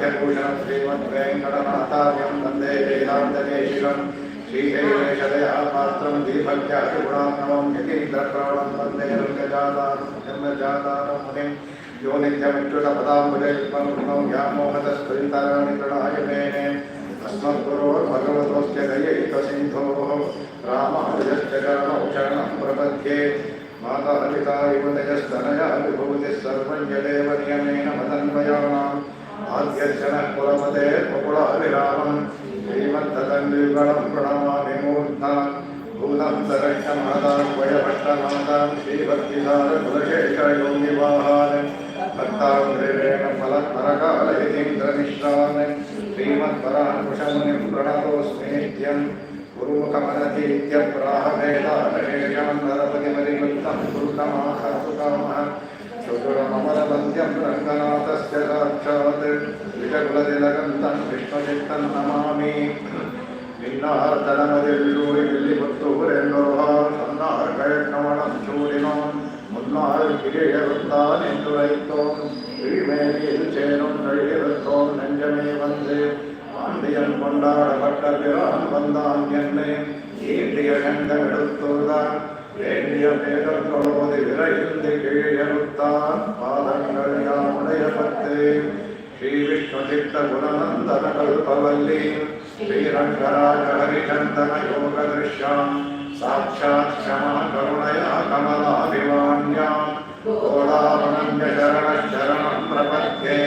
वाद्यभूषणं श्रीमद्वेङ्कटनाथार्यं वन्दे वेदान्तदेशिकं श्रीशैलेशदया पात्रं दीपज्ञातिगुणात्मकं यतीन्द्रप्रवणं वन्दे जन्मजातारं मुनिं यो नित्यमिच्छुतपदाम्बुजयुग्मं व्यामोहतस्फुरितराणि प्रणाय मेने अस्मद्गुरोर्भगवतोऽस्य दयैकसिन्धोः रामानुजस्य चरणौ शरणं प्रपद्ये माता पिता युवतयस्तनया विभूतिः सर्वं यदेव नियमेन मदन्वयानाम् आद्यर्चनः कुलपते मुकुलाभिरामं श्रीमद्ददण्डयुगलं प्रणमामि मूर्धा भूतं सरक्षमादां वयभट्टनादां श्रीभक्तिसारकुलशेखरयोगिवाहान् भक्ताङ्ग्रेण फलत्परकालयतीन्द्रमिश्रान् श्रीमत्पराङ्कुशमुनिं प्रणतोऽस्मि नित्यं गुरुमुखमनतीत्य प्राहभेदानहेयां नरपतिमरिवृत्तं दुर्गमाहर्तुकामः चतुरममरवन्द्यं रङ्गनाथस्य साक्षात् विजकुलतिलकन्तं विष्णुचित्तं नमामि भिन्नार्दनमदिविषूरि विल्लिपुत्तूरेन्दोहार सन्नार कयक्रमणं चूडिनोन् मुन्नार किरीयवृत्तान् इन्दुरैत्तोन् श्रीमेलियिल् चेनुं नழிयवृत्तोन् नञ्जमे वन्दे பாண்டியன் கொண்டாட பட்ட பிரான் வந்தான் என்னை ஈண்டிய கண்டமெடுத்துதான் வேண்டிய பேதங்களோடு விரைந்து கீழறுத்தான் பாதங்கள் யாமுடைய பத்து ஸ்ரீ விஷ்ணு சித்த குணநந்தன கல்பவல்லி ஸ்ரீரங்கராஜ ஹரிச்சந்தன யோக திருஷ்யாம் சாட்சாத் க்ஷமா கருணயா கமலாபிவான்யாம் கோதாவனஞ்ச சரண சரணம் பிரபத்யே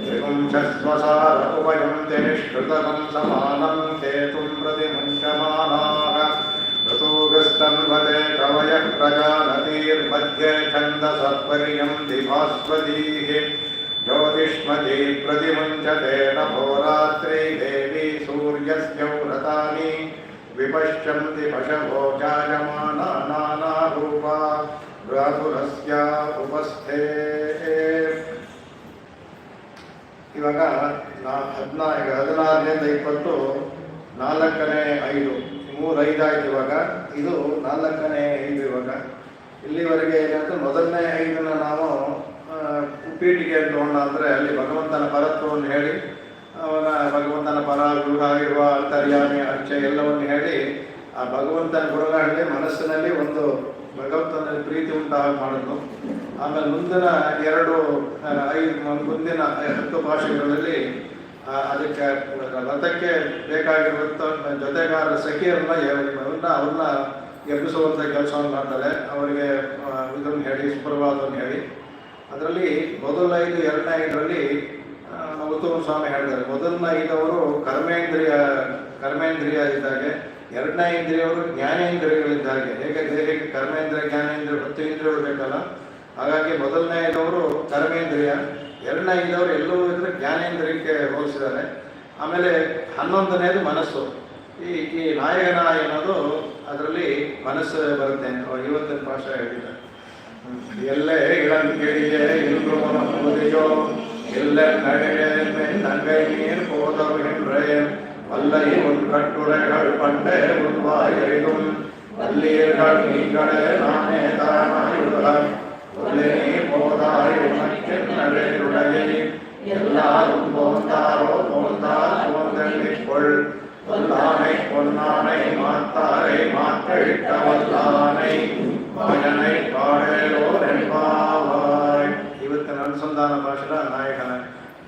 त्रिपुंशस्वसार उपयुङ्क्ते निष्कृतं समानं केतुं प्रतिमुञ्चमानाः ऋतुगस्तन्वते कवयः प्रजानतीर्मध्ये छन्दसत्पर्यन्ति भास्वतीः ज्योतिष्मती प्रतिमुञ्चते नभोरात्रि देवी सूर्यस्य व्रतानि विपश्यन्ति पशवो जायमाना नानारूपा भ्रातुरस्य उपस्थे ಇವಾಗ 16ರಿಂದ 20 4ನೇ 5 3 5 ಆಯ್ತು. ಇವಾಗ ಇದು 4ನೇ 5. ಇವಾಗ ಇಲ್ಲಿವರೆಗೆ ಏನಂದ್ರೆ ಮೊದಲನೇ 5ನ ನಾವು ಪೀಠಿಗೆ ತಗೊಂಡ ಅಂದರೆ ಅಲ್ಲಿ ಭಗವಂತನ ಪರತ್ವವನ್ನು ಹೇಳಿ ಅವನ ಭಗವಂತನ ಪರ ಗೃಹ ಇರುವ ಅಂತರ್ಯಾಮಿ ಅರ್ಚೆ ಎಲ್ಲವನ್ನು ಹೇಳಿ ಆ ಭಗವಂತನ ಗುಣಗಳಲ್ಲಿ ಮನಸ್ಸಿನಲ್ಲಿ ಒಂದು ಭಗವಂತನಲ್ಲಿ ಪ್ರೀತಿ ಉಂಟಾಗಿ ಮಾಡಿದ್ದು. ಆಮೇಲೆ ಮುಂದಿನ 10 ಭಾಷೆಗಳಲ್ಲಿ ಅದಕ್ಕೆ ರಥಕ್ಕೆ ಬೇಕಾಗಿರುವಂಥ ಜೊತೆಗಾರ ಸಖಿಯರನ್ನ ಅವ್ರನ್ನ ಎಬ್ಬಿಸುವಂಥ ಕೆಲಸವನ್ನು ಮಾಡ್ತಾರೆ. ಅವರಿಗೆ ಇದನ್ನು ಹೇಳಿ ಸುಪ್ರಭಾತವನ್ನು ಹೇಳಿ ಅದರಲ್ಲಿ ಮೊದಲ 5 2ನೇ 5ರಲ್ಲಿ ಉತ್ತಮ ಸ್ವಾಮಿ ಹೇಳಿದ್ದಾರೆ. ಮೊದಲನ 5 ಅವರು ಕರ್ಮೇಂದ್ರಿಯ ಇದ್ದಾಗೆ, 2ನೇ ಇಂದ್ರಿಯವರು ಜ್ಞಾನೇಂದ್ರಿಯಗಳಿದ್ದಾಗೆ. ಹೇಗೆ ದೇಹಕ್ಕೆ ಕರ್ಮೇಂದ್ರಿಯ ಜ್ಞಾನೇಂದ್ರಿಯ 10 ಇಂದ್ರಿಯಗಳು ಬೇಕಲ್ಲ, ಹಾಗಾಗಿ ಮೊದಲನೇ 5ಅವರು ಕರ್ಮೇಂದ್ರಿಯ, 2ನೇ 5ಅವರು ಎಲ್ಲವೂ ಇದ್ರೆ ಜ್ಞಾನೇಂದ್ರಿಯಕ್ಕೆ ಹೋಲಿಸಿದ್ದಾರೆ. ಆಮೇಲೆ 11ನೇದು ಮನಸ್ಸು. ಈ ನಾಯಕನಾಯ ಅನ್ನೋದು ಅದರಲ್ಲಿ ಮನಸ್ಸು ಬರುತ್ತೆ. ಇವತ್ತಿನ ಭಾಷೆ ಹೇಳಿದ್ದಾರೆ. ಎಲ್ಲೇ ಇಳಂಗಿಳಿಯೇ ಇಲ್ಲು ಮುದಿಯೋ ಎಲ್ಲ ನಡೆಗೆ நங்கை நீர் போதவகின்றேன் வல்லை உன் கட்டுரைகள் பண்டே உள்வாயும் வல்லீர்கள் நீங்களே நானே தானாயுடன் உள்ளே போதாய் உனக்கென்னுடைய எல்லாரும் போந்தாரோ போந்தார் போந்தெண்ணிக்கொள் வல்லானை பொன்னானை மாத்தாரை மாற்றிட்ட வல்லானை மகனை பாடலோர் என்பாவாய். ಇವತ್ತಿನ ಅನುಸಂಧಾನ ಭಾಷೆಯ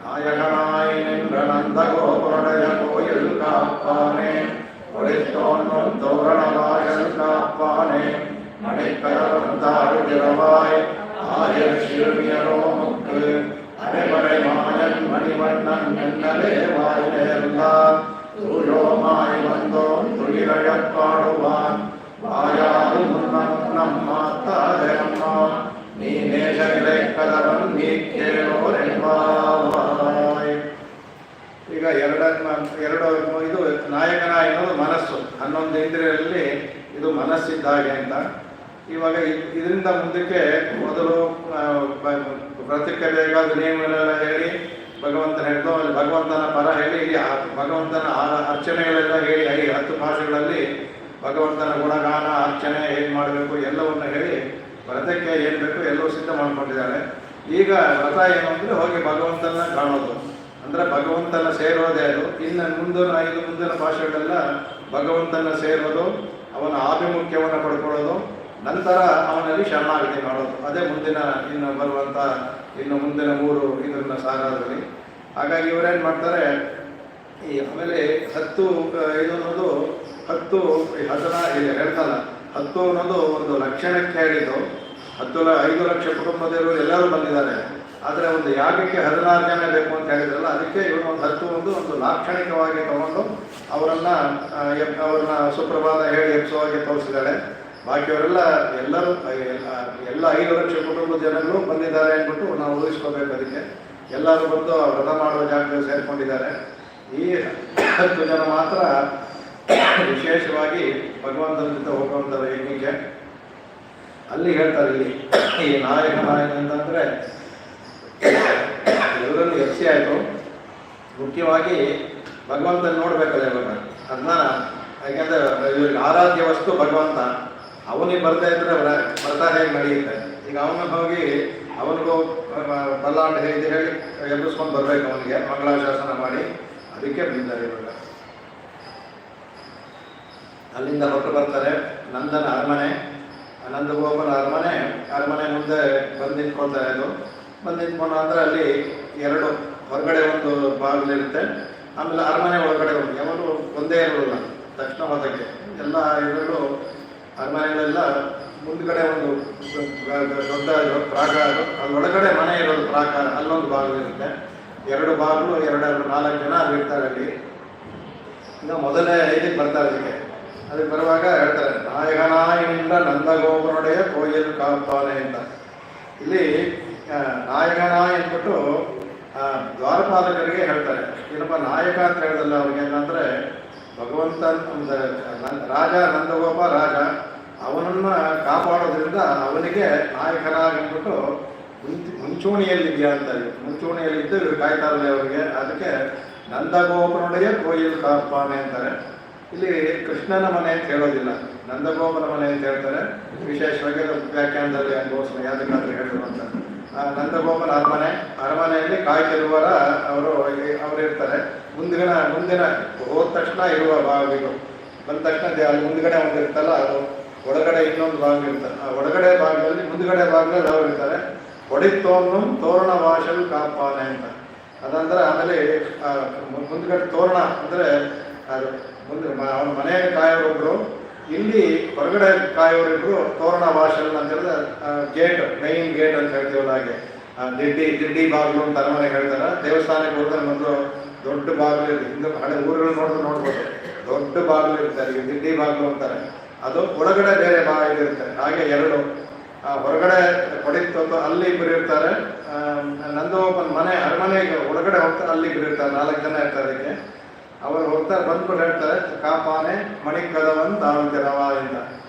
நாயகனாய் நின்ற நந்த கோபுடைய கோயில் காப்பானே, ஒளித்தோன்றும் தோரணவாயல் காப்பானே, மணிக்கரம் தாருகிறவாய் ஆயர் சிறுமியரோமுக்கு அரைமறை மாயன் மணிவண்ணன் என்னலே வாய் நேர்ந்தார் தூயோமாய் வந்தோம் துயிலழப் பாடுவான் வாயாறு முன்னம் மாத்தாதே அம்மா நீ நேசநிலை கதவன் நீ ಕೇಳೋರ್ ಎಂಬಾವಾಯ್. ಈಗ ಇದು ನಾಯಕನ ಎನ್ನುವುದು ಮನಸ್ಸು. 11 ಇಂದ್ರಿಯರಲ್ಲಿ ಇದು ಮನಸ್ಸಿದ್ದಾಗೆ ಅಂತ. ಇವಾಗ ಇದರಿಂದ ಮುಂದಕ್ಕೆ ಮೊದಲು ವ್ರತಕ್ಕೆ ಬೇಕಾದ ನಿಯಮಗಳೆಲ್ಲ ಹೇಳಿ ಭಗವಂತನ ಹೇಳಿದ್ದು, ಅಲ್ಲಿ ಭಗವಂತನ ಪರ ಹೇಳಿ ಭಗವಂತನ ಅರ್ಚನೆಗಳೆಲ್ಲ ಹೇಳಿ 10 ಭಾಷೆಗಳಲ್ಲಿ ಭಗವಂತನ ಗುಣಗಾನ ಅರ್ಚನೆ ಏನು ಮಾಡಬೇಕು ಎಲ್ಲವನ್ನು ಹೇಳಿ ವ್ರತಕ್ಕೆ ಏನು ಬೇಕು ಎಲ್ಲವೂ ಸಿದ್ಧ ಮಾಡ್ಕೊಂಡಿದ್ದಾರೆ. ಈಗ ವ್ರತ ಏನು ಅಂದರೆ ಹೋಗಿ ಭಗವಂತನ ಕಾಣೋದು. ಅಂದರೆ ಭಗವಂತನ ಸೇರೋದೇ ಅದು. ಇನ್ನು ಮುಂದಿನ ಭಾಷೆಗಳೆಲ್ಲ ಭಗವಂತನ ಸೇರೋದು, ಅವನ ಆಭಿಮುಖ್ಯವನ್ನು ಪಡ್ಕೊಳ್ಳೋದು, ನಂತರ ಅವನಲ್ಲಿ ಶರಣಾಗತಿ ಮಾಡೋದು. ಅದೇ ಇನ್ನು ಬರುವಂಥ ಮುಂದಿನ 3 ಇದನ್ನ ಸಾರೋದ್ರಲ್ಲಿ. ಹಾಗಾಗಿ ಇವರೇನು ಮಾಡ್ತಾರೆ, ಆಮೇಲೆ 10 ಇದು ಅನ್ನೋದು 10 ಹೇಳ್ತಲ್ಲ, 10 ಅನ್ನೋದು ಒಂದು ಲಕ್ಷಣಕ್ಕೆ ಹೇಳಿದ್ದು. 5 ಲಕ್ಷ ಕುಟುಂಬದವರು ಎಲ್ಲರೂ ಬಂದಿದ್ದಾರೆ, ಆದರೆ ಒಂದು ಯಾಗಕ್ಕೆ 16 ಜನ ಬೇಕು ಅಂತ ಹೇಳಿದ್ರಲ್ಲ, ಅದಕ್ಕೆ ಇವನು ಒಂದು 10 ಒಂದು ಲಾಕ್ಷಣಿಕವಾಗಿ ತಗೊಂಡು ಅವ್ರನ್ನ ಸುಪ್ರಭಾತ ಹೇಳಿ ಎಪ್ಸುವಾಗಿ ತೋರಿಸಿದ್ದಾರೆ. ಬಾಕಿಯವರೆಲ್ಲ ಎಲ್ಲ 5 ಲಕ್ಷ ಕುಟುಂಬದ ಜನಗಳು ಬಂದಿದ್ದಾರೆ ಅಂದ್ಬಿಟ್ಟು ನಾವು ಊಹಿಸ್ಕೋಬೇಕು. ಅದಕ್ಕೆ ಎಲ್ಲರೂ ಬಂದು ವ್ರತ ಮಾಡುವ ಜಾಗದಲ್ಲಿ ಸೇರಿಕೊಂಡಿದ್ದಾರೆ. ಈ 10 ಜನ ಮಾತ್ರ ವಿಶೇಷವಾಗಿ ಭಗವಂತನ ಜೊತೆ ಹೋಗುವಂಥದ್ದು ಯಜ್ಞಕ್ಕೆ. ಅಲ್ಲಿ ಹೇಳ್ತಾರೆ, ಇಲ್ಲಿ ಈ ನಾಯಕ ಅಂತಂದರೆ ಇವರನ್ನು ಎಪ್ಸಿ ಆಯಿತು. ಮುಖ್ಯವಾಗಿ ಭಗವಂತನ ನೋಡ್ಬೇಕಲ್ಲ ಇವಾಗ, ಅದನ್ನ ಯಾಕೆಂದರೆ ಇವ್ರಿಗೆ ಆರಾಧ್ಯ ವಸ್ತು ಭಗವಂತ. ಅವನಿಗೆ ಬರ್ತಾ ಇದ್ರೆ ವ್ರತ ಹೇಗೆ ನಡೆಯುತ್ತೆ. ಈಗ ಅವನಿಗೆ ಹೋಗಿ ಅವನಿಗೂ ಬಲ್ಲಾಂಡ ಹೇಳಿ ಎಬ್ಬಿಸ್ಕೊಂಡು ಬರ್ಬೇಕು, ಅವನಿಗೆ ಮಂಗಳಾಶಾಸನ ಮಾಡಿ. ಅದಕ್ಕೆ ಬಂದಿದ್ದಾರೆ ಇವಾಗ. ಅಲ್ಲಿಂದ ಹೊರಟು ಬರ್ತಾರೆ ನಂದನ ಅರಮನೆ, ನಂದಗೋಪನ ಅರಮನೆ ಮುಂದೆ ಬಂದು ನಿಂತ್ಕೊಳ್ತಾರೆ. ಅದು ಬಂದು ನಿಂತ್ಕೊಂಡು ಅಂದರೆ ಅಲ್ಲಿ 2 ಹೊರಗಡೆ ಒಂದು ಬಾಗಿಲಿರುತ್ತೆ, ಆಮೇಲೆ ಅರಮನೆ ಒಳಗಡೆ ಯಾವಾಗಲೂ ಒಂದೇ ಇರೋಲ್ಲ. ದಕ್ಷಿಣ ಭಾಗಕ್ಕೆ ಎಲ್ಲ ಇದರಲ್ಲೂ ಅರಮನೆಗಳೆಲ್ಲ ಮುಂದ್ಗಡೆ ಒಂದು ದೊಡ್ಡ ಪ್ರಾಕಾರ, ಅದರೊಳಗಡೆ ಮನೆ ಇರೋದು ಪ್ರಾಕಾರ, ಅಲ್ಲೊಂದು ಬಾಗಿಲಿರುತ್ತೆ. 2 ಬಾಗಿಲು, 4 ಜನ ಅಲ್ಲಿ ಇರ್ತಾರೆ. ಅಲ್ಲಿ ಈಗ ಮೊದಲನೇ ಇದಕ್ಕೆ ಬರ್ತಾರೆ. ಅದಕ್ಕೆ ಬರುವಾಗ ಹೇಳ್ತಾರೆ, ನಾಯಕನಾಯನಿಂದ ನಂದಗೋಪನೊಡೆಯ ಕೋಯಿಲ್ ಕಾಪಾನೆ ಅಂತ. ಇಲ್ಲಿ ನಾಯಕನಾಯ ಅಂದ್ಬಿಟ್ಟು ದ್ವಾರಪಾಲಕರಿಗೆ ಹೇಳ್ತಾರೆ. ಏನಪ್ಪ ನಾಯಕ ಅಂತ ಹೇಳಿದಲ್ಲ ಅವ್ರಿಗೆ, ಏನಂದರೆ ಭಗವಂತ ರಾಜ, ನಂದಗೋಪ ರಾಜ, ಅವನನ್ನು ಕಾಪಾಡೋದ್ರಿಂದ ಅವನಿಗೆ ನಾಯಕನಾಗಂದ್ಬಿಟ್ಟು ಮುಂಚೂಣಿಯಲ್ಲಿದೆಯಾ ಅಂತ. ಮುಂಚೂಣಿಯಲ್ಲಿದ್ದು ಇವರು ಕಾಯ್ತಾರಲ್ಲ ಅವರಿಗೆ. ಅದಕ್ಕೆ ನಂದಗೋಪನೊಡೆಯ ಕೋಯಿಲ್ ಕಾಪಾನೆ ಅಂತಾರೆ. ಇಲ್ಲಿ ಕೃಷ್ಣನ ಮನೆ ಅಂತ ಹೇಳೋದಿಲ್ಲ, ನಂದಗೋಪನ ಮನೆ ಅಂತ ಹೇಳ್ತಾರೆ. ವಿಶೇಷವಾಗಿ ವ್ಯಾಖ್ಯಾನದಲ್ಲಿ ಅನುಭವಿಸೋಣ ಯಾವುದಕ್ಕಾದ್ರೂ ಹೇಳಿದ್ರು ಅಂತ. ನಂದಗೋಪನ ಅರಮನೆಯಲ್ಲಿ ಕಾಯ್ತಿರುವರ ಅವರು ಇರ್ತಾರೆ. ಮುಂದಿನ ಹೋದ ತಕ್ಷಣ ಇರುವ ಬಾಗಿಲು ಬಂದ ತಕ್ಷಣ ಅಲ್ಲಿ ಮುಂದ್ಗಡೆ ಒಂದು ಇರ್ತಲ್ಲ, ಅದು ಒಳಗಡೆ ಇನ್ನೊಂದು ಬಾಗಿಲು ಇರ್ತಾರೆ. ಆ ಒಳಗಡೆ ಭಾಗದಲ್ಲಿ ಮುಂದ್ಗಡೆ ಭಾಗದಲ್ಲಿ ಅವ್ರು ಇರ್ತಾರೆ. ಹೊಡಿತೋನು ತೋರಣ ಭಾಷೆಲ್ ಕಾಪಾನೆ ಅಂತ. ಅದಂದ್ರೆ ಆಮೇಲೆ ಮುಂದ್ಗಡೆ ತೋರಣ ಅಂದರೆ ಅದು ಮುಂದೆ ಅವನ ಮನೆಯಲ್ಲಿ ಕಾಯೋರೊಬ್ರು, ಇಲ್ಲಿ ಹೊರಗಡೆ ಕಾಯೋರಿಬ್ರು ತೋರಣ ಭಾಷೆಲ್ ಅಂತ ಹೇಳಿದ್ರೆ ಗೇಟ್, ಮೈನ್ ಗೇಟ್ ಅಂತ ಹೇಳ್ತೀವಲ್ಲ, ಹಾಗೆ ದಿಡ್ಡಿ ಬಾಗಿಲು ಅಂತ ಅರಮನೆ ಹೇಳ್ತಾರೆ. ದೇವಸ್ಥಾನಕ್ಕೆ ಹೋದ್ರೆ ಮೊದಲು ದೊಡ್ಡ ಬಾಗಿಲು ಇರುತ್ತೆ. ಹಿಂದೆ ಹಳೆ ಊರುಗಳು ನೋಡ್ಬೋದು, ದೊಡ್ಡ ಬಾಗಿಲು ಇರ್ತಾರೆ, ಈಗ ದಿಡ್ಡಿ ಬಾಗಿಲು ಅಂತಾರೆ. ಅದು ಒಳಗಡೆ ಬೇರೆ ಬಾಗಿಲು ಇರುತ್ತೆ. ಹಾಗೆ 2 ಹೊರಗಡೆ ಹೊಡಿತು ಅಲ್ಲಿ ಇಬ್ಬರು ಇರ್ತಾರೆ. ನಂದಗೋಪನ ಅರಮನೆಗೆ ಒಳಗಡೆ ಹೋಗ್ತಾರೆ, ಅಲ್ಲಿ ಇಬ್ಬರು ಇರ್ತಾರೆ. 4 ಜನ ಇರ್ತಾರೆ. ಅದಕ್ಕೆ ಅವರು ಹೋಗ್ತಾರೆ, ಬಂದ್ಕೊಂಡು ಹೇಳ್ತಾರೆ, ಕಾಪಾನೆ ಮಣಿಕದವನ್ ತಾಳ್ತಿರವ ಇಂದ.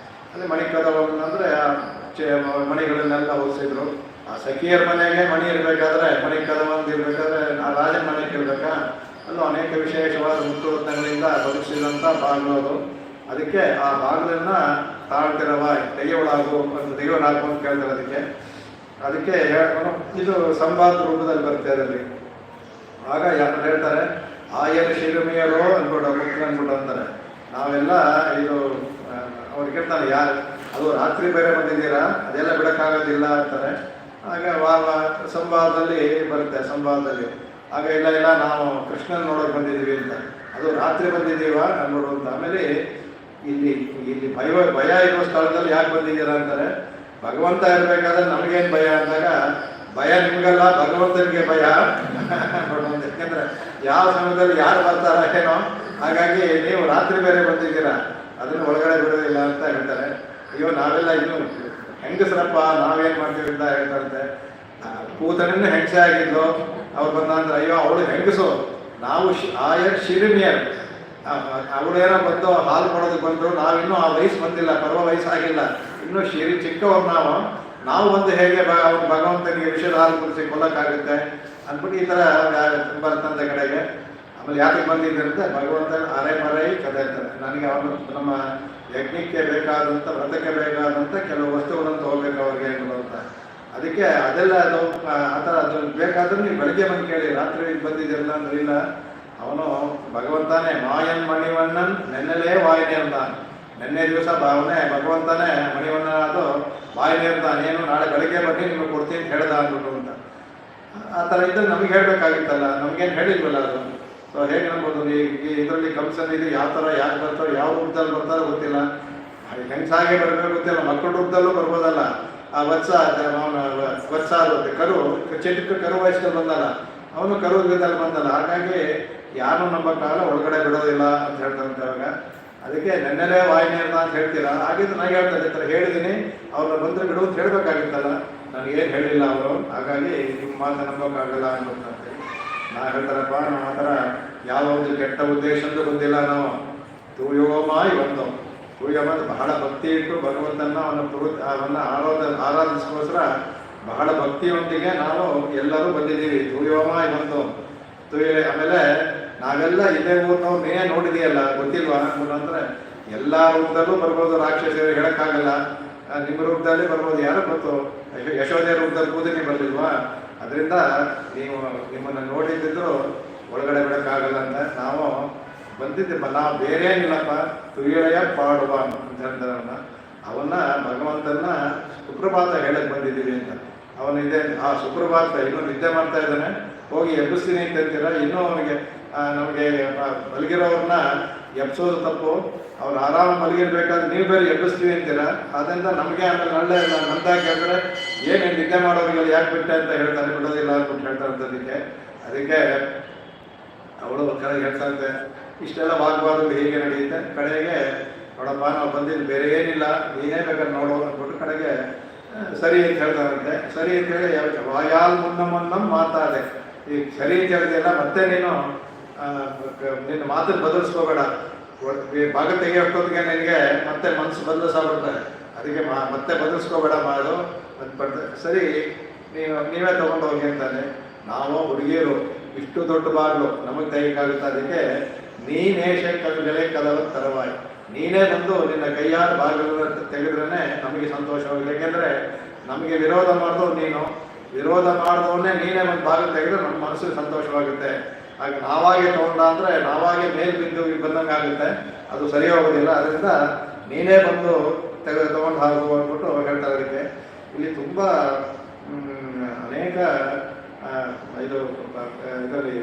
ಅಲ್ಲಿ ಮಣಿಕದವನ್ ಅಂದರೆ ಮಣಿಗಳನ್ನೆಲ್ಲ ಓದಿಸಿದ್ರು. ಆ ಸಖಿಯರ ಮನೆಗೆ ಮಣಿ ಇರಬೇಕಾದ್ರೆ, ಮಣಿಕದವಂದು ಇರಬೇಕಾದ್ರೆ ಆ ರಾಜನ ಮನೆಗೆ ಇರಬೇಕಾ, ಅಲ್ಲೂ ಅನೇಕ ವಿಶೇಷವಾದ ಮುತ್ತುರತ್ನಗಳಿಂದ ಬದುಕಿಸಿದಂಥ ಬಾಗಿಲು ಅದು. ಅದಕ್ಕೆ ಆ ಬಾಗಿಲನ್ನ ತಾಳ್ತಿರವ, ತೆಗೆಯೊಳಾಗು ಅಂತ ಕೇಳ್ತಾರೆ. ಅದಕ್ಕೆ ಇದು ಸಂವಾದ ರೂಪದಲ್ಲಿ ಬರುತ್ತೆ ಅದರಲ್ಲಿ. ಆಗ ಯಾರು ಹೇಳ್ತಾರೆ, ಆಯರ್ ಶಿರುಮಿಯರೋ ಅನ್ಬಿಟ್ಟು ಅಂತಾರೆ. ನಾವೆಲ್ಲ ಇದು ಅವ್ರು ಕೇಳ್ತಾನೆ, ಅದು ರಾತ್ರಿ ಬೇರೆ ಬಂದಿದ್ದೀರಾ, ಅದೆಲ್ಲ ಬಿಡೋಕ್ಕಾಗೋದಿಲ್ಲ ಅಂತಾರೆ. ಆಗ ಸಂವಾದದಲ್ಲಿ ಬರುತ್ತೆ. ಸಂವಾದದಲ್ಲಿ ಆಗ ಇಲ್ಲ ನಾವು ಕೃಷ್ಣನ ನೋಡೋಕೆ ಬಂದಿದ್ದೀವಿ ಅಂತ. ಅದು ರಾತ್ರಿ ಬಂದಿದ್ದೀವ ಅನ್ಬಿಡು ಅಂತ. ಆಮೇಲೆ ಇಲ್ಲಿ ಭಯ ಇರುವ ಸ್ಥಳದಲ್ಲಿ ಯಾಕೆ ಬಂದಿದ್ದೀರಾ ಅಂತಾರೆ. ಭಗವಂತ ಇರಬೇಕಾದ್ರೆ ನಮಗೇನು ಭಯ ಅಂದಾಗ, ಭಯ ನಿಮಗಲ್ಲ ಭಗವಂತನಿಗೆ ಭಯ. ಯಾಕೆಂದ್ರೆ ಯಾವ ಸಮಯದಲ್ಲಿ ಯಾರು ಬರ್ತಾರ ಏನೋ, ಹಾಗಾಗಿ ನೀವು ರಾತ್ರಿ ಬೇರೆ ಬಂದಿದ್ದೀರಾ, ಅದನ್ನು ಒಳಗಡೆ ಬಿಡೋದಿಲ್ಲ ಅಂತ ಹೇಳ್ತಾರೆ. ಅಯ್ಯೋ ನಾವೆಲ್ಲ ಇನ್ನು ಹೆಂಗಸ್ರಪ್ಪ, ನಾವೇನು ಮಾಡ್ತೀವಿ ಅಂತ ಹೇಳ್ತಾರಂತೆ. ಕೂತನನ್ನು ಹೆಂಗಸೆ ಆಗಿದ್ದು ಅವ್ರು ಬಂದಂದ್ರೆ, ಅಯ್ಯೋ ಅವಳು ಹೆಂಗಸು, ನಾವು ಆಯರ್ ಶಿರಿಮಿಯರ್, ಅವಳೇನೋ ಬಂದು ಹಾಲು ಕೊಡೋದಕ್ಕೆ ಬಂದರು, ನಾವಿನ್ನೂ ಆ ವಯಸ್ಸು ಬಂದಿಲ್ಲ, ಪರ್ವ ವಯಸ್ಸಾಗಿಲ್ಲ, ಇನ್ನೂ ಚಿಕ್ಕವ್ರು ನಾವು ಬಂದು ಹೇಗೆ ಭಗವಂತನಿಗೆ ವಿಷದ ಹಾಲು ಕುಡಿಸಿ ಕೊಲ್ಲಕ್ಕಾಗುತ್ತೆ ಅಂದ್ಬಿಟ್ಟು ಈ ಥರ ಬರ್ತಂತೆ ಕಡೆಗೆ. ಆಮೇಲೆ ಯಾತಕ್ಕೆ ಬಂದಿದ್ದಂತೆ, ಭಗವಂತನ ಅರೆಮರೈ ಕಥೆ ಇರ್ತಾರೆ. ನನಗೆ ಅವನು ನಮ್ಮ ಯಜ್ಞಕ್ಕೆ ಬೇಕಾದಂಥ, ವ್ರತಕ್ಕೆ ಬೇಕಾದಂಥ ಕೆಲವು ವಸ್ತುಗಳನ್ನು ತಗೋಬೇಕು ಅವ್ರಿಗೆ ಅಂತ. ಅದಕ್ಕೆ ಅದೆಲ್ಲ ಅದು ಆ ಥರ ಅದು ಬೇಕಾದ್ರೆ ನೀವು ಬೆಳಗ್ಗೆ ಬಂದು ಕೇಳಿ, ರಾತ್ರಿ ಬಂದಿದ್ದೆಲ್ಲ ಅಂದ್ರೆ ಇಲ್ಲ. ಅವನು ಭಗವಂತನೇ ಮಾಯನ್ ಮಣಿವಣ್ಣನ್ ನೆನ್ನೆಲೇ ವಾಯಿನೇರ್ತಾನೆ. ನಿನ್ನೆ ದಿವಸ ಅವನೇ ಭಗವಂತನೇ ಮಣಿವಣ್ಣ ಅದು ವಾಯಿನೇರ್ತಾನೆ. ಏನು ನಾಳೆ ಬೆಳಗ್ಗೆ ಬನ್ನಿ ನಿಮಗೆ ಕೊಡ್ತೀನಿ ಅಂತ ಹೇಳ್ದ ಅಂದ್ಬಿಟ್ಟು ಅಂತ. ಆ ಥರ ಇದ್ದರೆ ನಮಗೆ ಹೇಳಬೇಕಾಗಿತ್ತಲ್ಲ, ನಮಗೇನು ಹೇಳಿಲ್ವಲ್ಲ ಅದು. ಸೊ ಹೇಗೆ ನಂಬೋದು ಈ ಇದರಲ್ಲಿ ಕಂಸನ್ ಇದು ಯಾವ ಥರ ಯಾಕೆ ಬರ್ತಾರೋ, ಯಾವ ರೂಪದಲ್ಲಿ ಬರ್ತಾರೋ ಗೊತ್ತಿಲ್ಲ. ಹೆಂಗಸಾಗೆ ಬರಬೇಕು ಗೊತ್ತಿಲ್ಲ, ಮಕ್ಕಳ ರೂಪದಲ್ಲೂ ಬರ್ಬೋದಲ್ಲ. ಆ ವತ್ಸ ವತ್ಸ ಆಗುತ್ತೆ ಕರು, ಚಿಕ್ಕ ಕರು ವಯಸ್ಸಲ್ಲಿ ಬಂದಲ್ಲ, ಅವನು ಕರು ಯುಗದಲ್ಲಿ ಬಂದಲ್ಲ. ಹಾಗಾಗಿ ಯಾರು ನಂಬಕ್ಕಾಗಲ್ಲ, ಒಳಗಡೆ ಬಿಡೋದಿಲ್ಲ ಅಂತ ಹೇಳ್ತಾರಂತೆ ಅವಾಗ. ಅದಕ್ಕೆ ನೆನ್ನೆಲೇ ವಾಯಿನಿ ಅಂತ ಹೇಳ್ತೀರಾ, ಹಾಗಿದ್ದು ನಾನು ಹೇಳ್ತಾ ಈ ಥರ ಹೇಳಿದ್ದೀನಿ, ಅವ್ರನ್ನ ಬಂದರೆ ಬಿಡು ಅಂತ ಹೇಳಬೇಕಾಗಿತ್ತಲ್ಲ. ನನಗೇನು ಹೇಳಿಲ್ಲ ಅವರು, ಹಾಗಾಗಿ ನಿಮ್ಮ ಮಾತು ನಂಬಕ್ಕಾಗಲ್ಲ ಅನ್ನೋದಂತೆ. ನಾ ಹೇಳ್ತಾರಪ್ಪ, ನಾವು ಆ ಥರ ಯಾವ ಒಂದು ಕೆಟ್ಟ ಉದ್ದೇಶದ್ದು ಬಂದಿಲ್ಲ. ನಾವು ತೂಯೋಮಾಯಿ ಒಂದು ತೂಯಮ ಬಹಳ ಭಕ್ತಿ ಇಟ್ಟು ಭಗವಂತನ ಅವನ್ನ ಆರಾಧಿಸೋಸ್ಕರ ಬಹಳ ಭಕ್ತಿಯೊಂದಿಗೆ ನಾವು ಎಲ್ಲರೂ ಬಂದಿದ್ದೀವಿ. ತೂಯೋಮಾಯಿ ಬಂದು ಆಮೇಲೆ ನಾವೆಲ್ಲ ಇದೇ ಊರಿನವ್ರು ನೀನೇ ನೋಡಿದೆಯಲ್ಲ, ಗೊತ್ತಿಲ್ವಾ ಅಂದ್ರೆ ಎಲ್ಲ ರೂಪದಲ್ಲೂ ಬರ್ಬೋದು. ರಾಕ್ಷಸರು ಹೇಳಕ್ಕಾಗಲ್ಲ, ನಿಮ್ಮ ರೂಪದಲ್ಲಿ ಬರ್ಬೋದು, ಯಾರು ಗೊತ್ತು. ಯಶೋಧೆ ರೂಪದಲ್ಲಿ ಕೂದಿನಿ ಬರ್ಲಿಲ್ವಾ? ಅದರಿಂದ ನೀವು ನಿಮ್ಮನ್ನು ನೋಡಿದ್ದಿದ್ರು ಒಳಗಡೆ ಬಿಡೋಕ್ಕಾಗಲ್ಲ ಅಂತ ನಾವು ಬಂದಿದ್ದೆಪ್ಪ. ನಾವು ಬೇರೆ ಏನಿಲ್ಲಪ್ಪ, ತುಯ್ಯಳೆಯ ಪಾಡುವ ಅಂತ ಹೇಳ್ತಾರನ್ನ, ಅವನ್ನ ಭಗವಂತನ ಸುಪ್ರಭಾತ ಹೇಳಕ್ಕೆ ಬಂದಿದ್ದೀವಿ ಅಂತ. ಅವನಿದೆ ಆ ಸುಪ್ರಭಾತ ಇನ್ನೂ ನಿದ್ದೆ ಮಾಡ್ತಾ ಇದ್ದಾನೆ, ಹೋಗಿ ಎಬ್ಬಿಸ್ತೀನಿ ಅಂತ ಹೇಳ್ತೀರ. ಇನ್ನೂ ಅವನಿಗೆ ನಮಗೆ ಮಲಗಿರೋರನ್ನ ಎಬ್ಸೋದು ತಪ್ಪು. ಅವ್ರು ಆರಾಮ ಮಲಗಿರ್ಬೇಕಾದ್ರೆ ನೀವು ಬೇರೆ ಎಬ್ಬಿಸ್ತೀವಿ ಅಂತೀರ. ಅದರಿಂದ ನಮಗೆ ಆಮೇಲೆ ನಳ್ಳೆ ನಂದಾಗಿ ಹೇಳಿದ್ರೆ ಏನು ನಿದ್ದೆ ಮಾಡೋರಿಗೆಲ್ಲ ಯಾಕೆ ಬಿಟ್ಟೆ ಅಂತ ಹೇಳ್ತಾರೆ, ಬಿಡೋದಿಲ್ಲ ಅಂದ್ಬಿಟ್ಟು ಹೇಳ್ತಾರೆ ಅಂತದಕ್ಕೆ. ಅದಕ್ಕೆ ಅವಳು ಕಡೆಗೆ ಹೇಳ್ತಾರಂತೆ, ಇಷ್ಟೆಲ್ಲ ವಾಗ್ವಾದಗಳು ಹೀಗೆ ನಡೆಯುತ್ತೆ. ಕಡೆಗೆ ನೋಡಪ್ಪ, ನಾವು ಬಂದಿದ್ದು ಬೇರೆ ಏನಿಲ್ಲ, ನೀನೇ ಬೇಕಾದ್ರೆ ನೋಡೋ ಅಂದ್ಬಿಟ್ಟು ಕಡೆಗೆ ಸರಿ ಅಂತ ಹೇಳ್ತಾರಂತೆ. ಸರಿ ಅಂತ ಹೇಳಿ ವಾಯಾಲ್ ಮುನ್ನಂ ಮಾತಾದೆ. ಈಗ ಸರಿ ಅಂತ ಹೇಳಿದೆಯಲ್ಲ, ಮತ್ತೆ ನೀನು ನಿನ್ನ ಮಾತನ್ನು ಬದಲಿಸ್ಕೋಬೇಡ. ಭಾಗ ತೆಗೆಯೋಷ್ಟೊತ್ತಿಗೆ ನಿನಗೆ ಮತ್ತೆ ಮನಸ್ಸು ಬದಲಿಸಾಗ್ಬಿಡ್ತಾರೆ. ಅದಕ್ಕೆ ಮತ್ತೆ ಬದಲಿಸ್ಕೋಬೇಡ ಮಾಡು ಅಂತ. ಸರಿ, ನೀವೇ ತೊಗೊಂಡು ಹೋಗಿ ಅಂತಾನೆ. ನಾವು ಹುಡುಗಿಯರು ಇಷ್ಟು ದೊಡ್ಡ ಬಾಗಿಲು ನಮಗೆ ತೆಗಿಯಕ್ಕಾಗುತ್ತೆ. ಅದಕ್ಕೆ ನೀನೇ ಕಲ್ಗಲೆ ಕದವ ತರವಾಯಿ, ನೀನೇ ಬಂದು ನಿನ್ನ ಕೈಯಾದ ಬಾಗಿಲನ್ನು ತೆಗೆದ್ರೇ ನಮಗೆ ಸಂತೋಷವಾಗಿದೆ. ಏಕೆಂದರೆ ನಮಗೆ ವಿರೋಧ ಮಾಡಿದವು ನೀನು, ವಿರೋಧ ಮಾಡಿದವನ್ನೇ ನೀನೇ ಒಂದು ಬಾಗಿಲು ತೆಗೆದ್ರೆ ನಮ್ಮ ಮನಸ್ಸಿಗೆ ಸಂತೋಷವಾಗುತ್ತೆ. ಹಾಗೆ ನಾವಾಗೆ ತೊಗೊಂಡ ಅಂದರೆ ನಾವಾಗೆ ಮೇಲ್ ಬಿದ್ದು ಬಂದಂಗೆ ಆಗುತ್ತೆ, ಅದು ಸರಿ ಹೋಗೋದಿಲ್ಲ. ಅದರಿಂದ ನೀನೇ ಬಂದು ತೊಗೊಂಡು ಹಾಗು ಅಂದ್ಬಿಟ್ಟು ಹೇಳ್ತಾರೆ. ಅದಕ್ಕೆ ಇಲ್ಲಿ ತುಂಬ ಅನೇಕ ಇದರಲ್ಲಿ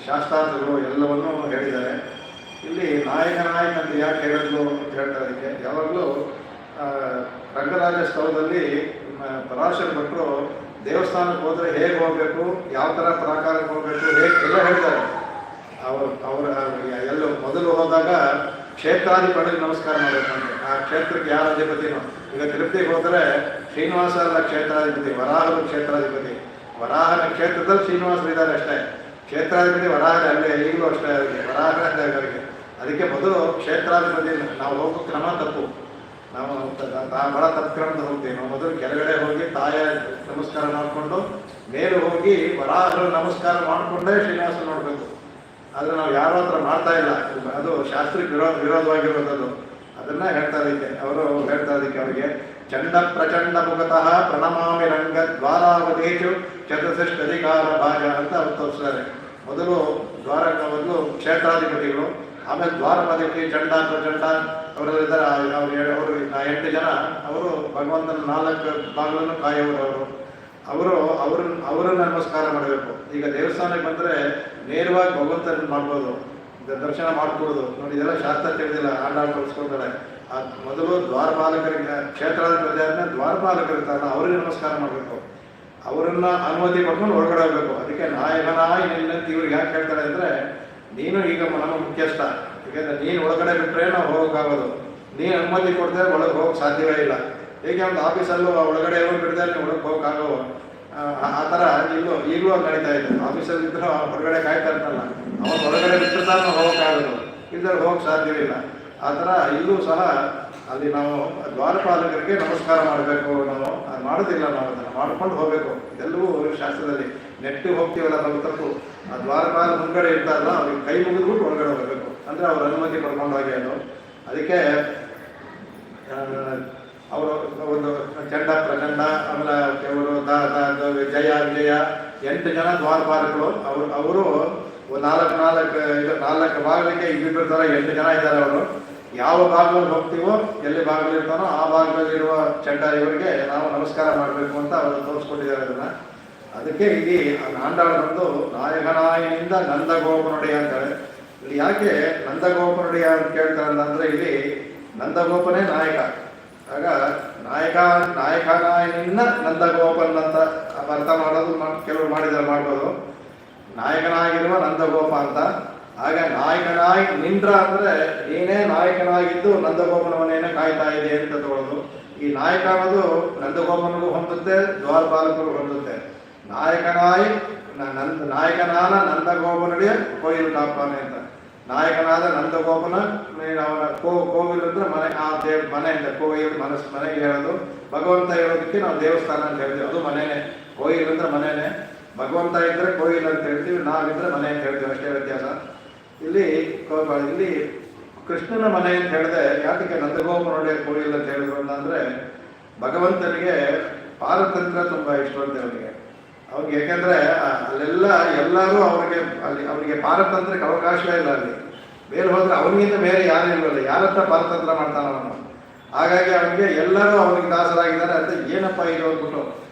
ಶಾಸ್ತ್ರಾರ್ಥಗಳು ಎಲ್ಲವನ್ನೂ ಹೇಳಿದ್ದಾರೆ. ಇಲ್ಲಿ ನಾಯಕ ಅಂತ ಯಾಕೆ ಹೇಳಿದ್ರು ಅಂತ ಹೇಳ್ತಾರೆ. ಅದಕ್ಕೆ ಯಾವಾಗಲೂ ರಂಗರಾಜ ಸ್ತವದಲ್ಲಿ ಪರಾಶರ ಭಟ್ರು ದೇವಸ್ಥಾನಕ್ಕೆ ಹೋದರೆ ಹೇಗೆ ಹೋಗಬೇಕು, ಯಾವ ಥರ ಪ್ರಾಕಾರಕ್ಕೆ ಹೋಗಬೇಕು, ಹೇಗೆ ಎಲ್ಲ ಹೇಳ್ತಾರೆ. ಅವರ ಎಲ್ಲೂ ಮೊದಲು ಹೋದಾಗ ಕ್ಷೇತ್ರಾಧಿಪತಿಗೆ ನಮಸ್ಕಾರ ಮಾಡಬೇಕಂದ್ರೆ, ಆ ಕ್ಷೇತ್ರಕ್ಕೆ ಯಾರ ಅಧಿಪತಿನೋ. ಈಗ ತಿರುಪತಿಗೆ ಹೋದರೆ ಶ್ರೀನಿವಾಸ ಅಲ್ಲ ಕ್ಷೇತ್ರಾಧಿಪತಿ, ವರಾಹರು ಕ್ಷೇತ್ರಾಧಿಪತಿ. ವರಾಹನ ಕ್ಷೇತ್ರದಲ್ಲಿ ಶ್ರೀನಿವಾಸರಿದ್ದಾರೆ ಅಷ್ಟೇ, ಕ್ಷೇತ್ರಾಧಿಪತಿ ವರಾಹರೇ ಅಲ್ಲೇ, ಈಗಲೂ ಅಷ್ಟೇ ಅವರಿಗೆ ವರಾಹರಿಗೆ. ಅದಕ್ಕೆ ಮೊದಲು ಕ್ಷೇತ್ರಾಧಿಪತಿ ನಾವು ಹೋಗೋ ಕ್ರಮ ತಪ್ಪು. ನಾವು ಭಾಳ ತಪ್ಪು ಕ್ರಮದ ಹೋಗ್ತೀವಿ. ನಾವು ಮೊದಲು ಕೆಳಗಡೆ ಹೋಗಿ ತಾಯ ನಮಸ್ಕಾರ ಮಾಡಿಕೊಂಡು ಮೇಲೆ ಹೋಗಿ ವರಾಹರು ನಮಸ್ಕಾರ ಮಾಡಿಕೊಂಡೇ ಶ್ರೀನಿವಾಸ ನೋಡಬೇಕು. ಆದರೆ ನಾವು ಯಾರು ಹತ್ರ ಮಾಡ್ತಾ ಇಲ್ಲ, ಅದು ಶಾಸ್ತ್ರಕ್ಕೆ ವಿರೋಧವಾಗಿರುವಂಥದ್ದು. ಅದನ್ನ ಹೇಳ್ತಾ ಇದಕ್ಕೆ ಅವರು ಹೇಳ್ತಾ ಇದಕ್ಕೆ ಅವರಿಗೆ ಚಂಡ ಪ್ರಚಂಡ ಮುಖತಃ ಪ್ರಣಮಾಮಿ ರಂಗ ದ್ವಾರಾವಧೇಶು ಚತುರ್ಷಷ್ಠಧಿಕಾರ ಭಾಗ ಅಂತ ಅವ್ರು ತೋರಿಸ್ತಾರೆ. ಮೊದಲು ಮೊದಲು ಕ್ಷೇತ್ರಾಧಿಪತಿಗಳು, ಆಮೇಲೆ ದ್ವಾರಪಾಲಕಿ ಚಂಡ ಪ್ರಚಂಡ ಅವರೆಲ್ಲಿದ್ದಾರೆ. ಅವರು 8 ಜನ, ಅವರು ಭಗವಂತನ 4 ಭಾಗಗಳನ್ನು ಕಾಯುವವರು. ಅವರನ್ನ ನಮಸ್ಕಾರ ಮಾಡಬೇಕು. ಈಗ ದೇವಸ್ಥಾನಕ್ಕೆ ಬಂದರೆ ನೇರವಾಗಿ ಭಗವಂತನ ಮಾಡ್ಬೋದು, ದರ್ಶನ ಮಾಡ್ಕೊಡೋದು. ನೋಡಿ, ಇದೆಲ್ಲ ಶಾಸ್ತ್ರ ತಿಳಿದಿಲ್ಲ, ಆಡಾಟ ಕಳಿಸ್ಕೊಳ್ತಾರೆ. ಮೊದಲು ದ್ವಾರಪಾಲಕರಿಗೆ, ಕ್ಷೇತ್ರಾಧಿಪತಿ ಆದ್ಮೇಲೆ ದ್ವಾರಪಾಲಕರಿರ್ತಾರಲ್ಲ ಅವರಿಗೆ ನಮಸ್ಕಾರ ಮಾಡಬೇಕು. ಅವರನ್ನ ಅನುಮತಿ ಪಡ್ಕೊಂಡು ಒಳಗಡೆ ಹೋಗ್ಬೇಕು. ಅದಕ್ಕೆ ನಾಯಕನಾಯಿ ನಿನ್ನಂತ ಇವ್ರಿಗೆ ಯಾಕೆ ಹೇಳ್ತಾರೆ ಅಂದರೆ, ನೀನು ಈಗ ನಮ್ಮ ಮುಖ್ಯಸ್ಥ. ಯಾಕೆಂದರೆ ನೀನು ಒಳಗಡೆ ಬಿಟ್ಟರೆ ನಾವು ಹೋಗೋಕ್ಕಾಗೋದು, ನೀನು ಅನುಮತಿ ಕೊಡ್ತೇ ಒಳಗೆ ಹೋಗಕ್ಕೆ ಸಾಧ್ಯವೇ ಇಲ್ಲ. ಹೇಗೆ ಒಂದು ಆಫೀಸಲ್ಲೂ ಒಳಗಡೆ ಹೋಗಿ ಬಿಡ್ತಾರೆ, ನೀವು ಒಳಗೆ ಹೋಗೋಕ್ಕಾಗೋ ಆ ಥರ ಈಗಲೂ ನಡೀತಾ ಇದೆ. ಆಫೀಸಲ್ಲಿ ಇದ್ದರೂ ಹೊರಗಡೆ ಕಾಯ್ತಾ ಇರ್ತಾರಲ್ಲ, ಅವನು ಹೊರಗಡೆ ಬಿಟ್ಟಿರ್ತಾನೆ ನಾವು ಹೋಗೋಕ್ಕಾಗೋದು, ಇಲ್ಲದ್ರೆ ಹೋಗಕ್ಕೆ ಸಾಧ್ಯವಿಲ್ಲ. ಆ ಥರ ಇಲ್ಲೂ ಸಹ ಅಲ್ಲಿ ನಾವು ದ್ವಾರಪಾಲಕರಿಗೆ ನಮಸ್ಕಾರ ಮಾಡಬೇಕು. ನಾವು ಅದು ಮಾಡೋದಿಲ್ಲ, ನಾವು ಅದನ್ನು ಮಾಡ್ಕೊಂಡು ಹೋಗಬೇಕು. ಇದೆಲ್ಲವೂ ಶಾಸ್ತ್ರದಲ್ಲಿ ನೆಟ್ಟು ಹೋಗ್ತೀವಲ್ಲ ನಾವು ತಪ್ಪು. ಆ ದ್ವಾರಪಾಲ ಮುಂಗಡೆ ಇರ್ತಾರಲ್ಲ, ಅವ್ರಿಗೆ ಕೈ ಮುಗಿದ್ಬಿಟ್ಟು ಒಳಗಡೆ ಹೋಗಬೇಕು, ಅಂದರೆ ಅವ್ರ ಅನುಮತಿ ಪಡ್ಕೊಂಡು ಹೋಗಿ ಅದು. ಅದಕ್ಕೆ ಅವರು ಒಂದು ಚಂಡ ಪ್ರಚಂಡ, ಆಮೇಲೆ ಕೆಲವರು ಜಯ ವಿಜಯ 8 ಜನ ದ್ವಾರಪಾಲಕರು. ಅವರು 4 ಭಾಗಕ್ಕೆ ಇಬ್ಬಿಬ್ಬರು ಥರ 8 ಜನ ಇದ್ದಾರೆ. ಅವರು ಯಾವ ಭಾಗದಲ್ಲಿ ಹೋಗ್ತೀವೋ, ಎಲ್ಲಿ ಭಾಗದಲ್ಲಿರ್ತಾನೋ ಆ ಭಾಗದಲ್ಲಿರುವ ಚಂಡ ಇವರಿಗೆ ನಾವು ನಮಸ್ಕಾರ ಮಾಡಬೇಕು ಅಂತ ಅವರು ತೋರಿಸ್ಕೊಟ್ಟಿದ್ದಾರೆ ಅದನ್ನು. ಅದಕ್ಕೆ ಇಲ್ಲಿ ಆಂಡಾಳು ಬಂದು ನಾಯಕನಾಯನಿಂದ ನಂದಗೋಪನೊಡೆಯ ಅಂತಾರೆ. ಇಲ್ಲಿ ಯಾಕೆ ನಂದಗೋಪನೊಡೆಯ ಅಂತ ಕೇಳ್ತಾರೆ ಅಂದರೆ, ಇಲ್ಲಿ ನಂದಗೋಪನೇ ನಾಯಕ. ಆಗ ನಾಯಕನಾಯನಿಂದ ನಂದಗೋಪನ್ ಅಂತ ಅರ್ಥ ಮಾಡೋದು ಕೆಲವರು ಮಾಡ್ಬೋದು. ನಾಯಕನಾಗಿರುವ ನಂದಗೋಪ ಅಂತ. ಆಗ ನಾಯಕನಾಗಿ ನಿಂದ್ರ ಅಂದರೆ ನೀನೇ ನಾಯಕನಾಗಿದ್ದು ನಂದಗೋಪನವನ್ನೇನೇ ಕಾಯ್ತಾ ಇದೆ ಅಂತ ತಗೊಳ್ಳೋದು. ಈ ನಾಯಕ ಅನ್ನೋದು ನಂದಗೋಪನಿಗೂ ಹೊಂದುತ್ತೆ, ದ್ವಾರಪಾಲಕರು ಹೊಂದುತ್ತೆ. ನಾಯಕನಾದ ನಂದಗೋಪನುடைய ಕೋಯಿಲ್ ಕಾಪಾನೆ ಅಂತ. ನಾಯಕನಾದ ನಂದಗೋಪನ ಅವನ ಕೋವಿಲ್ ಅಂದ್ರೆ ಮನೆ, ಆ ಮನೆ ಅಂತ ಕೋಯಿಲ್ ಮನೆಗೆ ಹೇಳೋದು. ಭಗವಂತ ಹೇಳೋದಕ್ಕೆ ನಾವು ದೇವಸ್ಥಾನ ಅಂತ ಹೇಳ್ತೀವಿ, ಅದು ಮನೆಯೇ. ಕೋಯಿಲ್ ಅಂದ್ರೆ ಮನೆಯೇ. ಭಗವಂತ ಇದ್ರೆ ಕೋಯಿಲ್ ಅಂತ ಹೇಳ್ತೀವಿ, ನಾವಿದ್ರೆ ಮನೆ ಅಂತ ಹೇಳ್ತೀವಿ, ಅಷ್ಟೇ ವ್ಯತ್ಯಾಸ. ಇಲ್ಲಿ ಕೃಷ್ಣನ ಮನೆ ಅಂತ ಹೇಳಿದೆ. ಯಾಕೆ ನಂದಗೋಪನೊಡೆಯ ಕೋಯಿಲ್ ಅಂತ ಹೇಳಿದ್ರು ಅಂತಂದ್ರೆ, ಭಗವಂತನಿಗೆ ಪಾರತಂತ್ರ ತುಂಬಾ ಇಷ್ಟ ಅಂತ ಅವನಿಗೆ. ಯಾಕೆಂದ್ರೆ ಅಲ್ಲೆಲ್ಲ ಎಲ್ಲರೂ ಅವರಿಗೆ ಪಾರತಂತ್ರಕ್ಕೆ ಅವಕಾಶವೇ ಇಲ್ಲ. ಅಲ್ಲಿ ಬೇರೆ ಹೋದ್ರೆ ಅವನಿಗಿಂತ ಬೇರೆ ಯಾರು ಇಲ್ವಲ್ಲ, ಯಾರತ್ರ ಪಾರತಂತ್ರ ಮಾಡ್ತಾನ ಅವನು. ಹಾಗಾಗಿ ಅವನಿಗೆ ಎಲ್ಲರೂ ಅವನಿಗೆ ದಾಸರಾಗಿದ್ದಾರೆ ಅಂತ. ಏನಪ್ಪ ಇದು ಅಂದ್ಬಿಟ್ಟು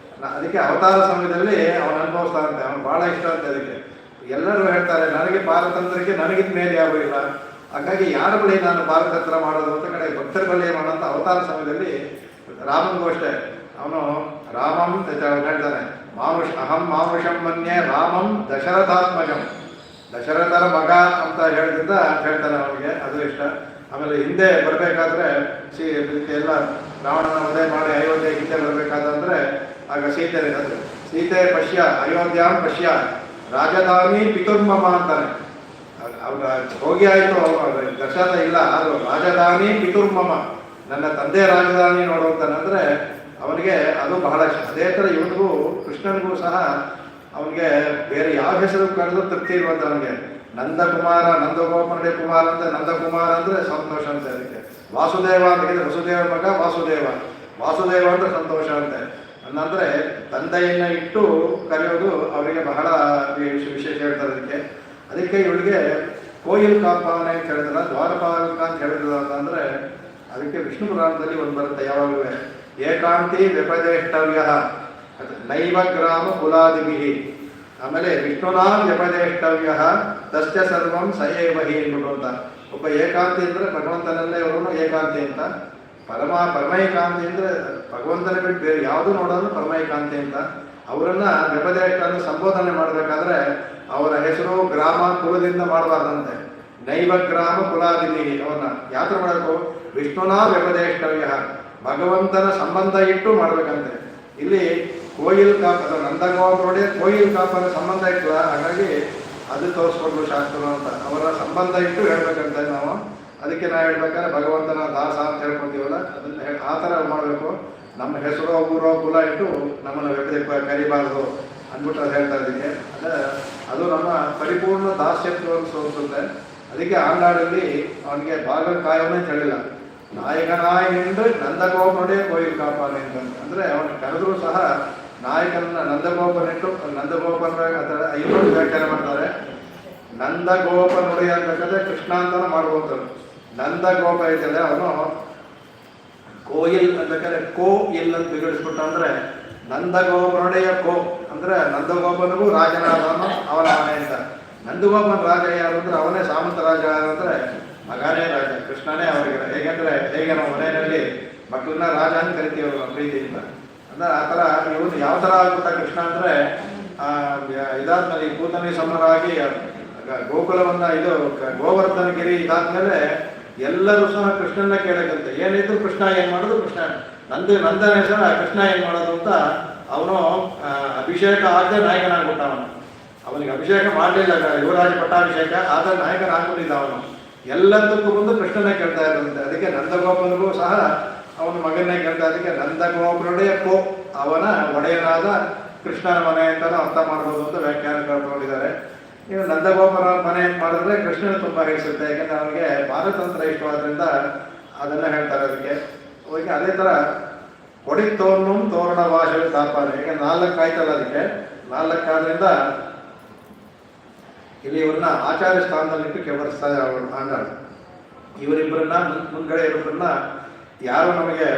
ಅದಕ್ಕೆ ಅವತಾರ ಸಮಯದಲ್ಲಿ ಅವನು ಅನುಭವಿಸ್ತಾನಂತೆ. ಅವನು ಬಹಳ ಇಷ್ಟ ಅಂತ. ಅದಕ್ಕೆ ಎಲ್ಲರೂ ಹೇಳ್ತಾರೆ, ನನಗೆ ಪಾರತಂತ್ರಕ್ಕೆ ನನಗಿಂತ ಮೇಲೆ ಯಾರು ಇಲ್ಲ, ಹಾಗಾಗಿ ಯಾರ ಬಳಿ ನಾನು ಪಾರತಂತ್ರ ಮಾಡೋದು ಅಂತ ಕಡೆ ಭಕ್ತರ ಬಳಿ ಮಾಡೋಂಥ ಅವತಾರ ಸಮಯದಲ್ಲಿ ರಾಮನಿಗೂ ಅಷ್ಟೇ. ಅವನು ರಾಮಂ ಹೇಳ್ತಾನೆ, ಅಹಂ ಮಾನುಷಂ ಮನ್ಯೆ ರಾಮಂ ದಶರಥಾತ್ಮಜಂ, ದಶರಥರ ಮಗ ಅಂತ ಹೇಳಿದ್ರಿಂದ ಹೇಳ್ತಾನೆ ಅವನಿಗೆ. ಅದು ಇಷ್ಟ. ಆಮೇಲೆ ಹಿಂದೆ ಬರಬೇಕಾದ್ರೆ ಎಲ್ಲ ರಾವಣನ ವಧೆ ಮಾಡಿ ಅಯೋಧ್ಯೆ ಹಿಂದೆ ಬರಬೇಕಾದ್ರೆ ಆಗ ಸೀತೆ ಪಶ್ಯ ಅಯೋಧ್ಯಾಂ ಪಶ್ಯ ರಾಜಧಾನಿ ಪಿತುರ್ಮಮ ಅಂತಾನೆ. ಅವ್ರ ಹೋಗಿ ಆಯಿತು, ದಶರಥ ಇಲ್ಲ, ಅದು ರಾಜಧಾನಿ ಪಿತುರ್ಮಮ, ನನ್ನ ತಂದೆ ರಾಜಧಾನಿ ನೋಡುವಂತಾನಂದ್ರೆ ಅವನಿಗೆ ಅದು ಬಹಳ ಇಷ್ಟ. ಅದೇ ಥರ ಇವನಿಗೂ ಕೃಷ್ಣನಿಗೂ ಸಹ ಅವನಿಗೆ ಬೇರೆ ಯಾವ ಹೆಸರು ಕರೆದು ತೃಪ್ತಿ ಇರುವಂತ. ಅವನಿಗೆ ನಂದಕುಮಾರ, ನಂದಗೋಪನುடைய ಕುಮಾರ ಅಂತ. ನಂದಕುಮಾರ ಅಂದ್ರೆ ಸಂತೋಷ ಅಂತ. ಅದಕ್ಕೆ ವಾಸುದೇವ ಅಂತ ಹೇಳಿದ್ರೆ ವಸುದೇವ ಮಗ ವಾಸುದೇವ ಅಂದ್ರೆ ಸಂತೋಷ ಅಂತೆ. ಅಂದ್ರೆ ತಂದೆಯನ್ನ ಇಟ್ಟು ಕರೆಯೋದು ಅವರಿಗೆ ಬಹಳ ವಿಶೇಷ ಹೇಳ್ತಾರೆ. ಅದಕ್ಕೆ ಇವಳಿಗೆ ಕೋಯಿಲ್ ಕಾಪಾನೆ ಅಂತ ಹೇಳಿದ್ರ, ದ್ವಾರಪಾಲಕ ಅಂತ ಹೇಳಿದ್ರ ಅಂತಂದ್ರೆ ಅದಕ್ಕೆ ವಿಷ್ಣು ಪುರಾಣದಲ್ಲಿ ಒಂದು ಬರುತ್ತೆ ಯಾವಾಗಲೂ, ಏಕಾಂತಿ ವ್ಯಪದೇಷ್ಟವ್ಯ ನೈವ ಗ್ರಾಮ ಕುಲಾದಿಭಿ. ಆಮೇಲೆ ವಿಷ್ಣುನಾ ವ್ಯಪದೇಷ್ಟವ್ಯ ತಸ್ಯ ಸರ್ವಂ ಸಯೇವಹಿ ಎಂಬುದು ಅಂತ. ಒಬ್ಬ ಏಕಾಂತಿ ಅಂದ್ರೆ ಭಗವಂತನಲ್ಲೇ ಅವರನ್ನು ಏಕಾಂತಿ ಅಂತ. ಪರಮೈಕಾಂತಿ ಅಂದ್ರೆ ಭಗವಂತನ ಬಿಟ್ಟು ಬೇರೆ ಯಾವುದು ನೋಡೋದು ಪರಮೈಕಾಂತಿ ಅಂತ. ಅವರನ್ನ ವ್ಯಪದೇಷ್ಟನ್ನು ಸಂಬೋಧನೆ ಮಾಡಬೇಕಾದ್ರೆ ಅವರ ಹೆಸರು ಗ್ರಾಮ ಕುಲದಿಂದ ಮಾಡಬಾರ್ದಂತೆ. ನೈವ ಗ್ರಾಮ ಕುಲಾದಿಭಿ ಅವನ್ನ ಯಾತ್ರೆ ಮಾಡಬೇಕು. ವಿಷ್ಣುನಾ ವ್ಯಪದೇಷ್ಟವ್ಯ, ಭಗವಂತನ ಸಂಬಂಧ ಇಟ್ಟು ಮಾಡ್ಬೇಕಂತೆ. ಇಲ್ಲಿ ಕೋಯಿಲ್ ಕಾಪ ನಂದಗೋಪನೊಡೆಯ ಕೋಯಿಲ್ ಕಾಪನ ಸಂಬಂಧ ಇಟ್ಟಲ್ಲ, ಹಾಗಾಗಿ ಅದು ತೋರಿಸ್ಕೊಡ್ಲು ಶಾಸ್ತ್ರ ಅಂತ. ಅವರ ಸಂಬಂಧ ಇಟ್ಟು ಹೇಳ್ಬೇಕಂತ ನಾವು. ಅದಕ್ಕೆ ನಾವು ಹೇಳ್ಬೇಕಾದ್ರೆ ಭಗವಂತನ ದಾಸ ಅಂತ ಹೇಳ್ಕೊತೀವಲ್ಲ, ಅದನ್ನ ಆ ಥರ ಮಾಡಬೇಕು. ನಮ್ಮ ಹೆಸರು ಊರೋ ಕುಲ ಇಟ್ಟು ನಮ್ಮನ್ನು ಕರಿಬಾರ್ದು ಅಂದ್ಬಿಟ್ಟು ಅದು ಹೇಳ್ತಾ ಇದಕ್ಕೆ. ಅದು ನಮ್ಮ ಪರಿಪೂರ್ಣ ದಾಸ್ಯತ್ವವನ್ನು ತೋರಿಸುತ್ತೆ. ಅದಕ್ಕೆ ಆಂಡಾಡಲ್ಲಿ ಅವನಿಗೆ ಭಾಗದ ಕಾಯವನ್ನೇ ಹೇಳಿಲ್ಲ, ನಾಯಕನಾಗಿ ನಿಂದು ನಂದಗೋಪನುடைய ಕೋಯಿಲ್ ಕಾಪಾನೆ ಅಂತ. ಅಂದರೆ ಅವನು ಕರೆದರೂ ಸಹ ನಾಯಕನ ನಂದಗೋಪನಿಟ್ಟು ನಂದಗೋಪನ ಇನ್ನೊಂದು ವ್ಯಾಖ್ಯಾನ ಮಾಡ್ತಾರೆ. ನಂದಗೋಪನುடைய ಅಂತಕ್ಕಂದ್ರೆ ಕೃಷ್ಣ ಅಂತಾನೆ ಮಾಡ್ಬೋದು. ನಂದಗೋಪ ಐತಲ್ಲ ಅವನು ಕೋಯಿಲ್ ಅಂತಕ್ಕಂದ್ರೆ ಕೋ ಇಲ್ ಅಂತ ಬಿಗಡಿಸ್ಬಿಟ್ಟು ಅಂದ್ರೆ ನಂದಗೋಪನುடைய ಕೋ ಅಂದ್ರೆ ನಂದಗೋಪನಿಗೂ ರಾಜನಾದವನು ಅವನ ಮನೆ ಅಂತ. ನಂದಗೋಪನ ರಾಜ ಯಾರು ಅಂದ್ರೆ ಅವನೇ ಸಾಮಂತ ರಾಜ ಯಾರಂದ್ರೆ ಮಗನೇ ರಾಜ, ಕೃಷ್ಣನೇ ಅವರಿಗೆ. ಹೇಗೆ ನಾವು ಮನೆಯಲ್ಲಿ ಮಕ್ಕಳನ್ನ ರಾಜ ಅಂತ ಕರಿತೀವಿ ನಾವು ಪ್ರೀತಿಯಿಂದ. ಅಂದ್ರೆ ಆ ಥರ ಇವನು ಯಾವ ಥರ ಆಗ್ಬಿಟ್ಟ ಕೃಷ್ಣ ಅಂದ್ರೆ ಇದಾದ್ಮೇಲೆ ಈ ಕೂತನಿ ಸಮರಾಗಿ ಗೋಕುಲವನ್ನ ಗೋವರ್ಧನಗಿರಿ ಇದಾದ್ಮೇಲೆ ಎಲ್ಲರೂ ಸಹ ಕೃಷ್ಣನ ಕೇಳಕ್ಕಂತೆ. ಏನಿದ್ರು ಕೃಷ್ಣ ಏನ್ ಮಾಡೋದು, ನಂದನ ಹೆಸರ ಕೃಷ್ಣ ಏನ್ ಮಾಡೋದು ಅಂತ. ಅವನು ಅಭಿಷೇಕ ಆಗದೆ ನಾಯಕನಾಗ್ಬಿಟ್ಟ. ಅವನಿಗೆ ಅಭಿಷೇಕ ಮಾಡಲಿಲ್ಲ, ಯುವರಾಜ ಪಟ್ಟಾಭಿಷೇಕ ಆದ ನಾಯಕನಾಗ್ಬಿಟ್ಟಿದ್ದ. ಅವನು ಎಲ್ಲದಕ್ಕೂ ಬಂದು ಕೃಷ್ಣನ ಕೇಳ್ತಾ ಇದ್ದಂತೆ. ಅದಕ್ಕೆ ನಂದಗೋಪನಿಗೂ ಸಹ ಅವನ ಮಗನ್ನೇ ಕೇಳ್ತಾ. ಅದಕ್ಕೆ ನಂದಗೋಪನುடைய ಕೋ ಅವನ ಒಡೆಯನಾದ ಕೃಷ್ಣನ ಮನೆ ಅಂತಾನು ಅರ್ಥ ಮಾಡ್ಬೋದು ಅಂತ ವ್ಯಾಖ್ಯಾನ ಕಳ್ಕೊಂಡಿದ್ದಾರೆ. ಇನ್ನು ನಂದಗೋಪನ ಮನೆ ಅಂತ ಮಾಡಿದ್ರೆ ಕೃಷ್ಣನ ತುಂಬ ಹಿಡಿಸುತ್ತೆ. ಯಾಕಂದ್ರೆ ಅವನಿಗೆ ಪಾರತಂತ್ರ ಇಷ್ಟವಾದ್ರಿಂದ ಅದನ್ನ ಹೇಳ್ತಾರೆ. ಅದಕ್ಕೆ ಅದೇ ಥರ ಕೊಡಿತೋರ್ನು ತೋರಣ ಭಾಷೆ ತಾಪಾನೆ. ಈಗ 4 ಆಯ್ತಲ್ಲ, ಅದಕ್ಕೆ 4 ಆದ್ರಿಂದ ಇಲ್ಲಿ ಇವ್ರನ್ನ ಆಚಾರ್ಯ ಸ್ಥಾನದಲ್ಲಿಟ್ಟು ಕೆವರಿಸ್ತಾರೆ ಆಂಡಾಳು. ಇವರಿಬ್ಬರನ್ನ ಮುಂದ್ಗಡೆ ಇರೋಬ್ಬರನ್ನ ಯಾರು ನಮಗೆ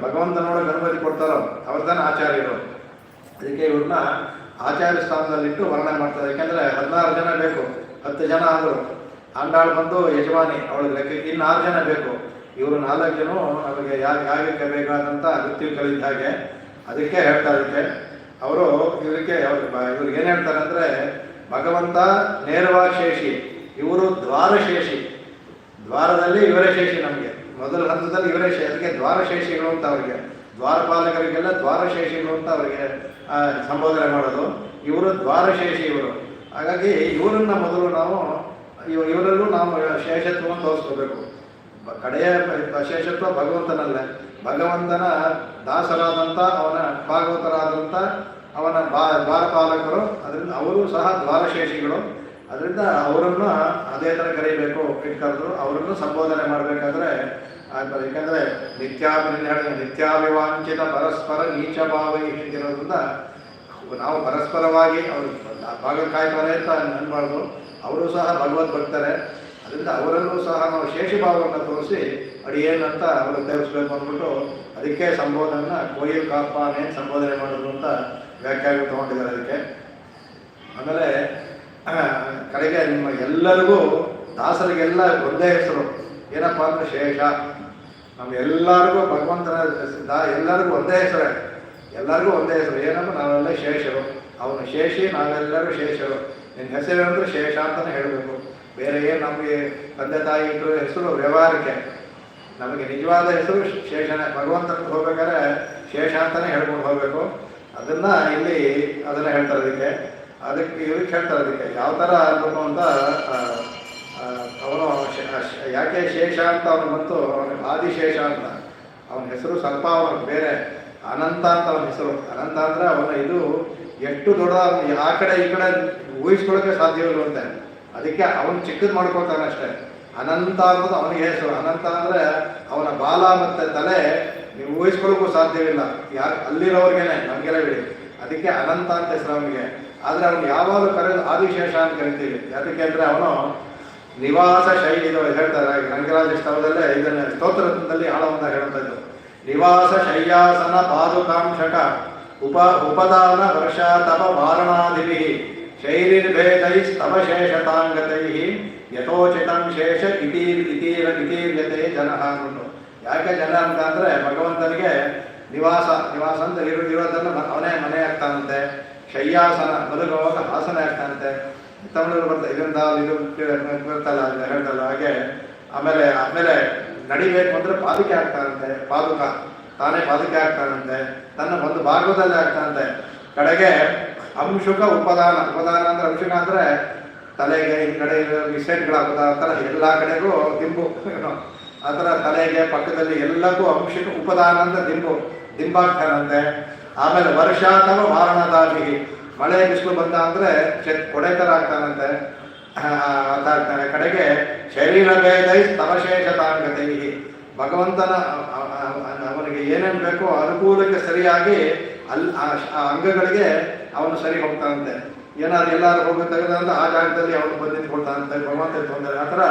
ಭಗವಂತನೊಳಗೆ ಅನುಮತಿ ಕೊಡ್ತಾರೋ ಅವ್ರ ತಾನೇ ಆಚಾರ್ಯರು. ಅದಕ್ಕೆ ಇವ್ರನ್ನ ಆಚಾರ್ಯ ಸ್ಥಾನದಲ್ಲಿಟ್ಟು ವರ್ಣನೆ ಮಾಡ್ತಾರೆ. ಯಾಕೆಂದರೆ 16 ಜನ ಬೇಕು, 10 ಜನ ಆದರು. ಆಂಡಾಳು ಬಂದು ಯಜಮಾನಿ, ಅವಳಿಗೆ ಲೆಕ್ಕಕ್ಕೆ ಇನ್ನು 6 ಜನ ಬೇಕು. ಇವರು 4 ಜನ ನಮಗೆ ಯಾಗಕ್ಕೆ ಬೇಕಾದಂಥ ಅಗತ್ಯ ಕಲಿತ ಹಾಗೆ. ಅದಕ್ಕೆ ಹೇಳ್ತಾರೆ. ಅದಕ್ಕೆ ಅವರು ಇವ್ರಿಗೆ ಏನು ಹೇಳ್ತಾರೆ ಅಂದರೆ, ಭಗವಂತ ನೇರವಾಗಿ ಶೇಷಿ, ಇವರು ದ್ವಾರಶೇಷಿ. ದ್ವಾರದಲ್ಲಿ ಇವರೇ ಶೇಷಿ. ನಮಗೆ ಮೊದಲ ಹಂತದಲ್ಲಿ ಇವರೇ ಅದಕ್ಕೆ ದ್ವಾರಶೇಷಿಗಳು ಅಂತ ಅವರಿಗೆ, ದ್ವಾರಪಾಲಕರಿಗೆಲ್ಲ ದ್ವಾರಶೇಷಿಗಳು ಅಂತ ಅವರಿಗೆ ಸಂಬೋಧನೆ ಮಾಡೋದು. ಇವರು ದ್ವಾರಶೇಷಿ ಇವರು. ಹಾಗಾಗಿ ಇವರನ್ನ ಮೊದಲು ನಾವು ಇವರಲ್ಲೂ ನಾವು ಶೇಷತ್ವವನ್ನು ತೋರಿಸ್ಕೋಬೇಕು. ಕಡೆಯ ಶೇಷತ್ವ ಭಗವಂತನಲ್ಲೇ, ಭಗವಂತನ ದಾಸರಾದಂಥ ಅವನ ಭಾಗವತರಾದಂಥ ಅವನ ದ್ವಾರಪಾಲಕರು. ಅದರಿಂದ ಅವರು ಸಹ ದ್ವಾರಶೇಷಿಗಳು. ಅದರಿಂದ ಅವರನ್ನು ಅದೇ ಥರ ಕರೀಬೇಕು. ಕರೆದ್ರು ಅವರನ್ನು ಸಂಬೋಧನೆ ಮಾಡಬೇಕಾದ್ರೆ ಆಗ್ತದೆ. ಯಾಕಂದರೆ ನಿತ್ಯಾಭಿವಾಂಚಿತ ಪರಸ್ಪರ ನೀಚ ಭಾವ ಇರೋದ್ರಿಂದ ನಾವು ಪರಸ್ಪರವಾಗಿ ಅವರು ಭಾಗ ಕಾಯ್ತಾರೆ ಅಂತ ಅನ್ಬಾರ್ದು. ಅವರು ಸಹ ಭಗವದ್ ಭಕ್ತರೆ. ಅದರಿಂದ ಅವರಲ್ಲೂ ಸಹ ನಾವು ಶೇಷಭಾವವನ್ನು ತೋರಿಸಿ ಅಡಿಯೇನಂತ ಅವರು ತೋರಿಸ್ಬೇಕು ಅಂದ್ಬಿಟ್ಟು ಅದಕ್ಕೆ ಸಂಬೋಧನೆಯನ್ನು ಕೋಯಿಲ್ ಕಾಪಾನೆ ಸಂಬೋಧನೆ ಮಾಡೋದು ಅಂತ ವ್ಯಾಖ್ಯಾನ ತೊಗೊಂಡಿದ್ದಾರೆ ಅದಕ್ಕೆ. ಆಮೇಲೆ ಕಡೆಗೆ ನಿಮ್ಮ ಎಲ್ಲರಿಗೂ ದಾಸರಿಗೆಲ್ಲ ಒಂದೇ ಹೆಸರು ಏನಪ್ಪ ಅಂದರೆ ಶೇಷ. ನಮ್ಮೆಲ್ಲರಿಗೂ ಭಗವಂತನ ಎಲ್ಲರಿಗೂ ಒಂದೇ ಹೆಸರೇ, ಎಲ್ಲರಿಗೂ ಒಂದೇ ಹೆಸರು. ಏನಪ್ಪ, ನಾವೆಲ್ಲ ಶೇಷರು. ಅವನು ಶೇಷಿ, ನಾವೆಲ್ಲರೂ ಶೇಷರು. ನಿನ್ನ ಹೆಸರು ಅಂದರೆ ಶೇಷ ಅಂತಲೇ ಹೇಳಬೇಕು. ಬೇರೆ ಏನು ನಮಗೆ ತಂದೆ ತಾಯಿ ಇಟ್ಟರು ಹೆಸರು ವ್ಯವಹಾರಕ್ಕೆ. ನಮಗೆ ನಿಜವಾದ ಹೆಸರು ಶೇಷನೇ. ಭಗವಂತನ ಹೋಗ್ಬೇಕಾದ್ರೆ ಶೇಷ ಅಂತಲೇ ಹೇಳ್ಕೊಂಡು ಹೋಗಬೇಕು. ಅದನ್ನು ಇಲ್ಲಿ ಅದನ್ನು ಹೇಳ್ತಾರೆ. ಅದಕ್ಕೆ ಇವ್ರಿಗೆ ಹೇಳ್ತಾರೆ. ಅದಕ್ಕೆ ಯಾವ ಥರ ಅನ್ಬೇಕು ಅಂತ ಅವನು ಯಾಕೆ ಶೇಷ ಅಂತ ಅವನು ಬಂತು, ಅವನಿಗೆ ಆದಿಶೇಷ ಅಂತ ಅವನ ಹೆಸರು. ಸ್ವಲ್ಪ ಅವನು ಬೇರೆ ಅನಂತ ಅಂತ ಅವನ ಹೆಸರು. ಅನಂತ ಅಂದರೆ ಅವನ ಇದು ಎಷ್ಟು ದೊಡ್ಡ, ಆ ಕಡೆ ಈ ಕಡೆ ಊಹಿಸ್ಕೊಳ್ಳೋಕ್ಕೆ ಸಾಧ್ಯವಿಲ್ಲವಂತೆ. ಅದಕ್ಕೆ ಅವನು ಚಿಕ್ಕದು ಮಾಡ್ಕೊಳ್ತಾನೆ ಅಷ್ಟೇ. ಅನಂತ ಅನ್ನೋದು ಅವನಿಗೆ ಹೆಸರು. ಅನಂತ ಅಂದರೆ ಅವನ ಬಾಲ ಮತ್ತು ತಲೆ ನೀವು ಊಹಿಸ್ಕೊಳ್ಳೋಕ್ಕೂ ಸಾಧ್ಯವಿಲ್ಲ. ಯಾರು ಅಲ್ಲಿರೋರ್ಗೇನೆ, ನಮಗೆಲ್ಲ ಬಿಡಿ. ಅದಕ್ಕೆ ಅನಂತ ಅಂತ ಹೆಸರು ಅವನಿಗೆ. ಆದರೆ ಅವನು ಯಾವಾಗಲೂ ಕರೆದು ಆದಿಶೇಷ ಅಂತ ಕರಿತೀವಿ. ಯಾಕೆ ಅಂದರೆ ಅವನು ನಿವಾಸ ಶೈಲಿ ಇದು ಹೇಳ್ತಾರೆ. ರಂಗರಾಜ ಸ್ತವದಲ್ಲೇ ಇದನ್ನು ಸ್ತೋತ್ರದಲ್ಲಿ ಆಳವಂತ ಹೇಳುವಂಥದ್ದು. ನಿವಾಸ ಶಯ್ಯಾಸನ ಪಾದುಕಾಂಶಕ ಉಪದಾನ ವರ್ಷ ತಪ ವಾರಣಾದಿಭಿ ಶೈರಿರ್ಭೇದೈ ಸ್ತವ ಶೇಷತಾಂಗತೈ ಯಥೋಚಿತಂ ಶೇಷ ಇತೀರ್ಯತೆ ಜನಃ ಅನ್ನೋದು. ಯಾಕೆ ಜನ ಅಂತ ಅಂದರೆ ಭಗವಂತನಿಗೆ ನಿವಾಸ ಅಂತ ಇರೋದನ್ನು ಅವನೇ ಮನೆ ಆಗ್ತಾನಂತೆ. ಶಯ್ಯಾಸನ ಬದುಕುವಾಗ ಹಾಸನ ಆಗ್ತಾನಂತೆ. ತಮಿಳಲ್ಲಿ ಬರ್ತಾ ಇದರಿಂದ ಇದು ಬರ್ತಲ್ಲ ಹೇಳ್ತಲ್ಲ ಹಾಗೆ. ಆಮೇಲೆ ನಡಿಬೇಕು ಅಂದರೆ ಪಾದುಕೆ ಆಗ್ತಾನಂತೆ. ಪಾದುಕ ತಾನೇ ಪಾದುಕೆ ಆಗ್ತಾನಂತೆ. ತನ್ನ ಒಂದು ಭಾಗದಲ್ಲೇ ಆಗ್ತಾನಂತೆ. ಕಡೆಗೆ ಅಂಶುಕ ಉಪದಾನ ಅಂದರೆ ಅಂಶುಕ ಅಂದರೆ ತಲೆಗೆ ಈ ಕಡೆ ವಿಸೇಟ್ಗಳಾಗೋದ ಆ ಥರ ಎಲ್ಲ ಕಡೆಗೂ ದಿಂಬು. ಆ ಥರ ತಲೆಗೆ ಪಕ್ಕದಲ್ಲಿ ಎಲ್ಲಕ್ಕೂ ಅಂಶುಕ ಉಪದಾನ ಅಂದರೆ ದಿಂಬಾಗ್ತಾನಂತೆ. ಆಮೇಲೆ ವರ್ಷ ಅಥವಾ ವಾರಣದಾಗಿ ಮಳೆ ಬಿಸಿಲು ಬಂದ ಅಂದರೆ ಕೊಡೆ ಥರ ಆಗ್ತಾನಂತೆ. ಆಗ್ತಾನೆ. ಕಡೆಗೆ ಶರೀರ ಭೇದೈ ಸ್ತವಶೇಷತಾಂಗತೈ ಭಗವಂತನ ಅವನಿಗೆ ಏನೇನು ಬೇಕೋ ಅನುಕೂಲಕ್ಕೆ ಸರಿಯಾಗಿ ಆ ಅಂಗಗಳಿಗೆ ಅವನು ಸರಿ ಹೋಗ್ತಾನಂತೆ. ಏನಾದ್ರು ಎಲ್ಲರೂ ಹೋಗಿ ತೆಗೆದಂತ ಆ ಜಾಗದಲ್ಲಿ ಅವನು ಬಂದು ನಿಂತ್ಕೊಳ್ತಾನಂತೆ. ಭಗವಂತ ತೊಂದರೆ ಆ ಥರ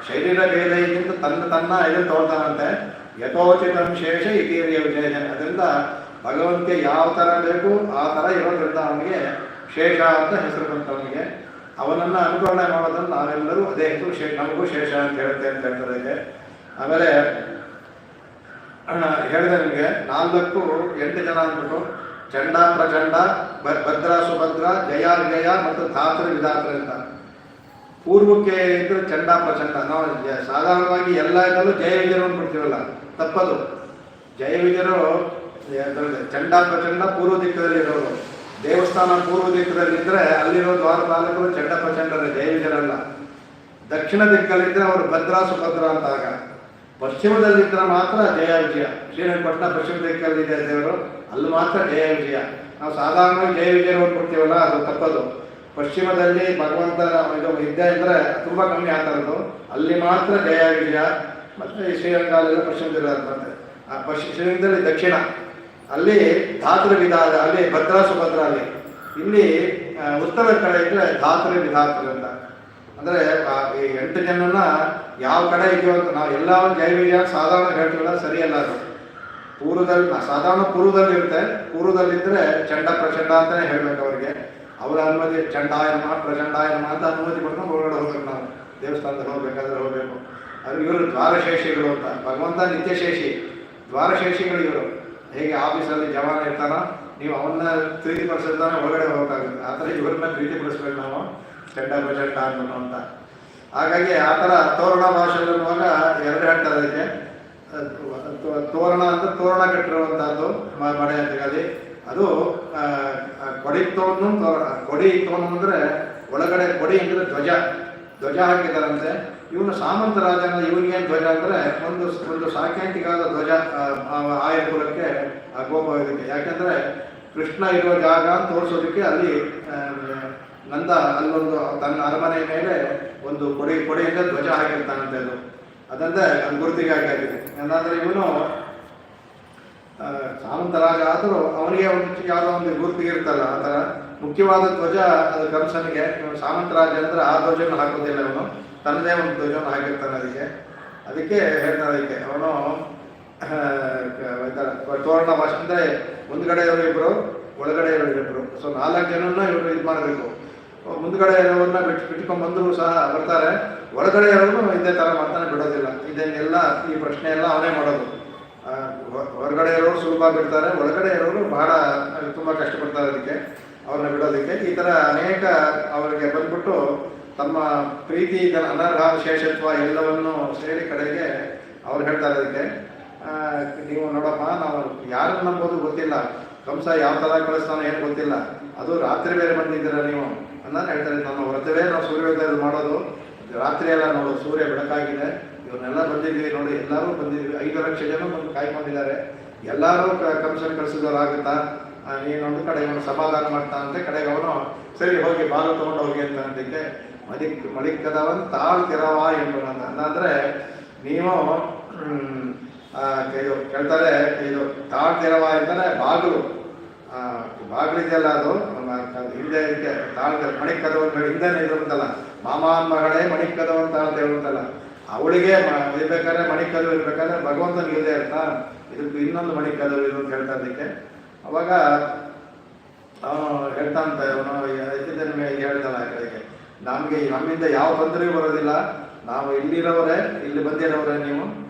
ಶರೀರ ಭೇದೈಗಿಂತ ತನ್ನ ಇದನ್ನು ತೊಗೊಳ್ತಾನಂತೆ. ಯಥೋಚಿತಂ ಶೇಷ ಇತೀರಿಯ ವಿಜಯ. ಅದರಿಂದ ಭಗವಂತಗೆ ಯಾವ ಥರ ಬೇಕು ಆ ಥರ ಇರೋದ್ರಿಂದ ಅವನಿಗೆ ಶೇಷ ಅಂತ ಹೆಸರು ಬಂತವನಿಗೆ. ಅವನನ್ನು ಅನುಕರಣೆ ಮಾಡೋದನ್ನು ನಾವೆಲ್ಲರೂ ಅದೇ ಹೆಸರು ನಮಗೂ ಶೇಷ ಅಂತ ಹೇಳುತ್ತೆ ಅಂತ ಹೇಳ್ತಾರೆ. ಆಮೇಲೆ ಹೇಳಿದೆ ನಿಮಗೆ 4-8 ಜನ ಅಂದ್ಬಿಟ್ಟು ಚಂಡ ಪ್ರಚಂಡ ಭದ್ರ ಸುಭದ್ರ ಜಯ ವಿಜಯ ಮತ್ತು ಧಾತೃ ವಿಧಾತೃ ಅಂತ. ಪೂರ್ವಕ್ಕೆ ಇದ್ದರೆ ಚಂಡ ಪ್ರಚಂಡ. ನಾವು ಸಾಧಾರಣವಾಗಿ ಎಲ್ಲ ಇದರಲ್ಲೂ ಜಯ ವಿಜಯರು ಅಂದ್ಬಿಡ್ತೀವಲ್ಲ, ತಪ್ಪದು. ಜಯ ವಿಜಯರು ಚಂಡ ಪ್ರಚಂಡ ಪೂರ್ವ ದಿಕ್ಕದಲ್ಲಿರೋರು. ದೇವಸ್ಥಾನ ಪೂರ್ವ ದಿಕ್ಕದಲ್ಲಿದ್ದರೆ ಅಲ್ಲಿರೋ ದ್ವಾರಪಾಲಕರು ಚಂಡ ಪ್ರಚಂಡರೇ, ಜಯ ವಿಜಯರಲ್ಲ. ದಕ್ಷಿಣ ದಿಕ್ಕಲ್ಲಿದ್ದರೆ ಅವರು ಭದ್ರ ಸುಭದ್ರ ಅಂತ. ಆಗ ಪಶ್ಚಿಮದಲ್ಲಿದ್ದರೆ ಮಾತ್ರ ಜಯ ವಿಜಯ. ಶ್ರೀರಂಗಪಟ್ಟಣ ಪಶ್ಚಿಮ ದಿಕ್ಕಲ್ಲಿದೆ ದೇವರು, ಅಲ್ಲಿ ಮಾತ್ರ ಜಯ ವಿಜಯ. ನಾವು ಸಾಧಾರಣವಾಗಿ ಜಯ ವಿಜಯ ನೋಡ್ಬಿಡ್ತೀವಲ್ಲ, ಅದು ತಪ್ಪದು. ಪಶ್ಚಿಮದಲ್ಲಿ ಭಗವಂತನ ಇದು ವಿದ್ಯೆ ಇದ್ದರೆ ತುಂಬ ಕಮ್ಮಿ ಆಗ್ತಾರದು, ಅಲ್ಲಿ ಮಾತ್ರ ಜಯ ವಿಜಯ. ಮತ್ತು ಶ್ರೀರಂಗಾಲೆಲ್ಲ ಪಶ್ಚಿಮದಿಲ್ಲ. ಶ್ರೀರಂಗದಲ್ಲಿ ದಕ್ಷಿಣ, ಅಲ್ಲಿ ಧಾತೃ ವಿಧಾನ, ಅಲ್ಲಿ ಭದ್ರಾ ಸುಭದ್ರ, ಅಲ್ಲಿ ಇಲ್ಲಿ ಉತ್ತರ ಕಡೆ ಇದ್ರೆ ಧಾತೃ ವಿಧಾತೃ ಅಂತ. ಅಂದರೆ ಈ 8 ಜನನ ಯಾವ ಕಡೆ ಇದೆಯೋ ಅಂತ ನಾವು ಎಲ್ಲ ಜೈವಿಕ ಸಾಧಾರಣ ಹೇಳ್ತೀವಲ್ಲ, ಸರಿಯಲ್ಲ ಅದು. ಪೂರ್ವದಲ್ಲಿ ಸಾಧಾರಣ ಪೂರ್ವದಲ್ಲಿ ಇರುತ್ತೆ, ಪೂರ್ವದಲ್ಲಿದ್ದರೆ ಚಂಡ ಪ್ರಚಂಡ ಅಂತಲೇ ಹೇಳ್ಬೇಕು ಅವ್ರಿಗೆ. ಅವರ ಅನುಮತಿ ಚಂಡಾಯನಮ ಪ್ರಚಂಡಾಯನಮ ಅಂತ ಅನುಮತಿ ಕೊಡ್ಕೊಂಡು ಹೊರಗಡೆ ಹೋಗ್ಬೇಕು. ನಾವು ದೇವಸ್ಥಾನದಲ್ಲಿ ಹೋಗ್ಬೇಕಾದ್ರೆ ಹೋಗಬೇಕು. ಅದು ಇವರು ದ್ವಾರಶೇಷಿಗಳು ಅಂತ. ಭಗವಂತ ನಿತ್ಯಶೇಷಿ, ದ್ವಾರಶೇಷಿಗಳು ಇವರು. ಹೇಗೆ ಆಫೀಸಲ್ಲಿ ಜವಾನ ಇರ್ತಾನೋ, ನೀವು ಅವನ್ನ ಪ್ರೀತಿಪಡಿಸಿರ್ತಾನೆ ಒಳಗಡೆ ಹೋಗೋಕ್ಕಾಗುತ್ತೆ. ಆ ಥರ ಇವ್ರನ್ನ ಪ್ರೀತಿಪಡಿಸ್ಬೇಕು ನಾವು, ಚಂಡ ಪ್ರಚಂಡ ಅಂತ. ಹಾಗಾಗಿ ಆ ಥರ ತೋರಣ ಭಾಷೆಯಲ್ಲಿ ಅನ್ನುವಾಗ 2 ಹೇಳ್ತಾರೆ ಅದಕ್ಕೆ. ತೋರಣ ಅಂತ ತೋರಣ ಕಟ್ಟಿರುವಂಥದ್ದು ಮಡೆ ಅಂತ. ಅದು ಕೊಡಿತೋನು ತೋರಣ. ಕೊಡಿತೋನು ಅಂದರೆ ಒಳಗಡೆ, ಕೊಡಿ ಅಂದರೆ ಧ್ವಜ ಹಾಕಿದ್ದಾರಂತೆ. ಇವನು ಸಾಮಂತ ರಾಜನ, ಇವನಿಗೆ ಧ್ವಜ ಅಂದರೆ ಒಂದು ಸಾಂಕೇತಿಕವಾದ ಧ್ವಜ ಆಯಕುಲಕ್ಕೆ ಗೋಪ ಇದಕ್ಕೆ. ಯಾಕೆಂದರೆ ಕೃಷ್ಣ ಇರುವ ಜಾಗ ತೋರಿಸೋದಕ್ಕೆ ಅಲ್ಲಿ ನಂದ ಅಲ್ಲೊಂದು ತನ್ನ ಅರಮನೆ ಮೇಲೆ ಒಂದು ಕೊಡೆಯಿಂದ ಧ್ವಜ ಹಾಕಿರ್ತಾನಂತೆ. ಅದಂದ್ರೆ ಅದು ಗುರುತಿಗೆ ಹಾಕಿದೆ. ಅಂದರೆ ಇವನು ಸಾಮಂತ ರಾಜ ಆದರೂ ಅವನಿಗೆ ಒಂದು ಯಾವುದೋ ಒಂದು ಗುರುತಿಗೆ ಇರ್ತಲ್ಲ, ಆ ಥರ ಮುಖ್ಯವಾದ ಧ್ವಜ ಅದು ಕಂಸನಿಗೆ. ಸಾಮಂತ ರಾಜ ಅಂದರೆ ಆ ಧ್ವಜನ ಹಾಕೋದಿಲ್ಲ, ಅವನು ತನ್ನದೇ ಒಂದು ಧ್ವಜವನ್ನು ಹಾಕಿರ್ತಾನೆ. ಅದಕ್ಕೆ ಹೇಳ್ತಾನೆ, ಅದಕ್ಕೆ ಅವನು ತೋರಣ ಭಾಷೆ ಅಂದರೆ ಮುಂದ್ಗಡೆ ಇರೋರು ಇಬ್ಬರು, ಒಳಗಡೆ ಇರೋರು ಇಬ್ಬರು. ಸೊ 4 ಜನನ್ನ ಇವರು ಇದು ಮಾಡಬೇಕು. ಮುಂದ್ಗಡೆ ಇರೋರನ್ನ ಬಿಟ್ಕೊಂಡ್ಬಂದರೂ ಸಹ ಬರ್ತಾರೆ, ಒಳಗಡೆ ಇರೋರು ಇದೇ ಥರ ಮಾಡ್ತಾನೆ, ಬಿಡೋದಿಲ್ಲ. ಇದನ್ನೆಲ್ಲ ಈ ಪ್ರಶ್ನೆ ಎಲ್ಲ ಅವನೇ ಮಾಡೋದು. ಹೊರಗಡೆ ಇರೋರು ಸುಲಭ ಬಿಡ್ತಾರೆ, ಒಳಗಡೆ ಇರೋರು ಬಹಳ ತುಂಬ ಕಷ್ಟಪಡ್ತಾರೆ ಅದಕ್ಕೆ, ಅವ್ರನ್ನ ಬಿಡೋದಕ್ಕೆ. ಈ ಥರ ಅನೇಕ ಅವರಿಗೆ ಬಂದ್ಬಿಟ್ಟು ತಮ್ಮ ಪ್ರೀತಿ, ಅನರ್ಹ ಶೇಷತ್ವ ಎಲ್ಲವನ್ನು ಸೇರಿ ಕಡೆಗೆ ಅವ್ರು ಹೇಳ್ತಾರೆ ಅದಕ್ಕೆ. ನೀವು ನೋಡಪ್ಪ, ನಾವು ಯಾರನ್ನು ನಂಬೋದು ಗೊತ್ತಿಲ್ಲ, ಕಂಸ ಯಾವ ಥರ ಕಳಿಸ್ತಾನೋ ಏನು ಗೊತ್ತಿಲ್ಲ, ಅದು ರಾತ್ರಿ ಬೇರೆ ಬಂದಿದ್ದೀರ ನೀವು ಅನ್ನೋದು ಹೇಳ್ತಾರೆ. ನಮ್ಮ ವ್ರತವೇ ನಾವು ಸೂರ್ಯೋದಯ ಮಾಡೋದು, ರಾತ್ರಿ ಎಲ್ಲ ನೋಡೋದು, ಸೂರ್ಯ ಬೆಳಕಾಗಿದೆ, ಇವ್ರನ್ನೆಲ್ಲ ಬಂದಿದ್ದೀವಿ ನೋಡಿ, ಎಲ್ಲರೂ ಬಂದಿದ್ದೀವಿ. 5 ಲಕ್ಷ ಜನ ಬಂದು ಕಾಯ್ಕೊಂಡಿದ್ದಾರೆ, ಎಲ್ಲರೂ ಕಂಸನ ಕಳಿಸಿದವರಾಗುತ್ತಾ, ನೀನೊಂದು ಕಡೆ ಇವನು ಸಮಾಧಾನ ಮಾಡ್ತಾ ಅಂತ ಕಡೆಗೆ ಅವನು ಸರಿ ಹೋಗಿ ಬಾಲು ತೊಗೊಂಡು ಹೋಗಿ ಅಂತ ಅಂತಿದ್ದೆ. ಮಳಿಕದವನ್ ತಾಳ್ ತೆರವ ಎಂಬ ಅಂದರೆ ನೀವು ಇದು ಕೇಳ್ತಾರೆ, ಇದು ತಾಳ್ ತೆರವ ಅಂತಾನೆ ಬಾಗಿಲಿದೆಯಲ್ಲ, ಅದು ಹಿಂದೆ ಇದಕ್ಕೆ ತಾಳ್ ಮಣಿಕದವನ್ ಹಿಂದೆ ಇರುತ್ತಲ್ಲ, ಮಾಮಾನ್ ಮಗಳೇ ಮಣಿಕದವನ್ ತಾಳ್ ತೆರವಂತಲ್ಲ, ಅವಳಿಗೆ ಇರ್ಬೇಕಾದ್ರೆ ಮಣಿಕದವು ಇರ್ಬೇಕಾದ್ರೆ ಭಗವಂತನಿಗೆ ಇಲ್ಲದೆ ಇರ್ತಾ, ಇದಕ್ಕೆ ಇನ್ನೊಂದು ಮಣಿಕದವು ಇದು ಅಂತ ಹೇಳ್ತಾ ಇದಕ್ಕೆ. ಅವಾಗ ಅವನು ಹೇಳ್ತಾ ಅಂತ, ಅವನು ಇದನ್ನು ಹೇಳ್ತಾನೆ ಆ ಕಡೆಗೆ, ನಮ್ಮಿಂದ ಯಾವ ತೊಂದರೆಯೂ ಬರೋದಿಲ್ಲ, ನಾವು ಇಲ್ಲಿರೋರೇ, ಇಲ್ಲಿ ಬಂದಿರೋರೇ, ನೀವು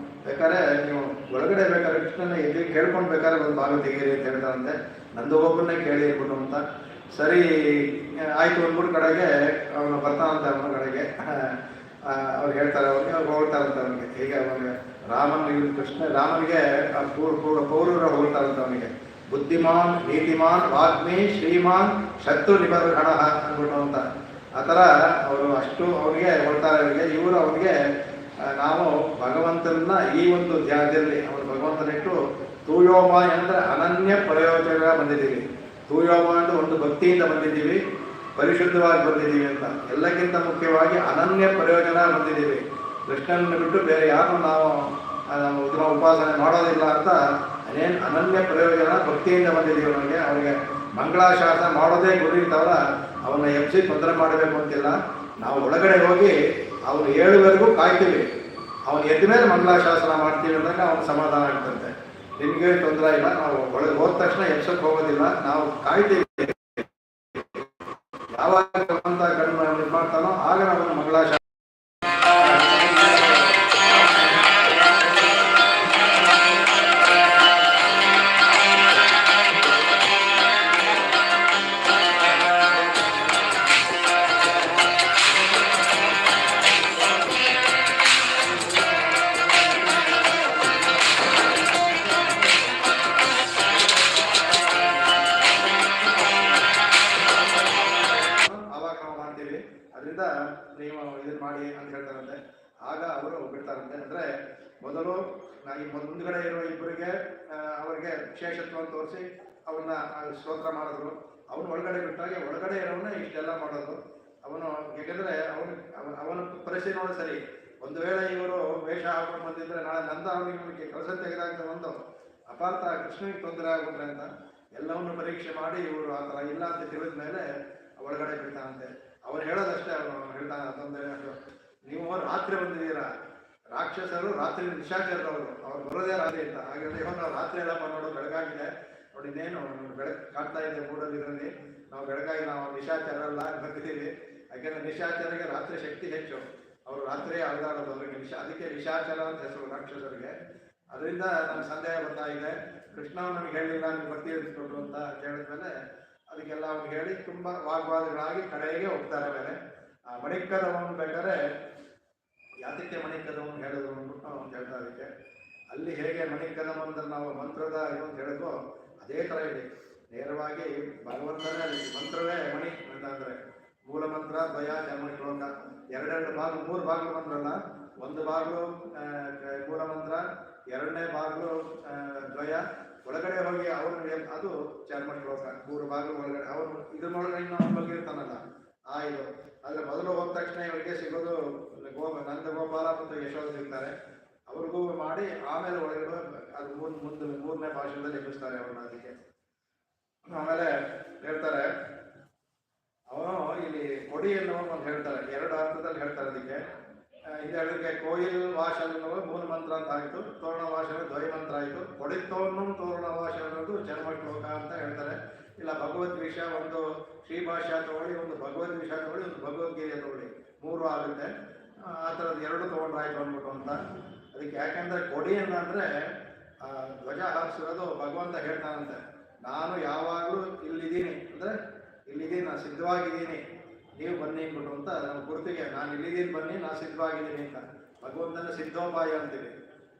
ಬೇಕಾದ್ರೆ ನೀವು ಒಳಗಡೆ ಬೇಕಾದ್ರೆ ಕೃಷ್ಣನ ಎಲ್ಲಿ ಕೇಳ್ಕೊಂಡು ಬೇಕಾದ್ರೆ ಒಂದು ಭಾಗ ತೆಗೀರಿ ಅಂತ ಹೇಳ್ತಾರಂತೆ. ನಂದು ಒಬ್ಬನ್ನೇ ಕೇಳಿ ಇರ್ಬಿಟ್ಟು ಅಂತ. ಸರಿ ಆಯ್ತು ಅಂದ್ಬಿಟ್ಟು ಕಡೆಗೆ ಅವನು ಬರ್ತಾನಂತೆ. ಅವನ ಕಡೆಗೆ ಅವ್ರು ಹೇಳ್ತಾರೆ, ಅವ್ರಿಗೆ ಹೋಗ್ತಾರಂತೆ ಅವನಿಗೆ. ಹೀಗೆ ಅವನಿಗೆ ರಾಮನಿಗೆ ಪೌರರ ಹೋಗ್ತಾರಂತೆ ಅವನಿಗೆ. ಬುದ್ಧಿಮಾನ್, ನೀತಿಮಾನ್, ವಾಗ್ಮಿ, ಶ್ರೀಮಾನ್, ಶತ್ರು ನಿಬರ್ಹಣ ಅಂದ್ಬಿಟ್ಟು ಅಂತ. ಆ ಥರ ಅವರು ಅಷ್ಟು ಅವನಿಗೆ ಹೊಳ್ತಾರೆ. ಇವರು ಅವನಿಗೆ ನಾವು ಭಗವಂತನ ಈ ಒಂದು ಧ್ಯಾನದಲ್ಲಿ ಅವನು ಭಗವಂತನಿಟ್ಟು ತೂಯೋಮ ಅಂದರೆ ಅನನ್ಯ ಪ್ರಯೋಜನ ಬಂದಿದ್ದೀವಿ. ತೂಯೋಮ ಅಂದರೆ ಒಂದು ಭಕ್ತಿಯಿಂದ ಬಂದಿದ್ದೀವಿ, ಪರಿಶುದ್ಧವಾಗಿ ಬಂದಿದ್ದೀವಿ ಅಂತ. ಎಲ್ಲಕ್ಕಿಂತ ಮುಖ್ಯವಾಗಿ ಅನನ್ಯ ಪ್ರಯೋಜನ ಬಂದಿದ್ದೀವಿ. ಕೃಷ್ಣನ ಬಿಟ್ಟು ಬೇರೆ ಯಾರು ನಾವು ಉಪಾಸನೆ ಮಾಡೋದಿಲ್ಲ ಅಂತ ಅನನ್ಯ ಪ್ರಯೋಜನ ಭಕ್ತಿಯಿಂದ ಬಂದಿದ್ದೀವಿ. ಅವನಿಗೆ ಮಂಗಳಾಶಾಸನ ಮಾಡೋದೇ ಗುರಿ ಇರ್ತವಲ್ಲ, ಅವನ್ನ ಎಬ್ಸಿ ತೊಂದರೆ ಮಾಡಬೇಕು ಅಂತಿಲ್ಲ. ನಾವು ಒಳಗಡೆ ಹೋಗಿ ಅವನು ಹೇಳುವವರೆಗೂ ಕಾಯ್ತೀವಿ. ಅವನು ಎದ್ದ ಮೇಲೆ ಮಂಗಳಾಶಾಸನ ಮಾಡ್ತೀವಿ ಅಂದಾಗ ಅವನು ಸಮಾಧಾನ ಆಗ್ತಂತೆ. ನಿಮಗೆ ತೊಂದರೆ ಇಲ್ಲ, ನಾವು ಒಳಗೆ ಹೋದ ತಕ್ಷಣ ಎಬ್ಸಕ್ಕೆ ಹೋಗೋದಿಲ್ಲ, ನಾವು ಕಾಯ್ತೀವಿ. ಯಾವಾಗ ಕಣ್ಣು ಮಾಡ್ತಾನೋ ಆಗ ಅವನು ಮಂಗಳಾಶಾಸನ ನೀವು ಇದನ್ನು ಮಾಡಿ ಅಂತ ಹೇಳ್ತಾರಂತೆ. ಆಗ ಅವರು ಬಿಡ್ತಾರಂತೆ. ಅಂದರೆ ಮೊದಲು ಮುಂದ್ಗಡೆ ಇರುವ ಇಬ್ಬರಿಗೆ ಅವರಿಗೆ ವಿಶೇಷತ್ವವನ್ನು ತೋರಿಸಿ ಅವನ್ನ ಸ್ತೋತ್ರ ಮಾಡಿದ್ರು. ಅವನು ಒಳಗಡೆ ಬಿಟ್ಟಾಗ ಒಳಗಡೆ ಇರೋವನ್ನ ಇಷ್ಟೆಲ್ಲ ಮಾಡೋದು. ಅವನು ಹೇಗೆಂದರೆ ಅವನ ಪರಿಸ್ಥಿತಿ ನೋಡಿ, ಸರಿ ಒಂದು ವೇಳೆ ಇವರು ವೇಷ ಹಾಕೊಂಡು ಬಂದಿದ್ರೆ ನಾಳೆ ನಂದ ಅವನಿಗೆ ಕೆಲಸ ತೆಗೆದಾಗ್ತ ಒಂದು ಅಪಾರ್ಥ ಕೃಷ್ಣನಿಗೆ ತೊಂದರೆ ಆಗ್ಬಿಟ್ರೆ ಅಂತ ಎಲ್ಲವನ್ನು ಪರೀಕ್ಷೆ ಮಾಡಿ ಇವರು ಆ ಥರ ಇಲ್ಲ ಅಂತ ತಿಳಿದ ಮೇಲೆ ಒಳಗಡೆ ಬಿಡ್ತಾನಂತೆ. ಅವ್ರು ಹೇಳೋದಷ್ಟೇ, ಅವನು ಹೇಳ್ತಾನೆ ತೊಂದರೆ ನೀವು ರಾತ್ರಿ ಬಂದಿದ್ದೀರಾ, ರಾಕ್ಷಸರು ರಾತ್ರಿ ನಿಶಾಚರವರು, ಅವ್ರು ಬರೋದೇ ರಾತ್ರಿ ಅಂತ. ಹಾಗಾಗಿ ನಾವು ರಾತ್ರಿ ಎಲ್ಲಪ್ಪ ನೋಡು ಬೆಳಗಾಗಿದೆ ನೋಡಿ, ಇನ್ನೇನು ಬೆಳಕು ಕಾಣ್ತಾ ಇದೆ ಮೂಡೋದಿರಲ್ಲಿ, ನಾವು ಬೆಳಗಾಗಿ ನಾವು ನಿಶಾಚರಲ್ಲ ಬಂದಿದ್ದೀವಿ. ಯಾಕೆಂದ್ರೆ ನಿಶಾಚರಿಗೆ ರಾತ್ರಿ ಶಕ್ತಿ ಹೆಚ್ಚು, ಅವರು ರಾತ್ರಿ ಅಲ್ದಾಡೋದು, ಅವರಿಗೆ ಅದಕ್ಕೆ ನಿಶಾಚರ ಅಂತ ಹೆಸರು ರಾಕ್ಷಸರಿಗೆ. ಅದರಿಂದ ನಮ್ಗೆ ಸಂದೇಹ ಬರ್ತಾ ಇದೆ, ಕೃಷ್ಣ ನಮ್ಗೆ ಹೇಳಿಲ್ಲ ನಿಮ್ಗೆ ಬರ್ತಿ ಅನ್ಸ್ಕೊಟ್ರು ಅಂತ ಕೇಳಿದ್ಮೇಲೆ ಅದಕ್ಕೆಲ್ಲ ಅವ್ನಿಗೆ ಹೇಳಿ ತುಂಬ ವಾಗ್ವಾದಗಳಾಗಿ ಕಡೆಗೆ ಹೋಗ್ತಾರೆ. ಮೇಲೆ ಆ ಮಣಿಕರವನ್ನು ಬೇಕಾದ್ರೆ ಯಾತಕ್ಕೆ ಮಣಿಕರವನ್ನು ಹೇಳಿದ್ರು ಅಂದ್ಬಿಟ್ಟು ಅಂತ ಹೇಳ್ತಾ ಅದಕ್ಕೆ ಅಲ್ಲಿ ಹೇಗೆ ಮಣಿಕರಂ ಅಂದ್ರೆ ನಾವು ಮಂತ್ರದ ಇದು ಅಂತ ಹೇಳಿದ್ವು, ಅದೇ ಥರ ಇದೆ ನೇರವಾಗಿ ಭಗವಂತನೇ ಅಲ್ಲಿ ಮಂತ್ರವೇ ಮಣಿ ಅಂತ. ಅಂದರೆ ಮೂಲ ಮಂತ್ರ ದ್ವಯ ಚರ್ಮ ಶ್ಲೋಕ ಎರಡೆರಡು ಭಾಗ, ಮೂರು ಭಾಗಗಳು ಮಂತ್ರಲ್ಲ, ಒಂದು ಭಾಗಲು ಮೂಲ ಮಂತ್ರ, ಎರಡನೇ ಭಾಗಲು ದ್ವಯ, ಒಳಗಡೆ ಹೋಗಿ ಅವನು ಅದು ಚರ್ಮ ಶ್ಲೋಕ, ಮೂರು ಭಾಗಗಳು ಒಳಗಡೆ ಅವನು ಇದನ್ನೊಳಗಡೆ ಇನ್ನೊಂದು ಬಗ್ಗೆ ಇರ್ತಾನಲ್ಲ ಆ ಇದು. ಆದರೆ ಮೊದಲು ಹೋದ ತಕ್ಷಣ ಇವರಿಗೆ ಸಿಗೋದು ನಂದ ಗೋಪಾಲ ಮತ್ತು ಯಶೋಧ ಸಿಗ್ತಾರೆ, ಅವ್ರಿಗೂ ಮಾಡಿ ಆಮೇಲೆ ಒಳಗಡೆ ಅದು ಮುಂದೆ ಮೂರನೇ ಭಾಷೆಯಲ್ಲಿ ಎಬ್ಬಿಸ್ತಾರೆ ಅವ್ರನ್ನ. ಅದಕ್ಕೆ ಆಮೇಲೆ ಹೇಳ್ತಾರೆ ಅವನು ಇಲ್ಲಿ ಕೊಡಿ ಎನ್ನುವ ಒಂದು ಹೇಳ್ತಾರೆ, ಎರಡು ಅರ್ಥದಲ್ಲಿ ಹೇಳ್ತಾರೆ. ಅದಕ್ಕೆ ಇದಕ್ಕೆ ಕೋಯಿಲ್ ವಾಶ ಅನ್ನುವ ಮೂಲ ಮಂತ್ರ ಅಂತ ಆಯಿತು, ತೋರಣ ವಾಶ ದ್ವಯ ಮಂತ್ರ ಆಯಿತು, ಕೊಡಿತೋನ್ನು ತೋರಣ ವಾಶ ಅನ್ನೋದು ಜನ್ಮ ಶ್ಲೋಕ ಅಂತ ಹೇಳ್ತಾರೆ. ಇಲ್ಲ ಭಗವದ್ಗೀಷ ಒಂದು ಶ್ರೀಭಾಷಾ ತಗೊಳ್ಳಿ, ಒಂದು ಭಗವದ್ಗೀಷ ತಗೊಳ್ಳಿ, ಒಂದು ಭಗವದ್ಗೀತೆ ತಗೊಳ್ಳಿ, ಮೂರು ಆಗುತ್ತೆ. ಆ ಥರದ್ದು ಎರಡು ತೊಗೊಂಡ್ರಾಯ್ತು ಅಂದ್ಬಿಟ್ಟು ಅಂತ. ಅದಕ್ಕೆ ಯಾಕೆಂದರೆ ಕೊಡಿ ಅಂದರೆ ಧ್ವಜ ಹಾರಿಸಿರೋದು ಭಗವಂತ ಹೇಳ್ತಾನಂತೆ, ನಾನು ಯಾವಾಗಲೂ ಇಲ್ಲಿದ್ದೀನಿ ಅಂದರೆ ಇಲ್ಲಿದ್ದೀನಿ, ನಾನು ಸಿದ್ಧವಾಗಿದ್ದೀನಿ, ನೀವು ಬನ್ನಿ ಅಂದ್ಬಿಟ್ಟು ಅಂತ ನಮ್ಮ ಗುರುತಿಗೆ, ನಾನು ಇಲ್ಲಿದ್ದೀನಿ ಬನ್ನಿ, ನಾನು ಸಿದ್ಧವಾಗಿದ್ದೀನಿ ಅಂತ. ಭಗವಂತನ ಸಿದ್ಧೋಪಾಯ ಅಂತೀವಿ,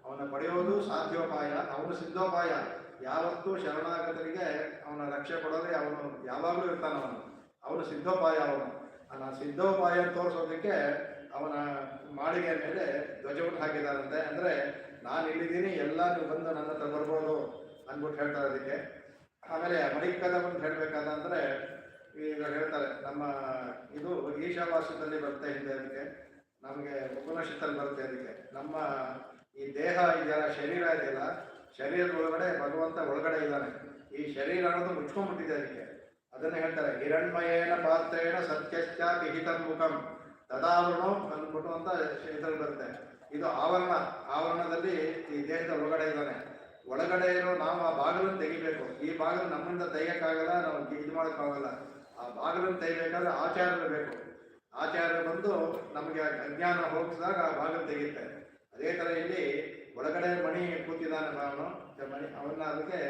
ಅವನ ಪಡೆಯೋದು ಸಾಧ್ಯೋಪಾಯ, ಅವನು ಸಿದ್ಧೋಪಾಯ. ಯಾವತ್ತೂ ಶರಣಾಗತರಿಗೆ ಅವನ ರಕ್ಷೆ ಕೊಡೋದೇ ಅವನು ಯಾವಾಗಲೂ ಇರ್ತಾನೆ, ಅವನು ಸಿದ್ಧೋಪಾಯ. ಅವನು ಸಿದ್ಧೋಪಾಯ ತೋರಿಸೋದಕ್ಕೆ ಅವನ ಮಾಳಿಗೆ ಮೇಲೆ ಧ್ವಜವನ್ನು ಹಾಕಿದಾರಂತೆ. ಅಂದರೆ ನಾನು ಇಲ್ಲಿದ್ದೀನಿ, ಎಲ್ಲ ನೀವು ಬಂದು ನನ್ನ ಹತ್ರ ಬರ್ಬೋದು ಅಂದ್ಬಿಟ್ಟು ಹೇಳ್ತಾರೆ ಅದಕ್ಕೆ. ಆಮೇಲೆ ಮಣಿಕದವನ್ನು ಹೇಳಬೇಕಾದಂದರೆ ಈಗ ಹೇಳ್ತಾರೆ, ನಮ್ಮ ಇದು ಈಶಾವಾಸ್ಯದಲ್ಲಿ ಬರುತ್ತೆ ಹಿಂದೆ, ಅದಕ್ಕೆ ನಮಗೆ ಉಪನಿಷತ್ತಲ್ಲಿ ಬರುತ್ತೆ. ಅದಕ್ಕೆ ನಮ್ಮ ಈ ದೇಹ ಇದೆಯಲ್ಲ, ಶರೀರ ಇದೆಯಲ್ಲ, ಶರೀರದ ಒಳಗಡೆ ಭಗವಂತ ಒಳಗಡೆ ಇದ್ದಾನೆ. ಈ ಶರೀರ ಅನ್ನೋದು ಮುಚ್ಕೊಂಡ್ಬಿಟ್ಟಿದೆ. ಅದಕ್ಕೆ ಅದನ್ನೇ ಹೇಳ್ತಾರೆ, ಹಿರಣ್ಮಯೇನ ಪಾತ್ರೇಣ ಸತ್ಯಶ್ಚ ವಿಹಿತಂ ಮುಖಂ ತದಾವರಣೋ ಅಂದ್ಬಿಟ್ಟು ಅಂತ ಇದರಲ್ಲಿ ಬರುತ್ತೆ. ಇದು ಆವರಣ, ಆವರಣದಲ್ಲಿ ಈ ದೇಹದ ಒಳಗಡೆ ಇದ್ದಾನೆ. ಒಳಗಡೆ ಇರೋ ನಾವು ಆ ಬಾಗಿಲನ್ನು ತೆಗಿಬೇಕು. ಈ ಬಾಗಿಲು ನಮ್ಮಿಂದ ತೆಗಿಯೋಕ್ಕಾಗಲ್ಲ, ನಾವು ಇದು ಮಾಡೋಕ್ಕಾಗಲ್ಲ. ಆ ಬಾಗಿಲನ್ನು ತೆಗಿಬೇಕಾದ್ರೆ ಆಚಾರ್ಯರು ಬೇಕು. ಆಚಾರ್ಯರು ಬಂದು ನಮಗೆ ಅಜ್ಞಾನ ಹೋಗಿಸಿದಾಗ ಆ ಬಾಗಿಲು ತೆಗೆಯುತ್ತೆ. ಅದೇ ಥರ ಇಲ್ಲಿ ಒಳಗಡೆ ಮಣಿ ಕೂತಿದ್ದಾನೆ ಅವನು, ಮಣಿ ಅವನ್ನ. ಅದಕ್ಕೆ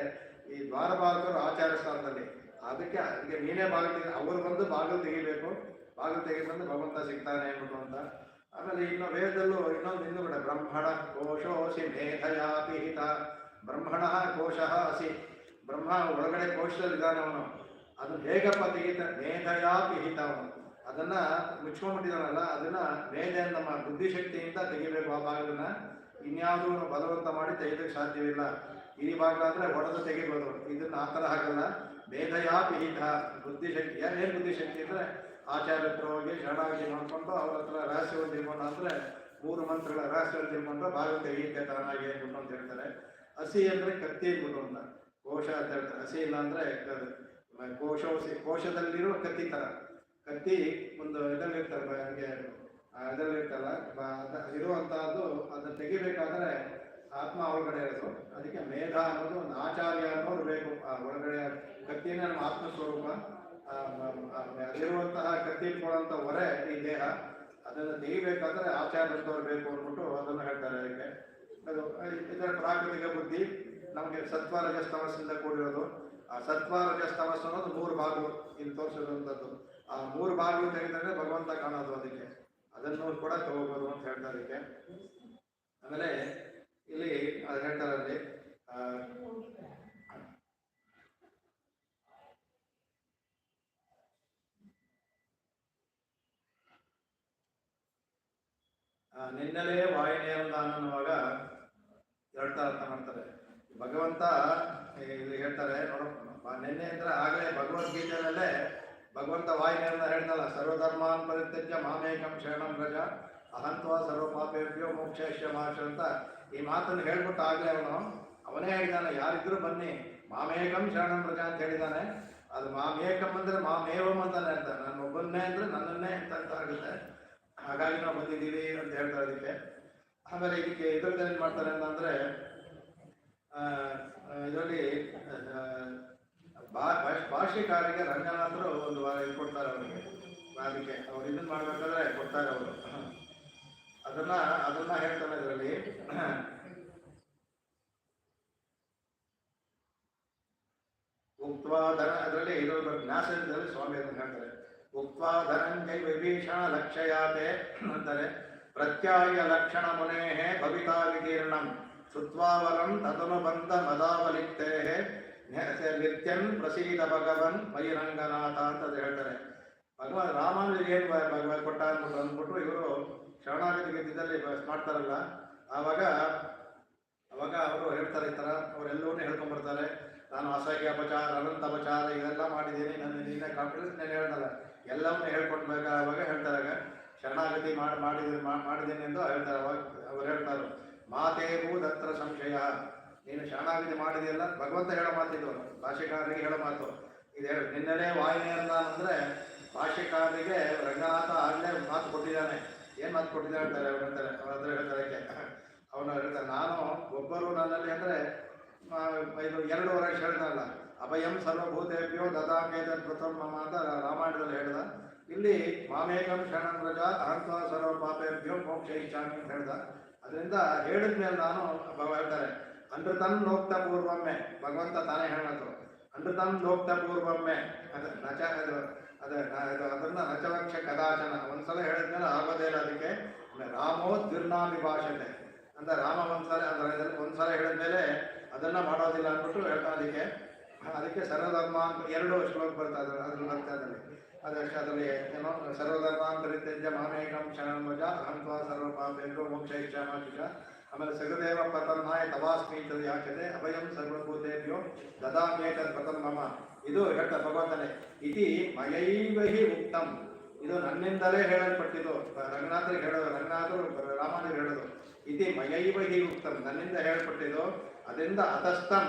ಈ ದ್ವಾರಪಾಲಕರು ಆಚಾರ್ಯ ಸ್ಥಾನದಲ್ಲಿ, ಅದಕ್ಕೆ ನೀನೇ ಬಾಗಿಲು ಅವರು ಬಂದು ಬಾಗಿಲು ತೆಗಿಬೇಕು, ಬಾಗಿಲು ತೆಗೆದು ಭಗವಂತ ಸಿಗ್ತಾನೆ ಅಂದ್ಬಿಟ್ಟು ಅಂತ. ಆಮೇಲೆ ಇನ್ನು ವೇದದಲ್ಲೂ ಇನ್ನೊಂದು ಹಿಂದುಗಡೆ ಬ್ರಹ್ಮಣ ಕೋಶೋಸಿ ಮೇಧಯಾ ಪಿಹಿತ, ಬ್ರಹ್ಮಣ ಕೋಶ ಅಸಿ, ಬ್ರಹ್ಮ ಒಳಗಡೆ ಕೋಶದಲ್ಲಿದ್ದಾನೆ ಅವನು. ಅದನ್ನು ಹೇಗಪ್ಪ ತೆಗಿತಾನೆ? ಮೇಧಯಾ ಪಿಹಿತ, ಅವನು ಅದನ್ನು ಮುಚ್ಕೊಂಡ್ಬಿಟ್ಟಿದ್ದಾನಲ್ಲ, ಅದನ್ನು ಮೇಧೆ ನಮ್ಮ ಬುದ್ಧಿಶಕ್ತಿಯಿಂದ ತೆಗಿಬೇಕು ಆ ಭಾಗದನ್ನ. ಇನ್ಯಾವುದೂ ಬಲವಂತ ಮಾಡಿ ತೆಗೆಯೋದಕ್ಕೆ ಸಾಧ್ಯವಿಲ್ಲ. ಈ ಭಾಗಲಾದರೆ ಹೊಡೆದು ತೆಗಿಬೋದು, ಇದನ್ನು ಆ ಥರ ಹಾಕಲ್ಲ. ಮೇಧಯಾ ಪಿಹಿತ, ಬುದ್ಧಿಶಕ್ತಿ. ಏನು ಬುದ್ಧಿಶಕ್ತಿ ಅಂದರೆ ಆಚಾರ್ಯ ಹತ್ರ ಹೋಗಿ ಶರಣಾಗತಿ ಮಾಡಿಕೊಂಡು ಅವ್ರ ಹತ್ರ ರಹಸ್ಯವನ್ನು ತಿಳ್ಕೊಂಡು, ಅಂದರೆ ಮೂರು ಮಂತ್ರಗಳ ರಹಸ್ಯವನ್ನು ತಿಳ್ಕೊಂಡು ಭಾಗ ತೆಗೆಯುತ್ತೆ ತಾನಾಗಿ ಅಂದ್ಬಿಟ್ಟು ಅಂತ ಹೇಳ್ತಾರೆ. ಹಸಿ ಅಂದರೆ ಕತ್ತಿ ಅಂದ್ಬಿಟ್ಟು ಅಂತ, ಕೋಶ ಅಂತ ಹೇಳ್ತಾರೆ. ಹಸಿ ಇಲ್ಲ ಅಂದರೆ ಕೋಶದಲ್ಲಿರೋ ಕತ್ತಿ ಥರ, ಕತ್ತಿ ಒಂದು ಇದರಲ್ಲಿರ್ತಾರೆ, ಹಾಗೆ ಇದರಲ್ಲಿರ್ತಲ್ಲ ಇರುವಂತಹದ್ದು. ಅದನ್ನು ತೆಗಿಬೇಕಾದ್ರೆ ಆತ್ಮ ಒಳಗಡೆ ಇರೋದು. ಅದಕ್ಕೆ ಮೇಧ ಅನ್ನೋದು ಒಂದು ಆಚಾರ್ಯ ಅನ್ನೋರು ಬೇಕು. ಆ ಒಳಗಡೆ ಕತ್ತಿನೇ ನಮ್ಮ ಆತ್ಮಸ್ವರೂಪ. ಅದಿರುವಂತಹ ಕತ್ತಿ ಇಟ್ಕೊಳ್ಳುವಂಥ ಹೊರೆ ಈ ದೇಹ, ಅದನ್ನು ತೆಗಿಬೇಕಾದ್ರೆ ಆಚಾರ್ಯಂತವ್ರು ಬೇಕು ಅಂದ್ಬಿಟ್ಟು ಅದನ್ನು ಹೇಳ್ತಾರೆ. ಅದಕ್ಕೆ ಅದು ಇದರ ಪ್ರಾಕೃತಿಕ ಬುದ್ಧಿ ನಮಗೆ ಸತ್ವ ರಜಸ್ ತಮಸ್ಸಿಂದ ಕೂಡಿರೋದು. ಆ ಸತ್ವ ರಜಸ್ ತಮಸ್ಸು ಅನ್ನೋದು ಮೂರು ಭಾಗಗಳು ಇಲ್ಲಿ ತೋರಿಸಿರುವಂಥದ್ದು. ಆ ಮೂರು ಭಾಗಗಳು ತೆಗೆದ್ರೆ ಭಗವಂತ ಕಾಣೋದು. ಅದಕ್ಕೆ ಅದನ್ನು ಕೂಡ ತಗೋಬೋದು ಅಂತ ಹೇಳ್ತಾರೆ. ಅದಕ್ಕೆ ಆಮೇಲೆ ಇಲ್ಲಿ ಅದು ಹೇಳ್ತಾರೆ, ಅಲ್ಲಿ ನಿನ್ನಲೇ ವಾಯುನೇರಂದ ಅನ್ನುವಾಗ ಹೇಳ್ತಾ ಅರ್ಥ ಮಾಡ್ತಾರೆ. ಭಗವಂತ ಇಲ್ಲಿ ಹೇಳ್ತಾರೆ ನೋಡು, ನಿನ್ನೆ ಅಂದ್ರೆ ಆಗಲೇ ಭಗವದ್ಗೀತೆಯಲ್ಲೇ ಭಗವಂತ ವಾಯುನೇರಂದ ಹೇಳ್ತಲ್ಲ, ಸರ್ವಧರ್ಮಾನ್ ಪರಿತ್ಯಜ್ಯ ಮಾಮೇಕಂ ಶರಣಂ ವ್ರಜ ಅಹಂತ್ವ ಸರ್ವ ಪಾಪೇಭ್ಯೋ ಮೋಕ್ಷ ಮಾರ್ಷ ಅಂತ ಈ ಮಾತನ್ನು ಹೇಳ್ಬಿಟ್ಟು ಆಗಲೇ ಅವನೇ ಹೇಳಿದಾನೆ, ಯಾರಿದ್ರು ಬನ್ನಿ ಮಾಮೇಕಂ ಶರಣಂ ವ್ರಜ ಅಂತ ಹೇಳಿದಾನೆ. ಅದು ಮಾಮೇಕಂ ಅಂದರೆ ಮಾಮೇವಂ ಅಂತಾನೆ ಅಂತ, ನಾನು ಒಬ್ಬನ್ನೇ ಅಂದರೆ ನನ್ನನ್ನೇ ಅಂತ ಆಗುತ್ತೆ. ಹಾಗಾಗಿ ನಾವು ಬಂದಿದ್ದೀವಿ ಅಂತ ಹೇಳ್ತಾರೆ ಅದಕ್ಕೆ. ಆಮೇಲೆ ಇದಕ್ಕೆ ಇದರಲ್ಲಿ ಏನು ಮಾಡ್ತಾರೆ ಅಂತಂದರೆ, ಇದರಲ್ಲಿ ಭಾಷೆಕಾರಿಗೆ ರಂಗನಾಥರು ಒಂದು ಇದು ಕೊಡ್ತಾರೆ ಅವರಿಗೆ. ಅದಕ್ಕೆ ಅವ್ರು ಇದನ್ನು ಮಾಡಬೇಕಾದ್ರೆ ಕೊಡ್ತಾರೆ ಅವರು. ಅದನ್ನ ಹೇಳ್ತಾನೆ ಇದರಲ್ಲಿ. ಉಕ್ತ್ವಾ ಧನ, ಅದರಲ್ಲಿ ಇದರ ನ್ಯಾಸದಲ್ಲಿ ಸ್ವಾಮಿ ಅದನ್ನು ಹೇಳ್ತಾರೆ. ಉಕ್ತ್ವಾ ಧನಂಜಯ ವಿಭೀಷಣ ಲಕ್ಷಯಾತೆ ಅಂತಾರೆ. ಪ್ರತ್ಯಾಯ ಲಕ್ಷಣ ಮುನೇಹೇ ಭವಿತಾ ವಿಕೀರ್ಣಂ ಶುತ್ವಾವಲಂ ತದನುಬಂಧ ಮದಾವಲಿಪ್ತೇ ನಿತ್ಯನ್ ಪ್ರಸೀದ ಭಗವನ್ ಬಹಿರಂಗನಾಥ ಅಂತ ಹೇಳ್ತಾರೆ. ಭಗವಾನ್ ರಾಮಾನುಜರಿಗೆ ಏನು ಭಗವಾನ್ ಕೊಟ್ಟ ಅಂದ್ಬಿಟ್ಟು ಇವರು ಶರಣಾಗತಿ ಗೀತದಲ್ಲಿ ಮಾಡ್ತಾರಲ್ಲ, ಆವಾಗ ಅವರು ಹೇಳ್ತಾರೆ ಈ ಥರ. ಅವರೆಲ್ಲವನ್ನೂ ಹೇಳ್ಕೊಂಡ್ಬರ್ತಾರೆ. ನಾನು ಅಸಹ್ಯ ಅಪಚಾರ, ಅನಂತ ಅಪಚಾರ ಇದೆಲ್ಲ ಮಾಡಿದ್ದೀನಿ, ನನ್ನ ನಿನ್ನೆ ಕಾನ್ಫಿಡೆನ್ಸ್ ನಾನು ಹೇಳ್ದಲ್ಲ, ಎಲ್ಲವನ್ನೂ ಹೇಳ್ಕೊಂಡ್ಬೇಕಾಗ ಅವಾಗ ಹೇಳ್ತಾರೆ ಶರಣಾಗತಿ ಮಾಡಿದ್ದೀನಿ ಎಂದು ಹೇಳ್ತಾರೆ. ಅವಾಗ ಅವ್ರು ಹೇಳ್ತಾರೆ, ಮಾತೇಗೂ ದತ್ರ ಸಂಶಯ, ನೀನು ಶರಣಾಗತಿ ಮಾಡಿದೆಯಲ್ಲ, ಭಗವಂತ ಹೇಳೋ ಮಾತಿದ್ದು, ಭಾಷೆಕಾರರಿಗೆ ಹೇಳೋ ಮಾತು ಇದು. ನಿನ್ನೆಲೆ ವಾಯನೆ ಅಲ್ಲ ಅಂದರೆ ಭಾಷೆಕಾರರಿಗೆ ರಂಗನಾಥ ಆಗಲೇ ಮಾತು ಕೊಟ್ಟಿದ್ದಾನೆ. ಏನು ಮಾತು ಕೊಟ್ಟಿದ್ದಾನೆ ಹೇಳ್ತಾರೆ. ಅವ್ರು ಹೇಳ್ತಾರೆ, ಅವ್ರ ಹೇಳ್ತಾರೆ, ಅವನು ಹೇಳ್ತಾರೆ, ನಾನು ಒಬ್ಬರು ನನ್ನಲ್ಲಿ ಅಂದರೆ ಇದು 2 ವರ್ಷ ಹೇಳ್ದಲ್ಲ, ಅಭಯಂ ಸರ್ವಭೂತೇಭ್ಯೋ ದದಾಮೇದ ಪ್ರಥಮ ಮಮ ಅಂತ ರಾಮಾಯಣದಲ್ಲಿ ಹೇಳ್ದ. ಇಲ್ಲಿ ಮಾಮೇಕಂ ಶರಣಂ ವ್ರಜ ಅಹಂತ್ವ ಸರ್ವ ಪಾಪೇಭ್ಯೋ ಮೋಕ್ಷ ಇಚ್ಛಾಮಿ ಅಂತ ಹೇಳ್ದ. ಅದರಿಂದ ಹೇಳಿದ್ಮೇಲೆ ನಾನು ಹೇಳ್ತಾರೆ, ಅನೃತಂ ಲೋಕ್ತ ಪೂರ್ವಮ್ಮೆ, ಭಗವಂತ ತಾನೇ ಹೇಳೋದು, ಅನೃತಂ ಲೋಕ್ತ ಪೂರ್ವಮ್ಮೆ ಅದನ್ನ ನಚವಕ್ಷ ಕದಾಚನ ಒಂದ್ಸಲ ಹೇಳಿದ್ಮೇಲೆ ಆಗೋದೇ ಇಲ್ಲ. ಅದಕ್ಕೆ ರಾಮೋ ದ್ವಿರ್ನಾಭಿಭಾಷತೆ ಅಂತ, ರಾಮ ಒಂದ್ಸಲ ಹೇಳಿದ್ಮೇಲೆ ಅದನ್ನ ಮಾಡೋದಿಲ್ಲ ಅಂದ್ಬಿಟ್ಟು ಹೇಳ್ತಾ. ಅದಕ್ಕೆ ಸರ್ವಧರ್ಮ ಅಂತ 2 ಶ್ಲೋಕ ಬರ್ತಾ ಅದ್ರಲ್ಲಿ ಅರ್ಥದಲ್ಲಿ ಅದಕ್ಕೆ ಅದರಲ್ಲಿ ಏನೋ ಸರ್ವಧರ್ಮ ಅಂತ ರೀತಿಯ ಮಾಮೇಕಂ ಶರಣಮಜ ಅಹಂತ್ವ ಸರ್ವ ಪಾಪೇಭ್ಯೋ ಮೋಕ್ಷ ಇಚ್ಛಾಮಾಚ. ಆಮೇಲೆ ಸಗದೇವ ಪ್ರತನ್ನಾಯ ತವಾಸ್ಮಿ ಯಾಚದೆ ಅಭಯಂ ಸರ್ವಭೂತೇಭ್ಯೋ ದದಾಮೇತದ್ ಪ್ರಥಮ ಮಮ. ಇದು ಹೇಳ್ತಾರೆ ಭಗವಂತನೇ. ಇತಿ ಮಯೈವ ಹಿ ಉಕ್ತಂ, ಇದು ನನ್ನಿಂದಲೇ ಹೇಳಲ್ಪಟ್ಟಿದ್ದು. ರಂಗನಾಥರು ರಾಮಾನುಜರು ಹೇಳೋದು. ಇತಿ ಮಯೈವ ಹಿ ಉಕ್ತಂ, ನನ್ನಿಂದ ಹೇಳಲ್ಪಟ್ಟಿದ್ದು. ಅದರಿಂದ ಅತಸ್ಥಂ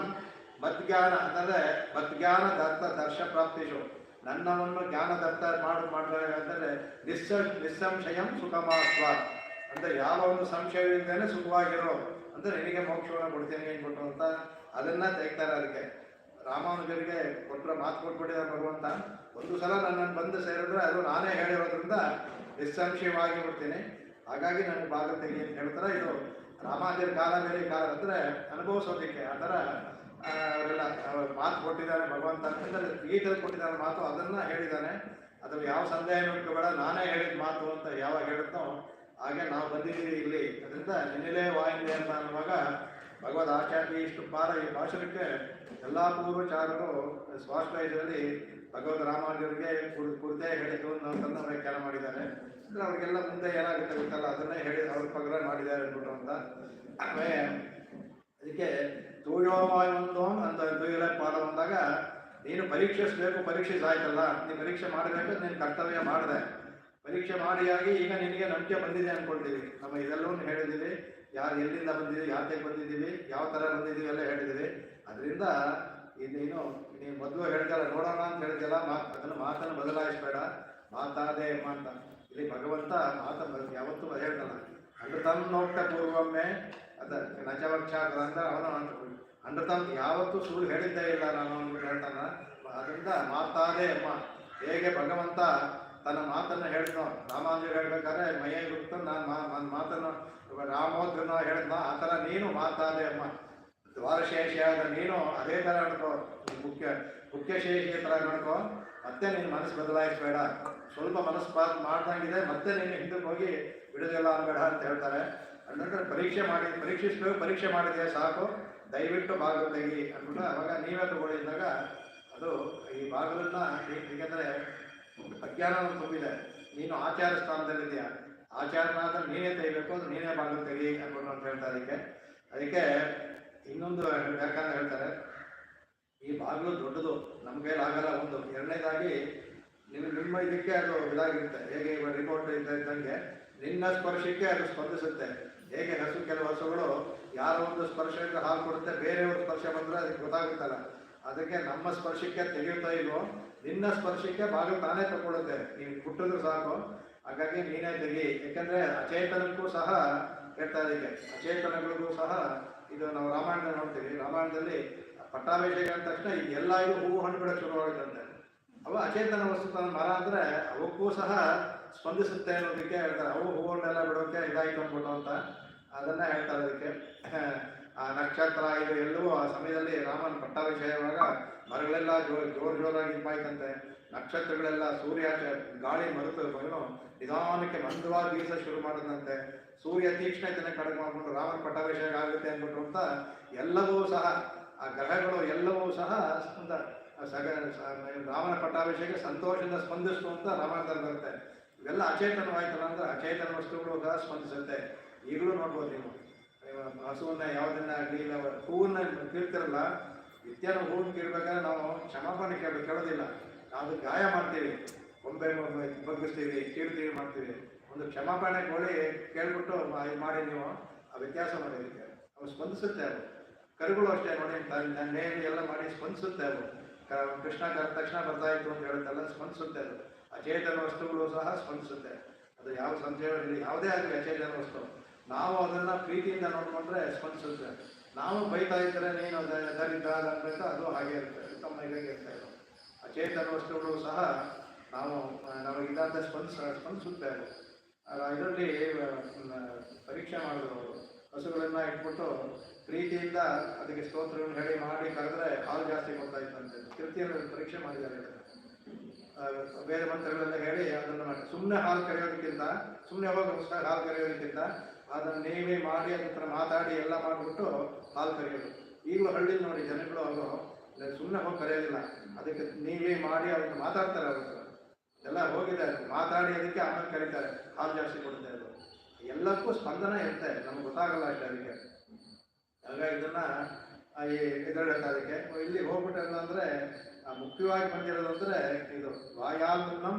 ಮದ್ಜ್ಞಾನ ಅಂದರೆ ಮದ್ಜ್ಞಾನ ದತ್ತ ದರ್ಶ ಪ್ರಾಪ್ತಿಷು, ನನ್ನವನ್ನು ಜ್ಞಾನದತ್ತ ಮಾಡ್ತಾರೆ ಅಂದರೆ ನಿಸ್ಸಂಶಯಂ ಸುಖಮಾತ್ವ ಅಂದರೆ ಯಾವ ಒಂದು ಸಂಶಯವಿಲ್ಲದೇನೆ ಸುಖವಾಗಿರೋ ಅಂದರೆ ನಿನಗೆ ಮೋಕ್ಷವನ್ನು ಕೊಡ್ತೇನೆ ಏನ್ಬಿಟ್ಟು ಅಂತ ಅದನ್ನ ತೆಗಿತಾರೆ. ಅದಕ್ಕೆ ರಾಮಾನುಜರಿಗೆ ಕೊಟ್ಟರೆ ಮಾತು ಕೊಟ್ಬಿಟ್ಟಿದ್ದಾರೆ ಭಗವಂತ. ಒಂದು ಸಲ ನನ್ನನ್ನು ಬಂದು ಸೇರಿದ್ರೆ ಅದು ನಾನೇ ಹೇಳಿರೋದ್ರಿಂದ ನಿಸ್ಸಂಶಯವಾಗಿ ಬಿಡ್ತೀನಿ, ಹಾಗಾಗಿ ನನಗೆ ಭಾಗ ತೆಗಿ ಅಂತ ಹೇಳ್ತಾರೆ. ಇದು ರಾಮಾನುಜರ ಕಾಲ ಬೇರೆ ಕಾಲ ಅಂದರೆ ಅನುಭವಿಸೋದಕ್ಕೆ ಆ ಥರ ಅವರೆಲ್ಲ ಮಾತು ಕೊಟ್ಟಿದ್ದಾನೆ ಭಗವಂತ ಅಂತಂದರೆ ಗೀತಲ್ಲಿ ಕೊಟ್ಟಿದ್ದಾನೆ ಮಾತು, ಅದನ್ನು ಹೇಳಿದ್ದಾನೆ. ಅದ್ರಲ್ಲಿ ಯಾವ ಸಂದೇಹ ಇಟ್ಕೋಬೇಡ, ನಾನೇ ಹೇಳಿದ ಮಾತು ಅಂತ ಯಾವಾಗ ಹೇಳುತ್ತೋ ಹಾಗೆ ನಾವು ಬಂದಿದ್ದೀವಿ ಇಲ್ಲಿ. ಅದರಿಂದ ನಿನ್ನೆಲೇ ವಾಯಿದೆ ಅಂತ ಅನ್ನುವಾಗ ಭಗವದ್ ಆಚಾರ್ಯ ಇಷ್ಟು ಪಾರ ಈ ಭಾಷಣಕ್ಕೆ ಎಲ್ಲ ಪೂರ್ವಚಾರರು ಸ್ವಾಶ್ರಯದಲ್ಲಿ ಭಗವದ್ ರಾಮಾನುಜರಿಗೆ ಕುರಿತೇ ಹೇಳಿದ್ದು ಅಂತಂದು ವ್ಯಾಖ್ಯಾನ ಮಾಡಿದ್ದಾರೆ. ಅಂದರೆ ಅವ್ರಿಗೆಲ್ಲ ಮುಂದೆ ಏನಾಗುತ್ತೆ ಗೊತ್ತಲ್ಲ, ಅದನ್ನೇ ಹೇಳಿ ಅವ್ರ ಪಗ್ರ ಮಾಡಿದ್ದಾರೆ ಅಂದ್ಬಿಟ್ಟು ಅಂತ. ಆಮೇಲೆ ಅದಕ್ಕೆ ತೂಯೋಮಾಯೊಂದು ಅಂತ ತುಯ್ಯಲೆ ಪಾಠ ಬಂದಾಗ ನೀನು ಪರೀಕ್ಷಿಸಬೇಕು, ಪರೀಕ್ಷಿಸಾಯ್ತಲ್ಲ, ನೀನು ಪರೀಕ್ಷೆ ಮಾಡಬೇಕು, ನೀನು ಕರ್ತವ್ಯ ಮಾಡಿದೆ. ಪರೀಕ್ಷೆ ಮಾಡಿಯಾಗಿ ಈಗ ನಿನಗೆ ನಂಬಿಕೆ ಬಂದಿದೆ ಅಂದ್ಕೊಳ್ತೀವಿ. ನಮ್ಮ ಇದೆಲ್ಲವೂ ಹೇಳಿದ್ದೀವಿ, ಯಾರು ಎಲ್ಲಿಂದ ಬಂದಿದ್ದೀವಿ, ಯಾಕೆ ಬಂದಿದ್ದೀವಿ, ಯಾವ ಥರ ಬಂದಿದ್ದೀವಿ ಎಲ್ಲ ಹೇಳಿದ್ದೀವಿ. ಅದರಿಂದ ನೀನು ಮೊದಲು ಹೇಳ್ತಲ್ಲ, ನೋಡೋಣ ಅಂತ ಹೇಳ್ತಿಲ್ಲ, ಮಾತನ್ನು ಬದಲಾಯಿಸಬೇಡ, ಮಾತಾದೆ ಅಂತ. ಇಲ್ಲಿ ಭಗವಂತ ಯಾವತ್ತೂ ಹೇಳ್ತಾನ. ಅನೃತಂ ನೋಟ ಪೂರ್ವೊಮ್ಮೆ ಅದ ನಚವಕ್ಷಾಗ್ರ ಅಂತ ಅವನು ಅನೃತಂ ಯಾವತ್ತೂ ಸುಳ್ಳು ಹೇಳಿದ್ದೇ ಇಲ್ಲ ನಾನು ಅಂದ್ಬಿಟ್ಟು ಹೇಳ್ತಾನ. ಅದರಿಂದ ಮಾತಾದೆ ಅಮ್ಮ, ಹೇಗೆ ಭಗವಂತ ತನ್ನ ಮಾತನ್ನು ಹೇಳಿದ್ನೋ ರಾಮಾನುಜರು ಹೇಳ್ಬೇಕಾದ್ರೆ ಮಯ ಗುಪ್ತ ನಾನು ಮಾತನ್ನು ರಾಮೋದ್ರನ ಹೇಳಿದ್ನ, ಆ ಥರ ನೀನು ಮಾತಾದೆ ಅಮ್ಮ, ದ್ವಾರಶೇಷಿಯಾದ ನೀನು ಅದೇ ಥರ ನಡ್ಕೋ, ಮುಖ್ಯಶೇಷಿಯ ಥರ ನಡ್ಕೋ, ಮತ್ತೆ ನಿನ್ನ ಮನಸ್ಸು ಬದಲಾಯಿಸಬೇಡ, ಸ್ವಲ್ಪ ಮನಸ್ಸು ಮಾಡ್ದಂಗಿದೆ, ಮತ್ತೆ ನೀನು ಹಿಂದಕ್ಕೆ ಹೋಗಿ ಬಿಡೋದಿಲ್ಲ ಅನ್ಬೇಡ ಅಂತ ಹೇಳ್ತಾರೆ. ಅಂದ್ರೆ ಪರೀಕ್ಷೆ ಮಾಡಿದೆಯಾ ಸಾಕು, ದಯವಿಟ್ಟು ಬಾಗಿಲು ತೆಗಿ ಅಂದ್ಬಿಟ್ಟು ಅವಾಗ ನೀವೇ ತಗೊಳ್ಳಿದ್ದಾಗ ಅದು ಈ ಬಾಗಿಲನ್ನ, ಏಕೆಂದರೆ ಅಜ್ಞಾನ ತುಂಬಿದೆ, ನೀನು ಆಚಾರ ಸ್ಥಾನದಲ್ಲಿದೆಯಾ, ಆಚಾರನಾದ ನೀನೇ ತೆಗಿಬೇಕು, ಅದು ನೀನೇ ಬಾಗಿಲು ತೆಗಿ ಅಂದ್ಬಿಟ್ಟು ಅಂತ ಹೇಳ್ತಾರೆ. ಅದಕ್ಕೆ ಇನ್ನೊಂದು ವ್ಯಾಖ್ಯಾನ ಹೇಳ್ತಾರೆ, ಈ ಬಾಗಿಲು ದೊಡ್ಡದು, ನಮ್ಮ ಕೈಲಿ ಆಗಲ್ಲ ಒಂದು. ಎರಡನೇದಾಗಿ ನಿಮ್ಮ ಇದಕ್ಕೆ ಅದು ಇದಾಗಿರುತ್ತೆ, ಹೇಗೆ ರಿಮೋಟ್ ಇದ್ದಂಗೆ ನಿನ್ನ ಸ್ಪರ್ಶಕ್ಕೆ ಅದು ಸ್ಪಂದಿಸುತ್ತೆ. ಹೇಗೆ ಹಸು, ಕೆಲವು ಹಸುಗಳು ಯಾರೋ ಒಂದು ಸ್ಪರ್ಶಕ್ಕೆ ಹಾಲು ಕೊಡುತ್ತೆ, ಬೇರೆಯವ್ರ ಸ್ಪರ್ಶ ಬಂದರೆ ಅದಕ್ಕೆ ಗೊತ್ತಾಗುತ್ತಲ್ಲ. ಅದಕ್ಕೆ ನಮ್ಮ ಸ್ಪರ್ಶಕ್ಕೆ ತೆಗೆಯುತ್ತಾ ಇಲ್ವೋ, ನಿನ್ನ ಸ್ಪರ್ಶಕ್ಕೆ ಬಾಗಿಲು ತಾನೇ ತಗೊಳ್ಳುತ್ತೆ. ನೀನು ಹುಟ್ಟಿದ್ರು ಸಾಕು, ಹಾಗಾಗಿ ನೀನೇ ತೆಗಿ. ಯಾಕಂದ್ರೆ ಅಚೇತನಕ್ಕೂ ಸಹ ಹೇಳ್ತಾ ಇದಕ್ಕೆ, ಅಚೇತನಗಳಿಗೂ ಸಹ ಇದು ನಾವು ರಾಮಾಯಣ ನೋಡ್ತೀವಿ. ರಾಮಾಯಣದಲ್ಲಿ ಪಟ್ಟಾಭಿಷೇಕ ಅಂದ ತಕ್ಷಣ ಎಲ್ಲ ಇದು ಹೂವು ಹಣ್ಣು ಬಿಡೋಕೆ ಶುರುವಾಗುತ್ತಂತೆ. ಅವ ಅಚೇತನ ವಸ್ತು ತನ್ನ ಮರ ಅಂದರೆ ಅವಕ್ಕೂ ಸಹ ಸ್ಪಂದಿಸುತ್ತೆ ಅನ್ನೋದಕ್ಕೆ ಹೇಳ್ತಾರೆ. ಅವು ಹೂವನ್ನೆಲ್ಲ ಬಿಡೋಕೆ ಇದಾಯ್ತು ಅಂದ್ಬಿಟ್ಟು ಅಂತ ಅದನ್ನ ಹೇಳ್ತಾರೆ. ಅದಕ್ಕೆ ಆ ನಕ್ಷತ್ರ ಇದು ಎಲ್ಲವೂ ಆ ಸಮಯದಲ್ಲಿ ರಾಮನ ಪಟ್ಟಾಭಿಷೇಕವಾಗ ಮರಗಳೆಲ್ಲ ಜೋರಾಗಿ ಇಪ್ಪಾಯ್ತಂತೆ. ನಕ್ಷತ್ರಗಳೆಲ್ಲ ಸೂರ್ಯ ಗಾಳಿ ಮರುತು ನಿಧಾನಕ್ಕೆ ಮಂದವಾಗಿ ಬೀಸ ಶುರು ಮಾಡಿದಂತೆ. ಸೂರ್ಯ ತೀಕ್ಷ್ಣತೆಯನ್ನು ಕಡಿಮೆ ಮಾಡಿಕೊಂಡು ರಾಮನ ಪಟ್ಟಾಭಿಷೇಕ ಆಗುತ್ತೆ ಅಂದ್ಬಿಟ್ರು ಅಂತ ಎಲ್ಲವೂ ಸಹ ಆ ಗ್ರಹಗಳು ಎಲ್ಲವೂ ಸಹ ರಾಮನ ಪಟ್ಟಾಭಿಷೇಕ ಸಂತೋಷದಿಂದ ಸ್ಪಂದಿಸ್ತು ಅಂತ ರಾಮಾಯಣದಲ್ಲಿ ಬರುತ್ತೆ. ಇವೆಲ್ಲ ಅಚೇತನವಾಯ್ತಲ್ಲ ಅಂದ್ರೆ ಅಚೇತನ ವಸ್ತುಗಳು ಸಹ ಸ್ಪಂದಿಸುತ್ತೆ. ಈಗಲೂ ನೋಡ್ಬೋದು ನೀವು ಹಸುವನ್ನ ಯಾವುದನ್ನ ಆಗಲಿ, ಇಲ್ಲ ಹೂವನ್ನ ಕೀಳ್ತಿರಲ್ಲ, ನಿತ್ಯನ ಹೂವನ್ನ ಕೀಳ್ಬೇಕಾದ್ರೆ ನಾವು ಕ್ಷಮಾಪಣೆ ಕೇಳೋದಿಲ್ಲ. ನಾವು ಗಾಯ ಮಾಡ್ತೀವಿ, ಗೊಂಬೆ ಬಗ್ಗಿಸ್ತೀವಿ, ಕೀಳ್ತೀವಿ, ಮಾಡ್ತೀವಿ. ಒಂದು ಕ್ಷಮಾಪಣೆ ಕೋಳಿ ಕೇಳ್ಬಿಟ್ಟು ಮಾಡಿ ನೀವು ಆ ವ್ಯತ್ಯಾಸ ಮಾಡೋದಕ್ಕೆ ಅವು ಸ್ಪಂದಿಸುತ್ತೆ. ಅವು ಕರುಗಳು ಅಷ್ಟೇ ನೋಡಿ, ನೇಣಿ ಎಲ್ಲ ಮಾಡಿ ಸ್ಪಂದಿಸುತ್ತೆ. ಅವು ಕೃಷ್ಣ ಕರೆದ ತಕ್ಷಣ ಬರ್ತಾ ಇತ್ತು ಅಂತ ಹೇಳುತ್ತಲ್ಲ, ಸ್ಪಂದಿಸುತ್ತೆ. ಅದು ಅಚೇತನ ವಸ್ತುಗಳು ಸಹ ಸ್ಪಂದಿಸುತ್ತೆ. ಅದು ಯಾವ ಸಂಶಯವಿಲ್ಲ, ಯಾವುದೇ ಆಗಲಿ ಅಚೇತನ ವಸ್ತು ನಾವು ಅದನ್ನು ಪ್ರೀತಿಯಿಂದ ನೋಡಿಕೊಂಡ್ರೆ ಸ್ಪಂದಿಸುತ್ತೆ. ನಾವು ಬೈತಾ ಇದ್ದರೆ ನೀನು ದರಿದ್ರ ಅಂತ ಅದು ಹಾಗೆ ಇರ್ತದೆ, ತಮ್ಮ ಇದಾಗೆ ಇರ್ತಾ ಇರೋದು. ಅಚೇತನ ವಸ್ತುಗಳು ಸಹ ನಮಗಿದ್ದಂತೆ ಸ್ಪಂದಿಸುತ್ತೆ. ಇದರಲ್ಲಿ ಪರೀಕ್ಷೆ ಮಾಡಿದ್ರು ಅವರು. ಹಸುಗಳನ್ನು ಇಟ್ಬಿಟ್ಟು ಪ್ರೀತಿಯಿಂದ ಅದಕ್ಕೆ ಸ್ತೋತ್ರಗಳನ್ನು ಹೇಳಿ ಮಾಡಿ ಕರೆದ್ರೆ ಹಾಲು ಜಾಸ್ತಿ ಕೊಡ್ತಾ ಇತ್ತಂತೆ. ಕೃತಿಯಲ್ಲಿ ಪರೀಕ್ಷೆ ಮಾಡಿದ್ದಾರೆ. ಬೇರೆ ಮಂತ್ರಗಳೆಲ್ಲ ಹೇಳಿ ಅದನ್ನು ಮಾಡಿ ಸುಮ್ಮನೆ ಹಾಲು ಕರೆಯೋದಕ್ಕಿಂತ, ಸುಮ್ಮನೆ ಹೋಗಿ ಹಾಲು ಕರೆಯೋದಕ್ಕಿಂತ ಅದನ್ನು ನೀವೇ ಮಾಡಿ ಅದನ್ನ ಮಾತಾಡಿ ಎಲ್ಲ ಮಾಡಿಬಿಟ್ಟು ಹಾಲು ಕರೆಯೋದು. ಈಗಲೂ ಹಳ್ಳಿ ನೋಡಿ ಜನಗಳು ಅವರು ಸುಮ್ಮನೆ ಹೋಗಿ ಕರೆಯೋದಿಲ್ಲ, ಅದಕ್ಕೆ ನೀವೇ ಮಾಡಿ ಅದನ್ನು ಮಾತಾಡ್ತಾರೆ. ಅವರು ಎಲ್ಲ ಹೋಗಿದೆ ಮಾತಾಡಿ ಅದಕ್ಕೆ ಆಮೇಲೆ ಕರೀತಾರೆ, ಹಾಲು ಜಾಸ್ತಿ ಕೊಡುತ್ತೆ. ಅದು ಎಲ್ಲಕ್ಕೂ ಸ್ಪಂದನ ಇರುತ್ತೆ, ನಮ್ಗೆ ಗೊತ್ತಾಗಲ್ಲ ಅಷ್ಟೇ ಅದಕ್ಕೆ. ಹಾಗಾಗಿ ಇದನ್ನ ಇದರಲ್ಲಿ ಅದಕ್ಕೆ ಇಲ್ಲಿ ಹೋಗ್ಬಿಟ್ಟಲ್ಲ ಅಂದರೆ ಮುಖ್ಯವಾಗಿ ಬಂದಿರೋದು ಅಂದರೆ ಇದು ವಾಯಾಲ್ನ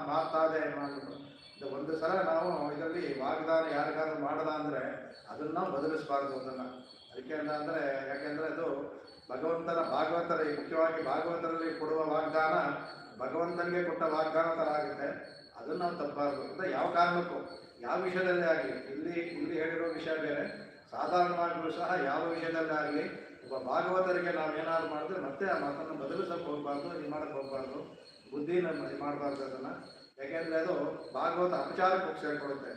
ಮಾತಾದೆ ಮಾಡ್ಬಿಟ್ಟು ಇದು ಒಂದು ಸಲ ನಾವು ಇದರಲ್ಲಿ ವಾಗ್ದಾನ ಯಾರಿಗಾದ್ರೂ ಮಾಡದ ಅಂದರೆ ಅದನ್ನು ಬದಲಿಸಬಾರ್ದು. ಅದನ್ನು ಅದಕ್ಕೆ ಅಂದರೆ ಯಾಕೆಂದರೆ ಅದು ಭಾಗವತರಲ್ಲಿ ಮುಖ್ಯವಾಗಿ ಭಾಗವತರಲ್ಲಿ ಕೊಡುವ ವಾಗ್ದಾನ ಭಗವಂತನಿಗೆ ಕೊಟ್ಟ ವಾಗ್ದಾನ ಥರ ಆಗುತ್ತೆ. ಅದನ್ನು ನಾವು ತಪ್ಪಬಾರ್ದು. ಅಂದರೆ ಯಾವ ಕಾರಣಕ್ಕೂ ಯಾವ ವಿಷಯದಲ್ಲೇ ಆಗಲಿ, ಇಲ್ಲಿ ಹೇಳಿರೋ ವಿಷಯ ಬೇರೆ, ಸಾಧಾರಣವಾಗಿಯೂ ಸಹ ಯಾವ ವಿಷಯದಲ್ಲೇ ಆಗಲಿ ಒಬ್ಬ ಭಾಗವತರಿಗೆ ನಾವು ಏನಾದ್ರು ಮಾಡಿದ್ರೆ ಮತ್ತೆ ಆ ಮಾತನ್ನು ಬದಲಿಸೋಕೆ ಹೋಗಬಾರ್ದು, ಇದು ಮಾಡೋಕ್ಕೆ ಹೋಗಬಾರ್ದು, ಬುದ್ಧಿನ ಮಾಡಬಾರ್ದು ಅದನ್ನು. ಯಾಕೆಂದರೆ ಅದು ಭಾಗವತ ಅಪಚಾರಕ್ಕೆ ಹೋಗಿ ಸೇರಿಕೊಡುತ್ತೆ.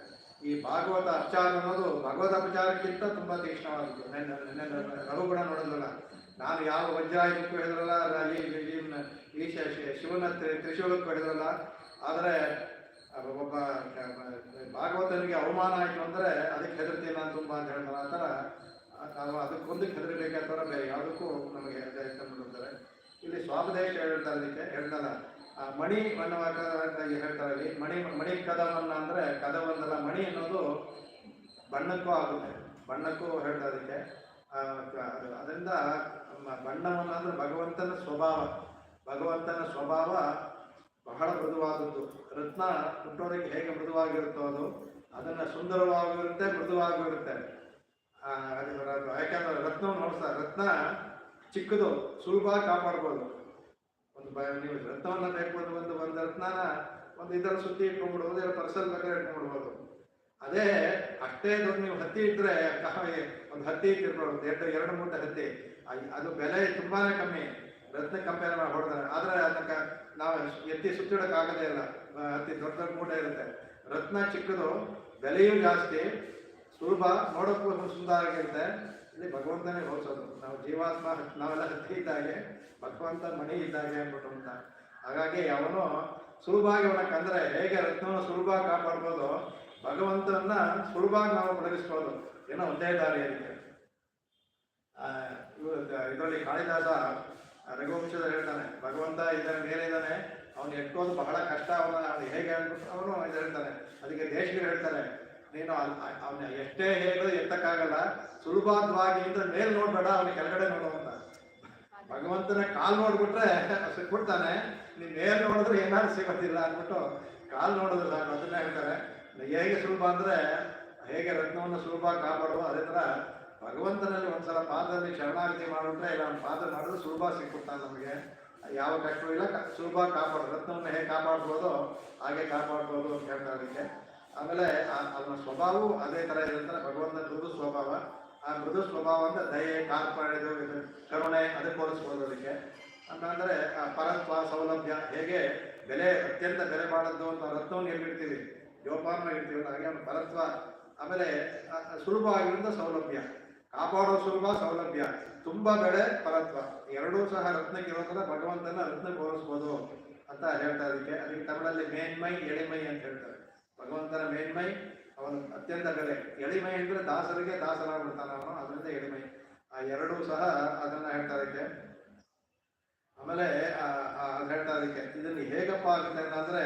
ಈ ಭಾಗವತ ಅಪಚಾರ ಅನ್ನೋದು ಭಗವತ ಅಪಚಾರಕ್ಕಿಂತ ತುಂಬ ತೀಕ್ಷ್ಣವಾದದ್ದು. ರಘು ಕೂಡ ನೋಡೋದಲ್ಲ, ನಾನು ಯಾವ ವಜ್ರ ಇದಕ್ಕೂ ಹೇಳಿದ್ರಲ್ಲ, ಈ ಶಿವನ ತ್ರಿಶೂಲಕ್ಕೂ ಹೇಳಿದ್ರಲ್ಲ, ಆದರೆ ಒಬ್ಬ ಭಾಗವತನಿಗೆ ಅವಮಾನ ಆಯಿತು ಅಂದರೆ ಅದಕ್ಕೆ ಹೆದರ್ತೀನಿ ನಾನು ತುಂಬ ಅಂತ ಹೇಳ್ತಾರೆ. ಆ ಥರ ನಾವು ಅದಕ್ಕೊಂದಕ್ಕೆ ಹೆದರಬೇಕಾದ್ರೆ ಬೇರೆ ಯಾವುದಕ್ಕೂ ನಮಗೆ ಹೇಳ್ತಾರೆ. ಇಲ್ಲಿ ಸ್ವಾಪದೇಶ ಹೇಳ್ತಾರೆ. ಅದಕ್ಕೆ ಹೇಳ್ತಾರ ಮಣಿ ಬಣ್ಣವಾದ ಹೇಳ್ತಾರೆ. ಇಲ್ಲಿ ಮಣಿ ಕದವನ್ನ ಅಂದರೆ ಕದವನ್ನಲ್ಲ, ಮಣಿ ಅನ್ನೋದು ಬಣ್ಣಕ್ಕೂ ಆಗುತ್ತೆ, ಬಣ್ಣಕ್ಕೂ ಹೇಳ್ತಾರೆ ಅದಕ್ಕೆ. ಅದರಿಂದ ಬಣ್ಣವನ್ನು ಅಂದರೆ ಭಗವಂತನ ಸ್ವಭಾವ ಬಹಳ ಮೃದುವಾದದ್ದು. ರತ್ನ ಹುಟ್ಟೋದಕ್ಕೆ ಹೇಗೆ ಮೃದುವಾಗಿರುತ್ತೋ ಅದನ್ನು ಸುಂದರವಾಗಿರುತ್ತೆ, ಮೃದುವಾಗಿರುತ್ತೆ. ಯಾಕೆಂದ್ರೆ ರತ್ನವನ್ನು ನೋಡ್ತಾರೆ, ರತ್ನ ಚಿಕ್ಕದು, ಸುಲಭವಾಗಿ ಕಾಪಾಡ್ಬೋದು. ನೀವು ರತ್ನವನ್ನು ತೆಗೆದುಕೊಂಡು ಒಂದು ರತ್ನನ ಒಂದು ಇದರ ಸುತ್ತಿ ಇಟ್ಕೊಂಡ್ಬಿಡ್ಬೋದು, ಇಲ್ಲ ಪರ್ಸಲ್ ಬೇಕಾದ್ರೆ ಇಟ್ಕೊಂಡ್ಬಿಡ್ಬೋದು. ಅದೇ ಅಷ್ಟೇ ದೊಡ್ಡ ನೀವು ಹತ್ತಿ ಇಟ್ಟರೆ ಒಂದು ಹತ್ತಿ ಇಟ್ಟಿರ್ಬೋದು, ಎರಡು ಮೂಟೆ ಹತ್ತಿ, ಅದು ಬೆಲೆ ತುಂಬಾ ಕಮ್ಮಿ ರತ್ನ ಕಂಪೇರ್ ಮಾಡಿ ಹೊಡೆದ್ರೆ. ಆದರೆ ಅದಕ್ಕೆ ನಾವು ಎತ್ತಿ ಸುತ್ತಿಡೋಕ್ಕಾಗದೇ ಇಲ್ಲ, ಹತ್ತಿ ದೊಡ್ಡ ಮೂಟೆ ಇರುತ್ತೆ. ರತ್ನ ಚಿಕ್ಕದು, ಬೆಲೆಯೂ ಜಾಸ್ತಿ, ಸುಲಭ, ನೋಡೋಕ್ಕೂ ಸುಂದರವಾಗಿರುತ್ತೆ. ಇಲ್ಲಿ ಭಗವಂತನೇ ಹೋಲಿಸೋದು. ನಾವು ಜೀವಾತ್ಮ, ನಾವೆಲ್ಲ ಹತ್ತಿ ಇದ್ದಾಗೆ, ಭಗವಂತ ಮಣಿ ಇದ್ದಾಗೆ ಅಂದ್ಬಿಟ್ಟು ಅಂತ. ಹಾಗಾಗಿ ಅವನು ಸುಲಭವಾಗಿ ಒಳಕ್ಕಂದ್ರೆ ಹೇಗೆ ರತ್ನವನ್ನು ಸುಲಭವಾಗಿ ಕಾಪಾಡ್ಬೋದು, ಭಗವಂತನನ್ನ ಸುಲಭವಾಗಿ ನಾವು ತೊಡಗಿಸ್ಬೋದು. ಏನೋ ಒಂದೇ ದಾರಿ ಅದಕ್ಕೆ. ಇದರಲ್ಲಿ ಕಾಳಿದಾಸ ರಘುವಂಶದ ಹೇಳ್ತಾನೆ, ಭಗವಂತ ಇದರ ಮೇಲೆ ಇದ್ದಾನೆ, ಅವನು ಎಟ್ಟೋದು ಬಹಳ ಕಷ್ಟ, ಅವನು ಹೇಗೆ ಅಂದ್ಬಿಟ್ಟು ಅವನು ಇದು ಹೇಳ್ತಾನೆ. ಅದಕ್ಕೆ ದೇಶಗಳು ಹೇಳ್ತಾರೆ, ನೀನು ಅವನ ಎಷ್ಟೇ ಹೇಳಿದ್ರು ಎತ್ತಕ್ಕಾಗಲ್ಲ, ಸುಲಭವಾಗಿ ಇಂದ ಮೇಲೆ ನೋಡ್ಬೇಡ, ಅವನಿಗೆ ಕೆಳಗಡೆ ನೋಡುವಂತ. ಭಗವಂತನ ಕಾಲು ನೋಡ್ಬಿಟ್ರೆ ಸಿಕ್ಬಿಡ್ತಾನೆ, ನೀನು ಮೇಲೆ ನೋಡಿದ್ರೆ ಏನಾದ್ರು ಸಿಗೋದಿಲ್ಲ ಅಂದ್ಬಿಟ್ಟು ಕಾಲು ನೋಡೋದು ಸಾಕು. ಅದನ್ನ ಹೇಳ್ತಾರೆ, ಹೇಗೆ ಸುಲಭ ಅಂದರೆ ಹೇಗೆ ರತ್ನವನ್ನು ಸುಲಭ ಕಾಪಾಡುವ ಅದೇ ಥರ ಭಗವಂತನಲ್ಲಿ ಒಂದ್ಸಲ ಪಾದದಲ್ಲಿ ಶರಣಾಗತಿ ಮಾಡಿದ್ರೆ ಇಲ್ಲ ಒಂದು ಪಾದ ಮಾಡಿದ್ರೆ ಸುಲಭ ಸಿಕ್ಕುತ್ತಾನೆ ನಮಗೆ. ಯಾವ ಕಷ್ಟವೂ ಇಲ್ಲ, ಸುಲಭ ಕಾಪಾಡೋದು. ರತ್ನವನ್ನು ಹೇಗೆ ಕಾಪಾಡ್ಬೋದೋ ಹಾಗೆ ಕಾಪಾಡ್ಬೋದು ಅಂತ ಹೇಳ್ತಾ ಅದಕ್ಕೆ. ಆಮೇಲೆ ಅವನ ಸ್ವಭಾವವು ಅದೇ ಥರ ಇರುತ್ತೆ. ಭಗವಂತ ಮೃದು ಸ್ವಭಾವ. ಆ ಮೃದು ಸ್ವಭಾವ ಅಂದರೆ ದಯೆ, ಕಾರ್ಪಣ್ಯದು, ಕರುಣೆ ಅದಕ್ಕೆ ಹೋಲಿಸ್ಬೋದು ಅದಕ್ಕೆ. ಅಂತಂದರೆ ಪರತ್ವ, ಸೌಲಭ್ಯ, ಹೇಗೆ ಅತ್ಯಂತ ಬೆಲೆ ಬಾಳದ್ದು ಅಂತ ರತ್ನವನ್ನು ಎಲ್ಲಿಡ್ತೀವಿ, ಜೋಪಾನ ಇಡ್ತೀವಿ, ಹಾಗೆ ಅವನ ಪರತ್ವ. ಆಮೇಲೆ ಸುಲಭ ಆಗಿರೋದು ಸೌಲಭ್ಯ, ಕಾಪಾಡೋ ಸುಲಭ, ಸೌಲಭ್ಯ, ತುಂಬ ಬೆಳೆ, ಪರತ್ವ, ಎರಡೂ ಸಹ ರತ್ನಕ್ಕೆ ಇರೋದ್ರ ಭಗವಂತನ ರತ್ನಕ್ಕೆ ಹೋಲಿಸ್ಬೋದು ಅಂತ ಹೇಳ್ತಾ ಅದಕ್ಕೆ ತಮಿಳಲ್ಲಿ ಮೇನ್ಮೈ, ಎಳಿಮೈ ಅಂತ ಹೇಳ್ತಾರೆ. ಭಗವಂತನ ಮೇನ್ಮೈ, ಅವನು ಅತ್ಯಂತ ಬೆಲೆ. ಎಳಿಮೈ ಅಂದರೆ ದಾಸರಿಗೆ ದಾಸರಾಗ್ಬಿಡ್ತಾನೆ ಅವನು, ಅದರಿಂದ ಎಳಿಮೈ. ಆ ಎರಡೂ ಸಹ ಅದನ್ನ ಹೇಳ್ತಾ ಅದಕ್ಕೆ. ಆಮೇಲೆ ಅದು ಹೇಳ್ತಾ ಅದಕ್ಕೆ ಇದನ್ನು ಹೇಗಪ್ಪ ಆಗುತ್ತೆ ಅಂತಂದ್ರೆ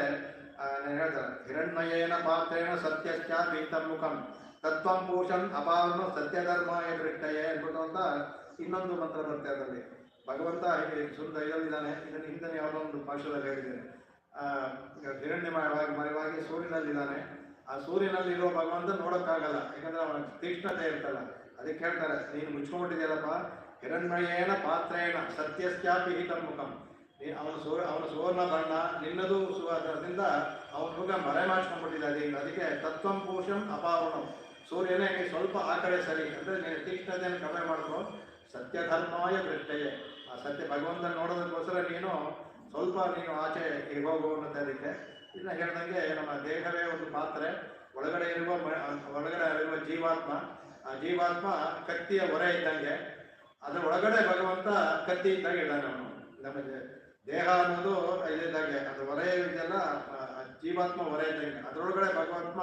ನಾನು ಹೇಳ್ತಾರೆ, ಹಿರಣ್ಮಯೇನ ಪಾತ್ರೇಣ ಸತ್ಯಶ್ಚ ಪೀತಮುಖಂ ತತ್ವಂ ಪೂಷನ್ ಅಪಾವನು ಸತ್ಯಧರ್ಮಾಯ ದೃಷ್ಟಯೇ ಅನ್ಬಿಟ್ಟು ಅಂತ ಇನ್ನೊಂದು ಮಂತ್ರ ಬರುತ್ತೆ ಅದರಲ್ಲಿ. ಭಗವಂತ ಸುಂದರ ಇದರಲ್ಲಿದ್ದಾನೆ. ಇದನ್ನು ಹಿಂದೆ ಯಾವುದೋ ಒಂದು ಭಾಷೆದಲ್ಲಿ ಹೇಳಿದ್ದೇನೆ. ಹಿರಣ್ಯಮಯವಾಗಿ ಸೂರ್ಯನಲ್ಲಿದ್ದಾನೆ. ಆ ಸೂರ್ಯನಲ್ಲಿರೋ ಭಗವಂತ ನೋಡೋಕ್ಕಾಗಲ್ಲ, ಯಾಕಂದ್ರೆ ಅವನ ತೀಕ್ಷ್ಣತೆ ಇರ್ತಲ್ಲ. ಅದಕ್ಕೆ ಹೇಳ್ತಾರೆ, ನೀನು ಮುಚ್ಕೊಂಡ್ಬಿಟ್ಟಿದೆಯಲ್ಲಪ್ಪ. ಹಿರಣ್ಮಯೇನ ಪಾತ್ರೇಣ ಸತ್ಯಶ್ಚಾಪಿ ಹಿತಂ ಮುಖಂ. ಅವನ ಸುವರ್ಣ ಬಣ್ಣ ನಿನ್ನದು ಅದರಿಂದ ಅವನ ಮುಖ ಮರೆ ಮಾಡಿಸ್ಕೊಂಡ್ಬಿಟ್ಟಿದೆ. ಅದಕ್ಕೆ ತತ್ವಂ ಪೂಷಂ ಅಪಾವಣಂ. ಸೂರ್ಯನೇ ಸ್ವಲ್ಪ ಆ ಕಡೆ ಸರಿ ಅಂದರೆ ನೀನು ತೀಕ್ಷ್ಣತೆಯನ್ನು ಕಡಿಮೆ ಮಾಡ್ಕೊ. ಸತ್ಯಧರ್ಮಾಯ ದೃಷ್ಟಯೇ. ಆ ಸತ್ಯ ಭಗವಂತನ ನೋಡೋದಕ್ಕೋಸ್ಕರ ನೀನು ಸ್ವಲ್ಪ ಆಚೆ ಹೋಗು ಅನ್ನೋದು. ಅದಕ್ಕೆ ಇದನ್ನ ಹೇಳ್ದಂಗೆ ನಮ್ಮ ದೇಹವೇ ಒಂದು ಪಾತ್ರೆ, ಒಳಗಡೆ ಇರುವ ಜೀವಾತ್ಮ. ಆ ಜೀವಾತ್ಮ ಕತ್ತಿಯ ಹೊರೆ ಇದ್ದಂಗೆ, ಅದರ ಒಳಗಡೆ ಭಗವಂತ ಕತ್ತಿ ಇದ್ದಾಗ ಇದ್ದಾನೆ ಅವನು. ನಮ್ಮ ದೇಹ ಅನ್ನೋದು ಇದ್ದಂಗೆ, ಅದು ಹೊರೆ ಇದೆಯಲ್ಲ, ಜೀವಾತ್ಮ ಹೊರೆ ಇದ್ದಂಗೆ. ಅದರೊಳಗಡೆ ಭಗವಂತ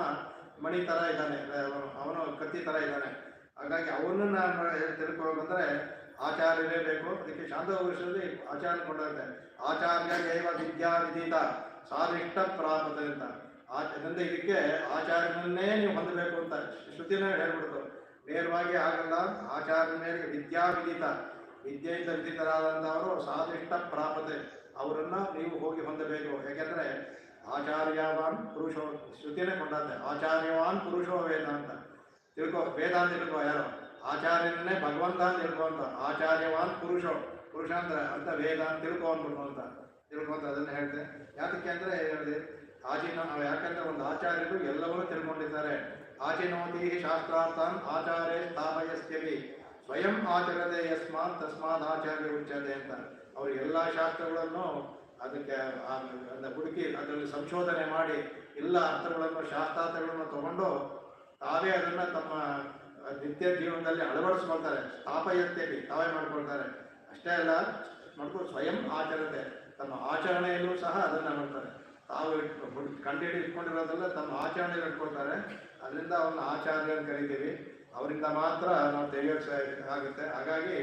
ಮಣಿ ಥರ ಇದ್ದಾನೆ, ಅವನು ಕತ್ತಿ ಥರ ಇದ್ದಾನೆ. ಹಾಗಾಗಿ ಅವನನ್ನ ತಿಳ್ಕೊಳ್ಬೇಕಂದ್ರೆ ಆಚಾರ್ಯರೇ ಬೇಕು. ಅದಕ್ಕೆ ಶಾಂತವರ್ಷದಲ್ಲಿ ಆಚಾರ್ಯ ಕೊಂಡಂತೆ ಆಚಾರ್ಯ ದೇವ ವಿದ್ಯಾ ವಿದಿತ ಸಾರಿಷ್ಟ ಪ್ರಾಪತೆ ಅಂತ. ಅದರಿಂದ ಇದಕ್ಕೆ ಆಚಾರ್ಯನನ್ನೇ ನೀವು ಹೊಂದಬೇಕು ಅಂತ ಶ್ರುತಿನೇ ಹೇಳ್ಬಿಡ್ತು. ನೇರವಾಗಿ ಆಗಲ್ಲ. ಆಚಾರ್ಯನ ಮೇಲೆ ವಿದ್ಯಾ ವಿದಿತ, ವಿದ್ಯೆಯಿಂದ ವಿದಿತರಾದಂಥವರು ಸಾಧಿಷ್ಟ ಪ್ರಾಪತೆ, ಅವರನ್ನ ನೀವು ಹೋಗಿ ಹೊಂದಬೇಕು. ಯಾಕೆಂದ್ರೆ ಆಚಾರ್ಯವಾನ್ ಪುರುಷೋ, ಶ್ರುತಿನೇ ಕೊಂಡಂತೆ ಆಚಾರ್ಯವಾನ್ ಪುರುಷೋ ವೇದ ಅಂತ ತಿಳ್ಕೊ. ವೇದ ಅಂತ ತಿಳ್ಕೊ, ಯಾರು ಆಚಾರ್ಯನನ್ನೇ ಭಗವಂತ ಅಂತ ತಿಳ್ಕೊ ಅಂತ. ಆಚಾರ್ಯವಾನ್ ಪುರುಷ ಅಂತ ವೇದ ಅಂತ ತಿಳ್ಕೊ ಅಂತ ತಿಳ್ಕೊಂತ ಅದನ್ನ ಹೇಳ್ತೆ. ಯಾತಕ್ಕೆ ಅಂದ್ರೆ ಹೇಳಿದೆ ಯಾಕಂದ್ರೆ ಒಂದು ಆಚಾರ್ಯರು ಎಲ್ಲವನ್ನೂ ತಿಳ್ಕೊಂಡಿದ್ದಾರೆ. ಆಚಿನೋತಿ ಶಾಸ್ತ್ರಾರ್ಥಾನ್ ಆಚಾರ್ಯ ಸ್ಥಾಪಯಸ್ಯವಿ ಸ್ವಯಂ ಆಚರದೆ ಯಸ್ಮಾತ್ ತಸ್ಮಾತ್ ಆಚಾರ್ಯ ಉಚ್ಯತೆ ಅಂತ. ಅವರು ಎಲ್ಲ ಶಾಸ್ತ್ರಗಳನ್ನು ಅದಕ್ಕೆ ಹುಡುಕಿ ಅದರಲ್ಲಿ ಸಂಶೋಧನೆ ಮಾಡಿ ಎಲ್ಲ ಅರ್ಥಗಳನ್ನು, ಶಾಸ್ತ್ರಾರ್ಥಗಳನ್ನು ತಗೊಂಡು ತಾವೇ ಅದನ್ನು ತಮ್ಮ ನಿತ್ಯ ಜೀವನದಲ್ಲಿ ಅಳವಡಿಸ್ಕೊಳ್ತಾರೆ. ಸ್ಥಾಪಯತ್ಯಪಿ, ತಾವೇ ಮಾಡ್ಕೊಳ್ತಾರೆ. ಅಷ್ಟೇ ಅಲ್ಲ, ಮಾಡ್ಕೊಂಡು ಸ್ವಯಂ ಆಚರತೆ, ತಮ್ಮ ಆಚರಣೆಯಲ್ಲೂ ಸಹ ಅದನ್ನು ಮಾಡ್ತಾರೆ. ತಾವು ಕಂಡುಹಿಡಿ ಇಟ್ಕೊಂಡಿರೋದೆಲ್ಲ ತಮ್ಮ ಆಚರಣೆಯಲ್ಲಿ ಇಟ್ಕೊಳ್ತಾರೆ. ಅದರಿಂದ ಅವನ್ನ ಆಚಾರ್ಯ ಅಂತ ಕರಿತೀವಿ. ಅವರಿಂದ ಮಾತ್ರ ನಾವು ತೆಗೆಯೋಕೆ ಆಗುತ್ತೆ. ಹಾಗಾಗಿ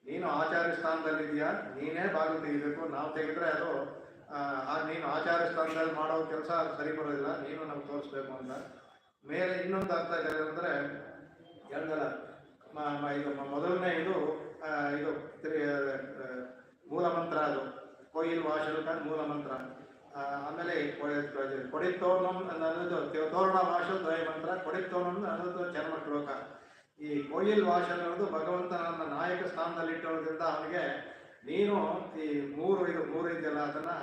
ನೀನು ಆಚಾರ್ಯ ಸ್ಥಾನದಲ್ಲಿದೆಯಾ, ನೀನೇ ಬಾಗಿಲು ತೆಗಿಬೇಕು. ನಾವು ತೆಗೆದ್ರೆ ಅದು ನೀನು ಆಚಾರ್ಯ ಸ್ಥಾನದಲ್ಲಿ ಮಾಡೋ ಕೆಲಸ ಸರಿ ಬರೋದಿಲ್ಲ, ನೀನು ನಮ್ಗೆ ತೋರಿಸ್ಬೇಕು ಅಂತ. ಮೇಲೆ ಇನ್ನೊಂದು ಅರ್ಥ ಅಂದರೆ ಹೇಳ್ದಲ್ಲ, ಇದು ಮೊದಲನೇ ಇದು ಮೂಲ ಮಂತ್ರ, ಅದು ಕೊಯ್ಲ್ ವಾಶಲ್ಕ ಮೂಲ ಮಂತ್ರ. ಆಮೇಲೆ ಕೊಡಿತೋರ್ಣಂ ಅನ್ನೋದು ತೋರಣ ವಾಶಲ್ ದ್ವಯ ಮಂತ್ರ, ಕೊಡಿತೋರ್ಣಂ ಅನ್ನೋದು ಚರ್ಮ ಶ್ಲೋಕ. ಈ ಕೊಯ್ಲ್ ವಾಶಲ್ ಅನ್ನೋದು ಭಗವಂತನನ್ನ ನಾಯಕ ಸ್ಥಾನದಲ್ಲಿ ಇಟ್ಟೋದ್ರಿಂದ ಅವನಿಗೆ ನೀನು ಈ ಮೂರು ಇದೆಯಲ್ಲ, ಅದನ್ನ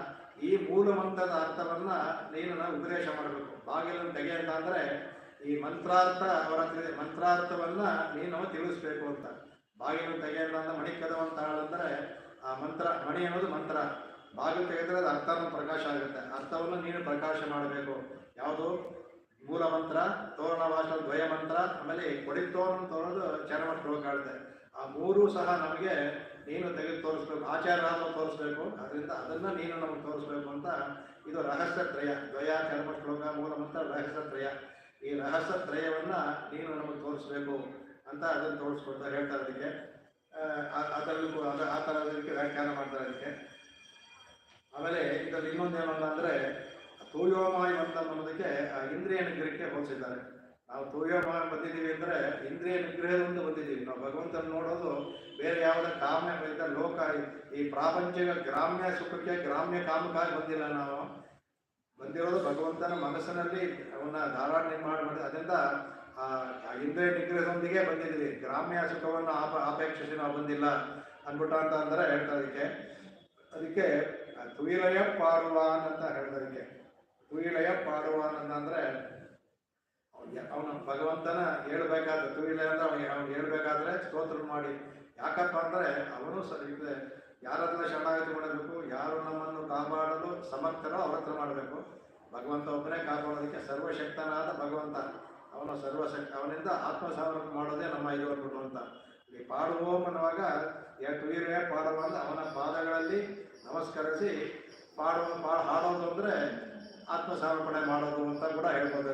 ಈ ಮೂಲ ಮಂತ್ರದ ಅರ್ಥವನ್ನ ನೀನು ಉಪದೇಶ ಮಾಡಬೇಕು. ಬಾಗಿಲನ್ನು ತೆಗೆ ಅಂತ ಅಂದ್ರೆ ಈ ಮಂತ್ರಾರ್ಥ, ಮಂತ್ರಾರ್ಥವನ್ನ ನೀನು ತಿಳಿಸ್ಬೇಕು ಅಂತ. ಬಾಗಿಲು ತೆಗೆಯಲ್ಲ ಅಂತ ಮಣಿಕದವಂತ ಅಂದ್ರೆ ಆ ಮಂತ್ರ, ಮಣಿ ಅನ್ನೋದು ಮಂತ್ರ. ಬಾಗಿಲು ತೆಗೆದ್ರೆ ಅದು ಅರ್ಥನ ಪ್ರಕಾಶ ಆಗುತ್ತೆ. ಅರ್ಥವನ್ನು ನೀನು ಪ್ರಕಾಶ ಮಾಡಬೇಕು. ಯಾವುದು ಮೂಲ ಮಂತ್ರ, ತೋರಣ ವಾಶಲ್ ದ್ವಯ ಮಂತ್ರ, ಆಮೇಲೆ ಕೊಡಿತೋರಣ ತೋರೋದು ಚರ್ಮ ಶ್ಲೋಕ ಆಗುತ್ತೆ. ಆ ಮೂರೂ ಸಹ ನಮಗೆ ನೀನು ತೆಗೆದು ತೋರಿಸ್ಬೇಕು, ಆಚಾರ್ಯರಾದರೂ ತೋರಿಸ್ಬೇಕು. ಅದರಿಂದ ಅದನ್ನ ನೀನು ನಮಗೆ ತೋರಿಸ್ಬೇಕು ಅಂತ. ಇದು ರಹಸ್ಯ ತ್ರಯ, ದ್ವಯ, ಚರ್ಮ ಶ್ಲೋಕ, ಮೂಲ ಮಂತ್ರ, ರಹಸ್ಯ ತ್ರಯ. ಈ ರಹಸ್ಯ ತ್ರಯವನ್ನ ನೀನು ನಮಗೆ ತೋರಿಸ್ಬೇಕು ಅಂತ ಅದನ್ನು ತೋರಿಸ್ಕೊಡ್ತಾರೆ, ಹೇಳ್ತಾರೆ. ಅದಕ್ಕೆ ಅದರಲ್ಲೂ ಆ ಥರದಕ್ಕೆ ವ್ಯಾಖ್ಯಾನ ಮಾಡ್ತಾರೆ ಅದಕ್ಕೆ. ಆಮೇಲೆ ಇದರಲ್ಲಿ ಇನ್ನೊಂದೇನಲ್ಲ ಅಂದರೆ ತೂಯೋಮಾಯ ಅಂತ ಅನ್ನೋದಕ್ಕೆ ಇಂದ್ರಿಯ ನಿಗ್ರಹಕ್ಕೆ ಹೋಲಿಸಿದ್ದಾರೆ. ನಾವು ತೂಯೋಮಾಯ ಬಂದಿದ್ದೀವಿ ಅಂದರೆ ಇಂದ್ರಿಯ ನಿಗ್ರಹದಿಂದ ಬಂದಿದ್ದೀವಿ. ನಾವು ಭಗವಂತನ ನೋಡೋದು ಬೇರೆ ಯಾವುದೇ ಕಾಮ್ಯ ಲೋಕ, ಈ ಪ್ರಾಪಂಚಿಕ ಗ್ರಾಮ್ಯ ಸುಖಕ್ಕೆ, ಗ್ರಾಮ್ಯ ಕಾಮಕ್ಕಾಗಿ ಬಂದಿಲ್ಲ ನಾವು. ಬಂದಿರೋದು ಭಗವಂತನ ಮನಸ್ಸಿನಲ್ಲಿ ಅವನ್ನ ಧಾರಾಳ ನಿರ್ಮಾಣ ಮಾಡಿ ಅದರಿಂದ ಇಂದ್ರಿಯ ನಿಗ್ರಹದೊಂದಿಗೆ ಬಂದಿದ್ದೀವಿ. ಗ್ರಾಮ್ಯ ಸುಖವನ್ನು ಅಪೇಕ್ಷಿಸಿ ನಾವು ಬಂದಿಲ್ಲ ಅನ್ಬಿಟ್ಟ ಅಂತ ಅಂದರೆ ಹೇಳ್ತಾ ಅದಕ್ಕೆ ತುಯಿಲಯ ಪಾಡುವಾನ್ ಅಂತ ಹೇಳ್ದದಕ್ಕೆ. ತುಯಿಲಯ ಪಾಡುವಾನ್ ಅಂತಂದ್ರೆ ಅವನ ಭಗವಂತನ ಹೇಳ್ಬೇಕಾದ್ರೆ ತುಯಿಲಯ ಅಂತ ಅವ್ನು ಹೇಳ್ಬೇಕಾದ್ರೆ ಸ್ತೋತ್ರ ಮಾಡಿ. ಯಾಕಪ್ಪ ಅಂದ್ರೆ ಅವನು ಯಾರತ್ರ ಶರಣಾಗತಿ ಮಾಡಬೇಕು, ಯಾರು ನಮ್ಮನ್ನು ಕಾಪಾಡಲು ಸಮರ್ಥನೋ ಅವ್ರ ಹತ್ರ ಮಾಡಬೇಕು. ಭಗವಂತ ಒಬ್ಬನೇ ಕಾಪಾಡೋದಕ್ಕೆ ಸರ್ವಶಕ್ತನಾದ ಭಗವಂತ ಅವನು ಸರ್ವಶಕ್ತ, ಅವನಿಂದ ಆತ್ಮಸಾವರ್ಪಣೆ ಮಾಡೋದೇ ನಮ್ಮ ಇದು ಅನ್ಬಿಟ್ಟು ಅಂತ. ಈ ಪಾಡುವೋಮ್ ಅನ್ನುವಾಗ ತುಯಿರೇ ಪಾಡುವ ಅಂತ ಅವನ ಪಾದಗಳಲ್ಲಿ ನಮಸ್ಕರಿಸಿ ಹಾಡೋದು ಅಂದರೆ ಆತ್ಮಸಾವರ್ಪಣೆ ಮಾಡೋದು ಅಂತ ಕೂಡ ಹೇಳ್ಬೋದು.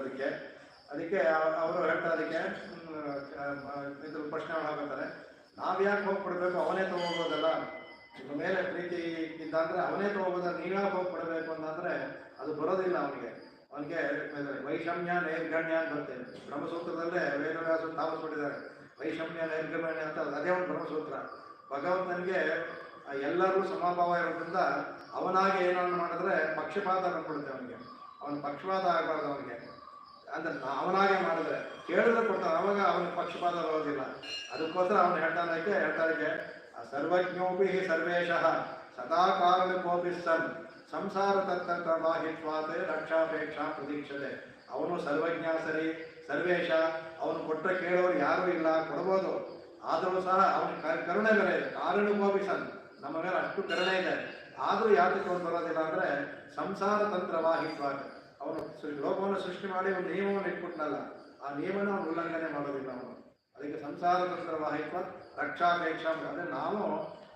ಅದಕ್ಕೆ ಅವರು ಹೇಳ್ತಾರೆ, ಅದಕ್ಕೆ ಇದ್ರ ಪ್ರಶ್ನೆ ಹಾಕೋತಾರೆ, ನಾವ್ಯಾಕೆ ಹೋಗ್ಬಿಡ್ಬೇಕು, ಅವನೇ ತಗೋಬೋದಲ್ಲ, ಇದ್ರ ಮೇಲೆ ಪ್ರೀತಿ ಇದ್ದ ಅಂದರೆ ಅವನೇ ತಗೋಬೋದಲ್ಲ, ನೀವ್ಯಾಕೆ ಹೋಗ್ಬಿಡ್ಬೇಕು ಅಂತಂದರೆ ಅದು ಬರೋದಿಲ್ಲ ಅವನಿಗೆ. ವೈಷಮ್ಯ ನೈರ್ಗಣ್ಯ ಅಂತ ಬರ್ತೇನೆ ಬ್ರಹ್ಮಸೂತ್ರದಲ್ಲೇ ವೇದವ್ಯಾಸ ತಾಮಸ್ಬಿಟ್ಟಿದ್ದಾರೆ. ವೈಷಮ್ಯ ನೈರ್ಗಣ್ಯ ಅಂತ ಅದೇ ಒಂದು ಬ್ರಹ್ಮಸೂತ್ರ. ಭಗವಂತನಿಗೆ ಎಲ್ಲರೂ ಸಮಭಾವ ಇರೋದ್ರಿಂದ ಅವನಾಗೆ ಏನನ್ನು ಮಾಡಿದ್ರೆ ಪಕ್ಷಪಾತ ಬಂದ್ಬಿಡುತ್ತೆ ಅವನಿಗೆ. ಅವನ ಪಕ್ಷಪಾತ ಆಗಬಾರ್ದು ಅವನಿಗೆ. ಅಂದ್ರೆ ಅವನಾಗೆ ಮಾಡಿದ್ರೆ ಕೇಳಿದ್ರೆ ಕೊಡ್ತಾನೆ, ಅವಾಗ ಅವನಿಗೆ ಪಕ್ಷಪಾತ ಬರೋದಿಲ್ಲ. ಅದಕ್ಕೋಸ್ಕರ ಅವನು ಹೇಳ್ತಾನೆ ಸರ್ವಜ್ಞೋಪಿ ಸರ್ವೇಶಃ ಸದಾ ಕಾರಣಕೋಪಿ ಸನ್ ಸಂಸಾರ ತತ್ತಂತ್ರವಾಹಿತ್ವಾತ್ ರಕ್ಷಾಪೇಕ್ಷಾ ಪ್ರತೀಕ್ಷತೆ. ಅವನು ಸರ್ವಜ್ಞ ಸರಿ, ಸರ್ವೇಶ, ಅವನು ಕೊಟ್ಟರೆ ಕೇಳೋರು ಯಾರೂ ಇಲ್ಲ, ಕೊಡ್ಬೋದು. ಆದರೂ ಸಹ ಅವನ ಕರುಣೆ ಬೇರೆ ಇದೆ. ಕಾರಣಕೋಪಿ ಸನ್, ನಮ್ಮ ಮೇಲೆ ಅಷ್ಟು ಕರುಣೆ ಇದೆ. ಆದರೂ ಯಾತಕ್ಕೆ ಅವ್ನು ಬರೋದಿಲ್ಲ ಅಂದರೆ ಸಂಸಾರ ತಂತ್ರವಾಹಿತ್ವಾತ್. ಅವನು ಲೋಕವನ್ನು ಸೃಷ್ಟಿ ಮಾಡಿ ಒಂದು ನಿಯಮವನ್ನು ಇಟ್ಬಿಟ್ನಲ್ಲ, ಆ ನಿಯಮನ ಅವನು ಉಲ್ಲಂಘನೆ ಮಾಡೋದಿಲ್ಲ ಅವನು. ಅದಕ್ಕೆ ಸಂಸಾರ ತಂತ್ರವಾಹಿತ್ವ ರಕ್ಷಾಪೇಕ್ಷಾ ಅಂದರೆ ನಾವು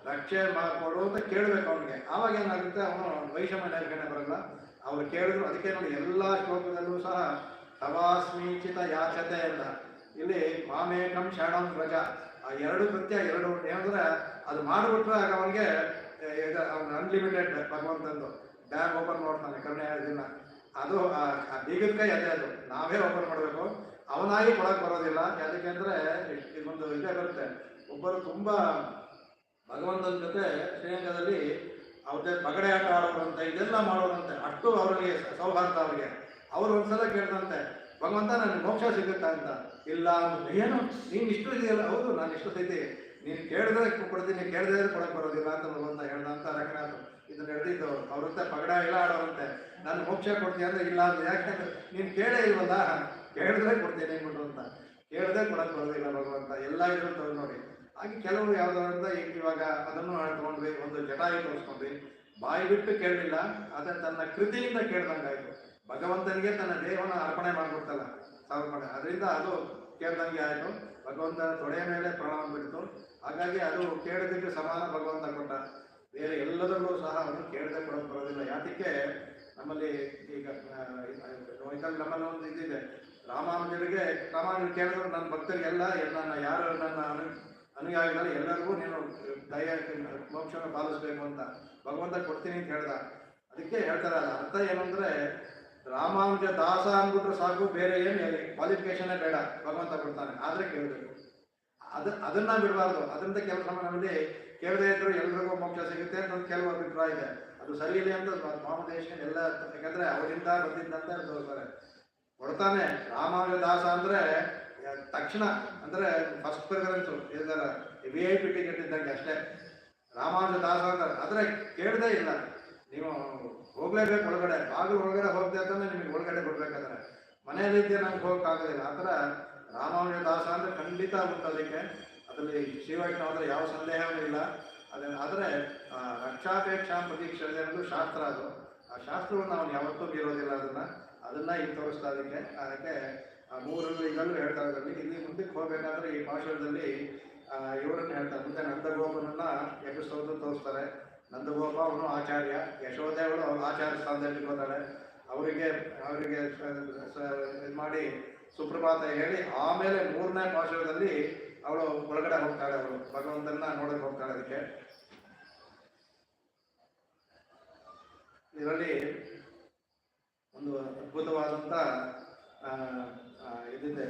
ರಕ್ಷೆ ಮಾಡಿಕೊಡು ಅಂತ ಕೇಳಬೇಕು ಅವನಿಗೆ. ಆವಾಗ ಏನಾಗುತ್ತೆ, ಅವನು ವೈಷಮ್ಯ ನೈರ್ಗಣ್ಯ ಬರಲ್ಲ. ಅವ್ರು ಕೇಳಿದ್ರು. ಅದಕ್ಕೆ ನೋಡಿ ಎಲ್ಲ ಶ್ಲೋಕದಲ್ಲೂ ಸಹ ತವಾಸ್ಮೀಚಿತ ಯಾಚತೆ ಅಂತ ಇಲ್ಲಿ ಮಾಮೇಕಂ ಶರಣಂ ವ್ರಜ, ಆ ಎರಡು ಕೃತ್ಯ ಎರಡು ಏನಂದ್ರೆ ಅದು ಮಾಡಿಬಿಟ್ರೆ ಆಗ ಅವನಿಗೆ ಅವನು ಅನ್ಲಿಮಿಟೆಡ್ ಭಗವಂತಂದು ಬ್ಯಾಗ್ ಓಪನ್ ಮಾಡ್ತಾನೆ ಕರುಣೆ ದಿನ. ಅದು ಆ ಬೀಗದ ಕೈ ಅದೇ, ಅದು ನಾವೇ ಓಪನ್ ಮಾಡಬೇಕು, ಅವನಾಗಿ ಕೊಡಕ್ಕೆ ಬರೋದಿಲ್ಲ. ಯಾಕೆಂದ್ರೆ ಇದೊಂದು ಇದೇ ಬರುತ್ತೆ. ಒಬ್ಬರು ತುಂಬಾ ಭಗವಂತನ ಜೊತೆ ಶ್ರೀರಂಗದಲ್ಲಿ ಅವ್ರ ಪಗಡೆ ಆಟ ಆಡೋರಂತೆ, ಇದೆಲ್ಲ ಮಾಡೋರಂತೆ, ಅಷ್ಟು ಅವರಿಗೆ ಸೌಹಾರ್ದ ಅವರಿಗೆ. ಅವರು ಒಂದ್ಸಲ ಕೇಳ್ದಂತೆ, ಭಗವಂತ ನನಗೆ ಮೋಕ್ಷ ಸಿಗುತ್ತಾ ಅಂತ. ಇಲ್ಲ ಏನು ನೀನು ಇಷ್ಟು ಇದೆಯಲ್ಲ, ಹೌದು ನಾನು ಇಷ್ಟು ಸೈತಿ, ನೀನು ಕೇಳಿದ್ರೆ ಕೊಡ್ತೀನಿ, ಕೇಳಿದ್ರೆ ಕೊಡಕ್ಕೆ ಬರೋದಿಲ್ಲ ಅಂತ ಭಗವಂತ ಹೇಳ್ದಂತ. ರಂಗನಾಥ್ ಇದನ್ನ ನಡೆದಿದ್ದು ಅವ್ರಂತೆ ಪಗಡ ಎಲ್ಲ ಆಡೋರಂತೆ, ನಾನು ಮೋಕ್ಷ ಕೊಡ್ತೀನಿ ಅಂದ್ರೆ ಇಲ್ಲ ಅಂತ. ಯಾಕಂದ್ರೆ ನೀನು ಕೇಳೇ ಇಲ್ವಲ್ಲ, ಕೇಳಿದ್ರೆ ಕೊಡ್ತೀನಿ ಅಂದ್ಬಿಟ್ಟು ಅಂತ. ಕೇಳಿದ್ರೆ ಕೊಡಕ್ಕೆ ಬರೋದಿಲ್ಲ ಭಗವಂತ. ಎಲ್ಲ ಇದ್ರು ನೋಡಿ. ಹಾಗೆ ಕೆಲವರು ಯಾವುದರಿಂದ ಇವಾಗ ಅದನ್ನು ತಗೊಂಡ್ವಿ, ಒಂದು ಜಟಾಯಿ ತೋರಿಸ್ಕೊಂಡ್ವಿ, ಬಾಯಿ ಬಿಟ್ಟು ಕೇಳಲಿಲ್ಲ, ಆದರೆ ತನ್ನ ಕೃತಿಯಿಂದ ಕೇಳ್ದಂಗಾಯ್ತು. ಭಗವಂತನಿಗೆ ತನ್ನ ದೇಹವನ್ನು ಅರ್ಪಣೆ ಮಾಡಿಬಿಡ್ತಲ್ಲ ಸಮರ್ಪಣೆ, ಅದರಿಂದ ಅದು ಕೇಳ್ದಂಗೆ ಆಯಿತು. ಭಗವಂತನ ತೊಡೆಯ ಮೇಲೆ ಪ್ರಾಣ ಬಿಡ್ತು. ಹಾಗಾಗಿ ಅದು ಕೇಳೋದಕ್ಕೆ ಸಮಾನ ಭಗವಂತ ಕೊಟ್ಟ. ಬೇರೆ ಎಲ್ಲದರಲ್ಲೂ ಸಹ ಅವನು ಕೇಳದೆ ಕೊಡೋದು ಬರೋದಿಲ್ಲ. ಯಾತಕ್ಕೆ ನಮ್ಮಲ್ಲಿ ಈಗ ನಮ್ಮಲ್ಲಿ ಒಂದು ಇದಿದೆ, ರಾಮಾನುಜರಿಗೆ ಕೇಳಿದ್ರು ನನ್ನ ಭಕ್ತರಿಗೆಲ್ಲ ನನ್ನ ಯಾರು ನನ್ನ ಅನುಯಾಯಿಗಳು ಎಲ್ಲರಿಗೂ ನೀನು ದಯ ಮೋಕ್ಷನ ಪಾಲಿಸ್ಬೇಕು ಅಂತ ಭಗವಂತ ಕೊಡ್ತೀನಿ ಅಂತ ಹೇಳ್ದ. ಅದಕ್ಕೆ ಹೇಳ್ತಾರೆ, ಅದು ಅರ್ಥ ಏನಂದ್ರೆ ರಾಮಾನುಜ ದಾಸ ಅಂದ್ಬಿಟ್ರೆ ಸಾಕು, ಬೇರೆ ಏನು ಕ್ವಾಲಿಫಿಕೇಶನ್ನೇ ಬೇಡ, ಭಗವಂತ ಕೊಡ್ತಾನೆ. ಆದರೆ ಕೇಳಬೇಕು, ಅದನ್ನ ಬಿಡಬಾರ್ದು. ಅದರಿಂದ ಕೆಲವು ಸಮ ನಮ್ಮಲ್ಲಿ ಕೇಳದೇ ಇದ್ರು ಎಲ್ರಿಗೂ ಮೋಕ್ಷ ಸಿಗುತ್ತೆ ಅಂತ ಒಂದು ಕೆಲವು ಅಭಿಪ್ರಾಯ ಇದೆ. ಅದು ಸರಿ ಇಲ್ಲ ಅಂತ ಮಾಮದೇಶನ್ ಎಲ್ಲ, ಯಾಕಂದ್ರೆ ಅವರಿಂದ ಬಂದಿದ್ದಂತ ತೋರಿಸ್ತಾರೆ. ಕೊಡ್ತಾನೆ. ರಾಮಾನುಜ ದಾಸ ಅಂದ್ರೆ ತಕ್ಷಣ ಅಂದ್ರೆ ಫಸ್ಟ್ ಪ್ರಿಫರೆನ್ಸು ಇದರ VIP ಟಿಕೆಟ್ ಇದ್ದಂಗೆ ಅಷ್ಟೇ ರಾಮಾನುಜ ದಾಸ ಅಂತಾರೆ. ಆದರೆ ಕೇಳದೇ ಇಲ್ಲ, ನೀವು ಹೋಗ್ಲೇಬೇಕು ಒಳಗಡೆ, ಬಾಗಿಲು ಒಳಗಡೆ ಹೋಗ್ದೆ ಅಂತಾನೆ ನಿಮಗೆ ಒಳಗಡೆ ಕೊಡ್ಬೇಕಾದ್ರೆ, ಮನೆಯಲ್ಲಿದ್ದೆ ನಮ್ಗೆ ಹೋಗೋಕ್ಕಾಗೋದಿಲ್ಲ. ಆ ಥರ ರಾಮಾನುಜ ದಾಸ ಅಂದರೆ ಖಂಡಿತ ಉಂಟು. ಅದಕ್ಕೆ ಅದರಲ್ಲಿ ಶ್ರೀವೈಷ್ಣವ ಅಂದರೆ ಯಾವ ಸಂದೇಹವೂ ಇಲ್ಲ. ಆದರೆ ರಕ್ಷಾಪೇಕ್ಷಾ ಪ್ರತೀಕ್ಷೆ ಅನ್ನೋದು ಶಾಸ್ತ್ರ. ಅದು ಆ ಶಾಸ್ತ್ರವನ್ನು ಅವನು ಯಾವತ್ತೂ ಬೀರೋದಿಲ್ಲ. ಅದನ್ನ ಇಲ್ಲಿ ತೋರಿಸ್ತಾ. ಅದಕ್ಕೆ ಮೂರು ಇದನ್ನು ಹೇಳ್ತಾ ಇದ್ರಲ್ಲಿ. ಇಲ್ಲಿ ಮುಂದಕ್ಕೆ ಹೋಗ್ಬೇಕಾದ್ರೆ ಈ ಭಾಷಣದಲ್ಲಿ ಇವರನ್ನು ಹೇಳ್ತಾರೆ. ಮುಂದೆ ನಂದಗೋಪನನ್ನ ಎಬ್ಬಿಸೋದು ತೋರಿಸ್ತಾರೆ. ನಂದಗೋಪ ಅವನು ಆಚಾರ್ಯ, ಯಶೋದೆ ಅವಳು ಆಚಾರ್ಯ ಸ್ಥಾನದಲ್ಲಿ ಹೋಗ್ತಾಳೆ. ಅವರಿಗೆ ಇದು ಮಾಡಿ ಸುಪ್ರಭಾತ ಹೇಳಿ ಆಮೇಲೆ ಮೂರನೇ ಭಾಷಣದಲ್ಲಿ ಅವಳು ಒಳಗಡೆ ಹೋಗ್ತಾಳೆ. ಅವಳು ಭಗವಂತನ ನೋಡಕ್ಕೆ ಹೋಗ್ತಾಳೆ. ಅದಕ್ಕೆ ಇದರಲ್ಲಿ ಒಂದು ಅದ್ಭುತವಾದಂಥ ಇದಿದೆ,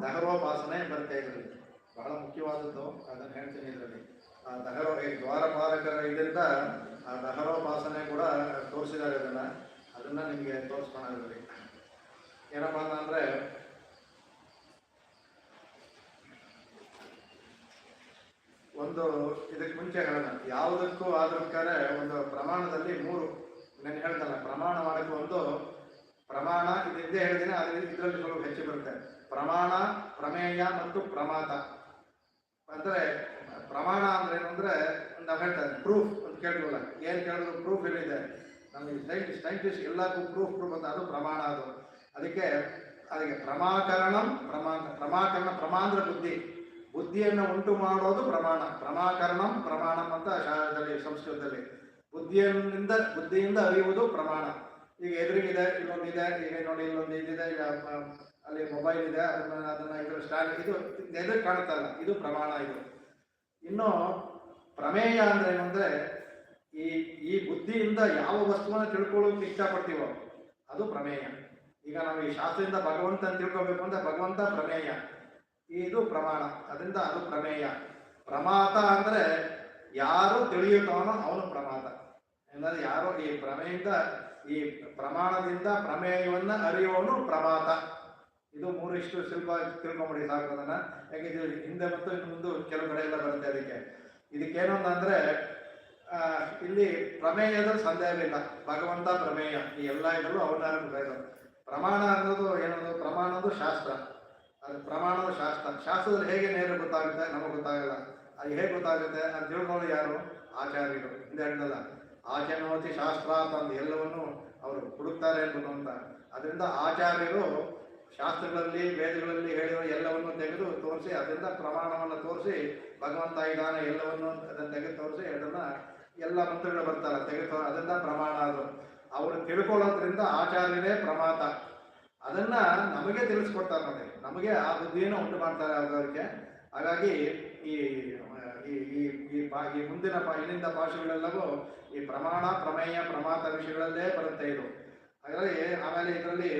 ದಹರೋಪಾಸನೆ ಬರುತ್ತೆ ಇದರಲ್ಲಿ. ಬಹಳ ಮುಖ್ಯವಾದದ್ದು, ಅದನ್ನು ಹೇಳ್ತೀನಿ ಇದರಲ್ಲಿ. ಆ ದ್ವಾರಪಾಲಕರ ಇದರಿಂದ ಆ ದಹರೋಪಾಸನೆ ಕೂಡ ತೋರಿಸಿದ್ದಾರೆ. ಅದನ್ನು ಅದನ್ನು ನಿಮಗೆ ತೋರಿಸ್ಕೊಳ್ಳೋದ್ರಲ್ಲಿ ಏನಪ್ಪ ಅಂತಂದರೆ, ಒಂದು ಇದಕ್ಕೆ ಮುಂಚೆ ಹೇಳೋಣ, ಯಾವುದಕ್ಕೂ ಆದ್ರೂ ಒಂದು ಪ್ರಮಾಣದಲ್ಲಿ ಮೂರು ನಾನು ಹೇಳ್ತಲ್ಲ, ಪ್ರಮಾಣ ಮಾಡೋಕ್ಕೆ ಒಂದು ಪ್ರಮಾಣ ಇದೇ ಹೇಳಿದ್ದೀನಿ, ಆದರೆ ಇದರಲ್ಲಿ ಸ್ವಲ್ಪ ಹೆಚ್ಚು ಬರುತ್ತೆ. ಪ್ರಮಾಣ, ಪ್ರಮೇಯ ಮತ್ತು ಪ್ರಮಾತ. ಅಂದರೆ ಪ್ರಮಾಣ ಅಂದ್ರೆ ಏನು ಅಂದರೆ, ನಾವು ಹೇಳ್ತಾರೆ ಪ್ರೂಫ್ ಅಂತ ಕೇಳಿದ್ವಲ್ಲ, ಏನು ಕೇಳಿದ್ರು ಪ್ರೂಫ್ ಏನಿದೆ ನಮಗೆ ಸೈಂಟಿಸ್ಟ್ ಎಲ್ಲಕ್ಕೂ ಪ್ರೂಫ್ ಅಂತ, ಅದು ಪ್ರಮಾಣ. ಅದಕ್ಕೆ ಪ್ರಮಾಕರಣ ಪ್ರಮಾಂದ್ರ ಬುದ್ಧಿಯನ್ನು ಉಂಟು ಮಾಡೋದು ಪ್ರಮಾಣ. ಪ್ರಮಾಣಂ ಅಂತ ಶಾಸ್ತ್ರದಲ್ಲಿ, ಸಂಸ್ಕೃತದಲ್ಲಿ ಬುದ್ಧಿಯಿಂದ ಅರಿಯುವುದು ಪ್ರಮಾಣ. ಈಗ ಎದುರಿಗಿದೆ ಇಲ್ಲೊಂದಿದೆ, ಈಗ ನೋಡಿ ಇಲ್ಲೊಂದು ಇದಿದೆ, ಅಲ್ಲಿ ಮೊಬೈಲ್ ಇದೆ, ಅದನ್ನ ಇದರ ಸ್ಟ್ಯಾಂಡ್, ಇದು ಎದುರು ಕಾಣುತ್ತಲ್ಲ, ಇದು ಪ್ರಮಾಣ. ಇದು ಇನ್ನು ಪ್ರಮೇಯ ಅಂದ್ರೆ ಏನಂದ್ರೆ, ಈ ಬುದ್ಧಿಯಿಂದ ಯಾವ ವಸ್ತುವನ್ನು ತಿಳ್ಕೊಳ್ಳೋಕೆ ಇಷ್ಟಪಡ್ತೀವೋ ಅದು ಪ್ರಮೇಯ. ಈಗ ನಾವು ಈ ಶಾಸ್ತ್ರದಿಂದ ಭಗವಂತನ ತಿಳ್ಕೊಬೇಕು ಅಂದ್ರೆ ಭಗವಂತ ಪ್ರಮೇಯ, ಇದು ಪ್ರಮಾಣ, ಅದರಿಂದ ಅದು ಪ್ರಮೇಯ. ಪ್ರಮಾತ ಅಂದ್ರೆ ಯಾರು ತಿಳಿಯುತ್ತಾನೋ ಅವನು ಪ್ರಮಾತ. ಎಂದರೆ ಯಾರು ಈ ಈ ಪ್ರಮಾಣದಿಂದ ಪ್ರಮೇಯವನ್ನ ಅರಿಯೋನು ಪ್ರಮಾತ. ಇದು ಮೂರಿಷ್ಟು ಸುಲಭ ತಿಳ್ಕೊಂಬಿಡಿ ಸಾಕು ಅದನ್ನ. ಯಾಕೆ ಇದು ಹಿಂದೆ ಮತ್ತು ಮುಂದೆ ಕೆಲವು ಕಡೆ ಎಲ್ಲ ಬರುತ್ತೆ. ಇದಕ್ಕೇನು ಅಂದ್ರೆ, ಇಲ್ಲಿ ಪ್ರಮೇಯದ ಸಂದೇಹವಿಲ್ಲ, ಭಗವಂತ ಪ್ರಮೇಯ, ಈ ಎಲ್ಲ ಇದರಲ್ಲೂ ಅವನ ಪ್ರಮಾಣ ಅನ್ನೋದು ಏನದು, ಪ್ರಮಾಣ ಅನ್ನೋದು ಶಾಸ್ತ್ರ. ಅದು ಪ್ರಮಾಣದ ಶಾಸ್ತ್ರದಲ್ಲಿ ಹೇಗೆ ನೇರ ಗೊತ್ತಾಗುತ್ತೆ ನಮಗೆ ಗೊತ್ತಾಗಲ್ಲ. ಅದು ಹೇಗೆ ಗೊತ್ತಾಗುತ್ತೆ ಅದು ತಿಳ್ಕೊಳ್ಳೋದು ಯಾರು? ಆಚಾರ್ಯರು. ಹಿಂದೆ ಹೇಳಿದಲ್ಲ, ಆಚರಣೋತಿ ಶಾಸ್ತ್ರ ಅಂತ ಎಲ್ಲವನ್ನು ಅವರು ಹುಡುಕ್ತಾರೆ ಅಂತ. ಅದರಿಂದ ಆಚಾರ್ಯರು ಶಾಸ್ತ್ರಗಳಲ್ಲಿ ವೇದಗಳಲ್ಲಿ ಹೇಳಿರೋ ಎಲ್ಲವನ್ನು ತೆಗೆದು ತೋರಿಸಿ, ಅದರಿಂದ ಪ್ರಮಾಣವನ್ನು ತೋರಿಸಿ, ಭಗವಂತ ಇದ್ದಾನೆ ಎಲ್ಲವನ್ನು ಅದನ್ನು ತೆಗೆದು ತೋರಿಸಿ, ಅದನ್ನ ಎಲ್ಲ ಮಂತ್ರಗಳು ಬರ್ತಾರೆ ತೆಗೆದು, ಅದರಿಂದ ಪ್ರಮಾಣ. ಅದು ಅವರು ತಿಳ್ಕೊಳ್ಳೋದ್ರಿಂದ ಆಚಾರ್ಯರೇ ಪ್ರಮಾತ. ಅದನ್ನ ನಮಗೆ ತಿಳಿಸ್ಕೊಡ್ತಾರೆ ನೋಡಿ, ನಮಗೆ ಆ ಬುದ್ಧಿಯನ್ನು ಉಂಟು ಮಾಡ್ತಾರೆ ಅದಕ್ಕೆ. ಹಾಗಾಗಿ ಈ ಮುಂದಿನ ಇಲ್ಲಿಂದ ಭಾಷೆಗಳೆಲ್ಲವೂ ಈ ಪ್ರಮಾಣ, ಪ್ರಮೇಯ, ಪ್ರಮಾತ ವಿಷಯಗಳಲ್ಲೇ ಬರುತ್ತೆ ಇದು. ಹಾಗಾಗಿ ಆಮೇಲೆ ಇದರಲ್ಲಿ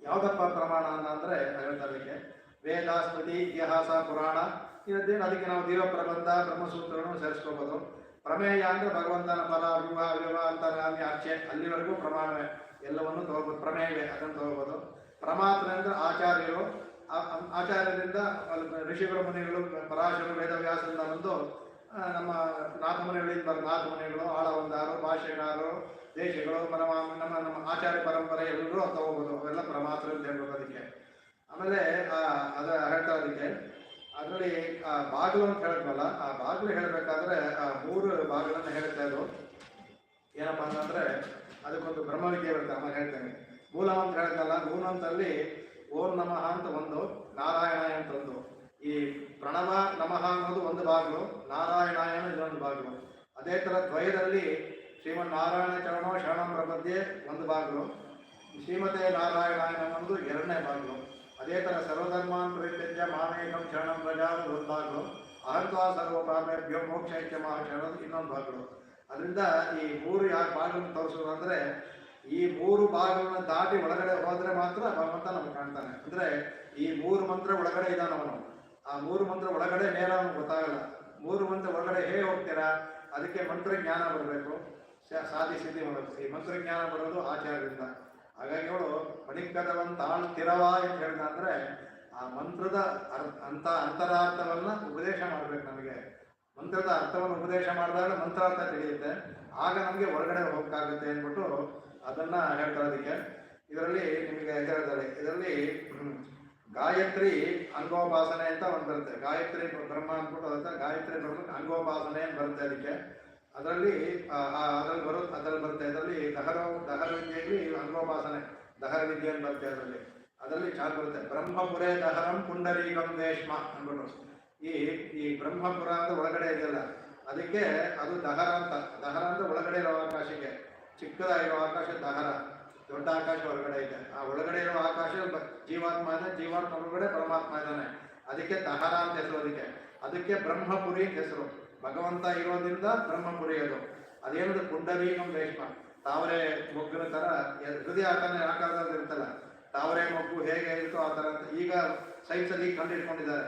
ಯಾವುದಪ್ಪ ಪ್ರಮಾಣ ಅಂದ್ರೆ ಹೇಳ್ತಾರೆ, ವೇದ, ಸ್ಮೃತಿ, ಇತಿಹಾಸ, ಪುರಾಣ ಇವತ್ತೇನು, ಅದಕ್ಕೆ ನಾವು ದೀವ ಪ್ರಬಂಧ, ಬ್ರಹ್ಮಸೂತ್ರಗಳನ್ನು ಸೇರಿಸ್ಕೋಬಹುದು. ಪ್ರಮೇಯ ಅಂದ್ರೆ ಭಗವಂತನ ಪರ, ವಿವಾಹ, ಅಂತರಾಮಿ, ಅರ್ಚೆ, ಅಲ್ಲಿವರೆಗೂ ಪ್ರಮಾಣವೇ, ಎಲ್ಲವನ್ನು ತಗೋಬಹುದು, ಪ್ರಮೇಯವೇ, ಅದನ್ನು ತಗೋಬಹುದು. ಪ್ರಮಾತ್ರ ಅಂದ್ರೆ ಆಚಾರ್ಯರು, ಆಚಾರ್ಯರಿಂದ ಋಷಿಗಳು, ಮುನಿಗಳು, ಪರಾಶರು, ವೇದವ್ಯಾಸರಿಂದ ಬಂದು ನಮ್ಮ ನಾಥಮುನಿಗಳಿಂದ ನಾಥಮುನಿಗಳು, ಆಳವಂದಾರು, ಭಾಷೆಗಾರರು, ದೇಶಗಳು, ನಮ್ಮ ಆಚಾರ್ಯ ಪರಂಪರೆ ಎಲ್ಲರೂ ತಗೋಬಹುದು. ಅವೆಲ್ಲ ಪ್ರಮಾತ್ರ ಅಂತ ಹೇಳ್ಬೇಕು ಅದಕ್ಕೆ. ಆಮೇಲೆ ಅದ ಹೇಳ್ತಾ ಅದಕ್ಕೆ ಅದರಲ್ಲಿ ಬಾಗಿಲು ಅಂತ ಹೇಳಿದ್ವಲ್ಲ, ಆ ಬಾಗಿಲು ಹೇಳಬೇಕಾದ್ರೆ ಮೂರು ಭಾಗಗಳನ್ನು ಹೇಳ್ತಾ ಇದ್ದು ಏನಪ್ಪ ಅಂತಂದ್ರೆ, ಅದಕ್ಕೊಂದು ಬ್ರಹ್ಮವಿದ್ಯೆ ಬರುತ್ತೆ. ಆಮೇಲೆ ಹೇಳ್ತೇನೆ. ಮೂಲ ಅಂತ ಹೇಳ್ತಲ್ಲ, ಮೂಲಂತಲ್ಲಿ ಓಂ ನಮಃ ಅಂತ ಒಂದು, ನಾರಾಯಣಾಯ ಅಂತ ಒಂದು. ಈ ಪ್ರಣವ ನಮಃ ಅನ್ನೋದು ಒಂದು ಬಾಗಿಲು, ನಾರಾಯಣಾಯನ ಇದೊಂದು ಬಾಗಿಲು. ಅದೇ ಥರ ದ್ವಯದಲ್ಲಿ ಶ್ರೀಮನ್ನಾರಾಯಣ ಚರಣೋ ಶರಣಂ ಪ್ರಪದ್ಯೆ ಒಂದು ಬಾಗಿಲು, ಶ್ರೀಮತೆ ನಾರಾಯಣಾಯನ ಅನ್ನೋದು ಎರಡನೇ ಬಾಗಿಲು. ಅದೇ ಥರ ಸರ್ವಧರ್ಮಾನ್ ಪರಿತ್ಯಜ್ಯ ಮಾಮೇಕಂ ಶರಣಂ ಪ್ರಜಾದ ಒಂದು ಬಾಗಿಲು, ಅಹಂತ್ವಾ ಸರ್ವ ಪಾಪೇಭ್ಯೋ ಮೋಕ್ಷೈಕ್ಯ ಮಹಾಶರಣದು ಇನ್ನೊಂದು ಬಾಗಿಲು. ಅದರಿಂದ ಈ ಮೂರು ಯಾಕೆ ಬಾಗಿಲನ್ನು ತೋರಿಸೋದು ಅಂದರೆ, ಈ ಮೂರು ಭಾಗಗಳನ್ನು ದಾಟಿ ಒಳಗಡೆ ಹೋದ್ರೆ ಮಾತ್ರ ಭಗವಂತ ನಮ್ಗೆ ಕಾಣ್ತಾನೆ. ಅಂದ್ರೆ ಈ ಮೂರು ಮಂತ್ರ ಒಳಗಡೆ ಇದ್ದಾನವನು, ಆ ಮೂರು ಮಂತ್ರ ಒಳಗಡೆ ನೇರ ನಮ್ಗೆ ಗೊತ್ತಾಗಲ್ಲ. ಮೂರು ಮಂತ್ರ ಒಳಗಡೆ ಹೇಗೆ ಹೋಗ್ತೀರಾ, ಅದಕ್ಕೆ ಮಂತ್ರಜ್ಞಾನ ಬರಬೇಕು, ಸಾಧಿಸಿದ್ದಿ ಮಾಡಬೇಕು. ಈ ಮಂತ್ರಜ್ಞಾನ ಬರೋದು ಆಚಾರ್ಯರಿಂದ. ಹಾಗಾಗಿ ಅವಳು ಮಣಿಕದವಂತಾಳ್ತಿರವ ಅಂತ ಹೇಳಿದ ಅಂದ್ರೆ, ಆ ಮಂತ್ರದ ಅಂತರಾರ್ಥವನ್ನ ಉಪದೇಶ ಮಾಡ್ಬೇಕು ನಮಗೆ. ಮಂತ್ರದ ಅರ್ಥವನ್ನು ಉಪದೇಶ ಮಾಡಿದಾಗ ಮಂತ್ರಾರ್ಥ ತಿಳಿಯುತ್ತೆ, ಆಗ ನಮಗೆ ಹೊರಗಡೆ ಹೋಗಕ್ಕಾಗುತ್ತೆ ಅಂದ್ಬಿಟ್ಟು ಅದನ್ನ ಹೇಳ್ತಾರೆ. ಅದಕ್ಕೆ ಇದರಲ್ಲಿ ನಿಮಗೆ ಹೇಳ್ತಾರೆ, ಇದರಲ್ಲಿ ಗಾಯತ್ರಿ ಅಂಗೋಪಾಸನೆ ಅಂತ ಒಂದು ಬರುತ್ತೆ. ಗಾಯತ್ರಿ ಬ್ರಹ್ಮ ಅಂದ್ಬಿಟ್ಟು ಅದಕ್ಕೆ ಗಾಯತ್ರಿ ಬ್ರಹ್ಮ ಅಂಗೋಪಾಸನೆ ಅಂತ ಬರುತ್ತೆ. ಅದಕ್ಕೆ ಅದರಲ್ಲಿ ಬರುತ್ತೆ. ಇದರಲ್ಲಿ ದಹರ ವಿದ್ಯೆಯಲ್ಲಿ ಅಂಗೋಪಾಸನೆ, ದಹರ ವಿದ್ಯೆ ಅಂತ ಬರುತ್ತೆ. ಅದರಲ್ಲಿ ಚಾಲ್ ಬರುತ್ತೆ, ಬ್ರಹ್ಮಪುರೇ ದಹರಂ ಪುಂಡರೀಕಂ ವೇಶ್ಮ ಅಂದ್ಬಿಟ್ಟು. ಈ ಬ್ರಹ್ಮಪುರ ಅಂತ ಒಳಗಡೆ ಇದೆಯಲ್ಲ, ಅದಕ್ಕೆ ಅದು ದಹರ ಅಂತ ಒಳಗಡೆ ಇರೋ ಆಕಾಶಕ್ಕೆ, ಚಿಕ್ಕದಾಗಿರೋ ಆಕಾಶ ದಹರ, ದೊಡ್ಡ ಆಕಾಶ ಹೊರಗಡೆ ಇದೆ. ಆ ಒಳಗಡೆ ಇರೋ ಆಕಾಶ ಜೀವಾತ್ಮ ಇದೆ, ಜೀವಾತ್ಮ ಒಳಗಡೆ ಪರಮಾತ್ಮ ಇದ್ದಾನೆ. ಅದಕ್ಕೆ ದಹರ ಅಂತ ಹೆಸರು. ಅದಕ್ಕೆ ಬ್ರಹ್ಮಪುರಿ ಅಂತ ಹೆಸರು. ಭಗವಂತ ಇರೋದ್ರಿಂದ ಬ್ರಹ್ಮಪುರಿ ಅದು. ಅದೇನದು ಪುಂಡರೀಕಂ ರೇಷ್ಮ, ತಾವರೆ ಮೊಗ್ಗಿನ ತರ ಹೃದಯ ಆಕಾರದಲ್ಲಿ ಇರುತ್ತಲ್ಲ, ತಾವರೆ ಮೊಗ್ಗು ಹೇಗೆ ಇರುತ್ತೋ ಆ ತರ ಅಂತ ಈಗ ಸೈನ್ಸ್ ಅಲ್ಲಿ ಕಂಡುಹಿಡ್ಕೊಂಡಿದ್ದಾರೆ.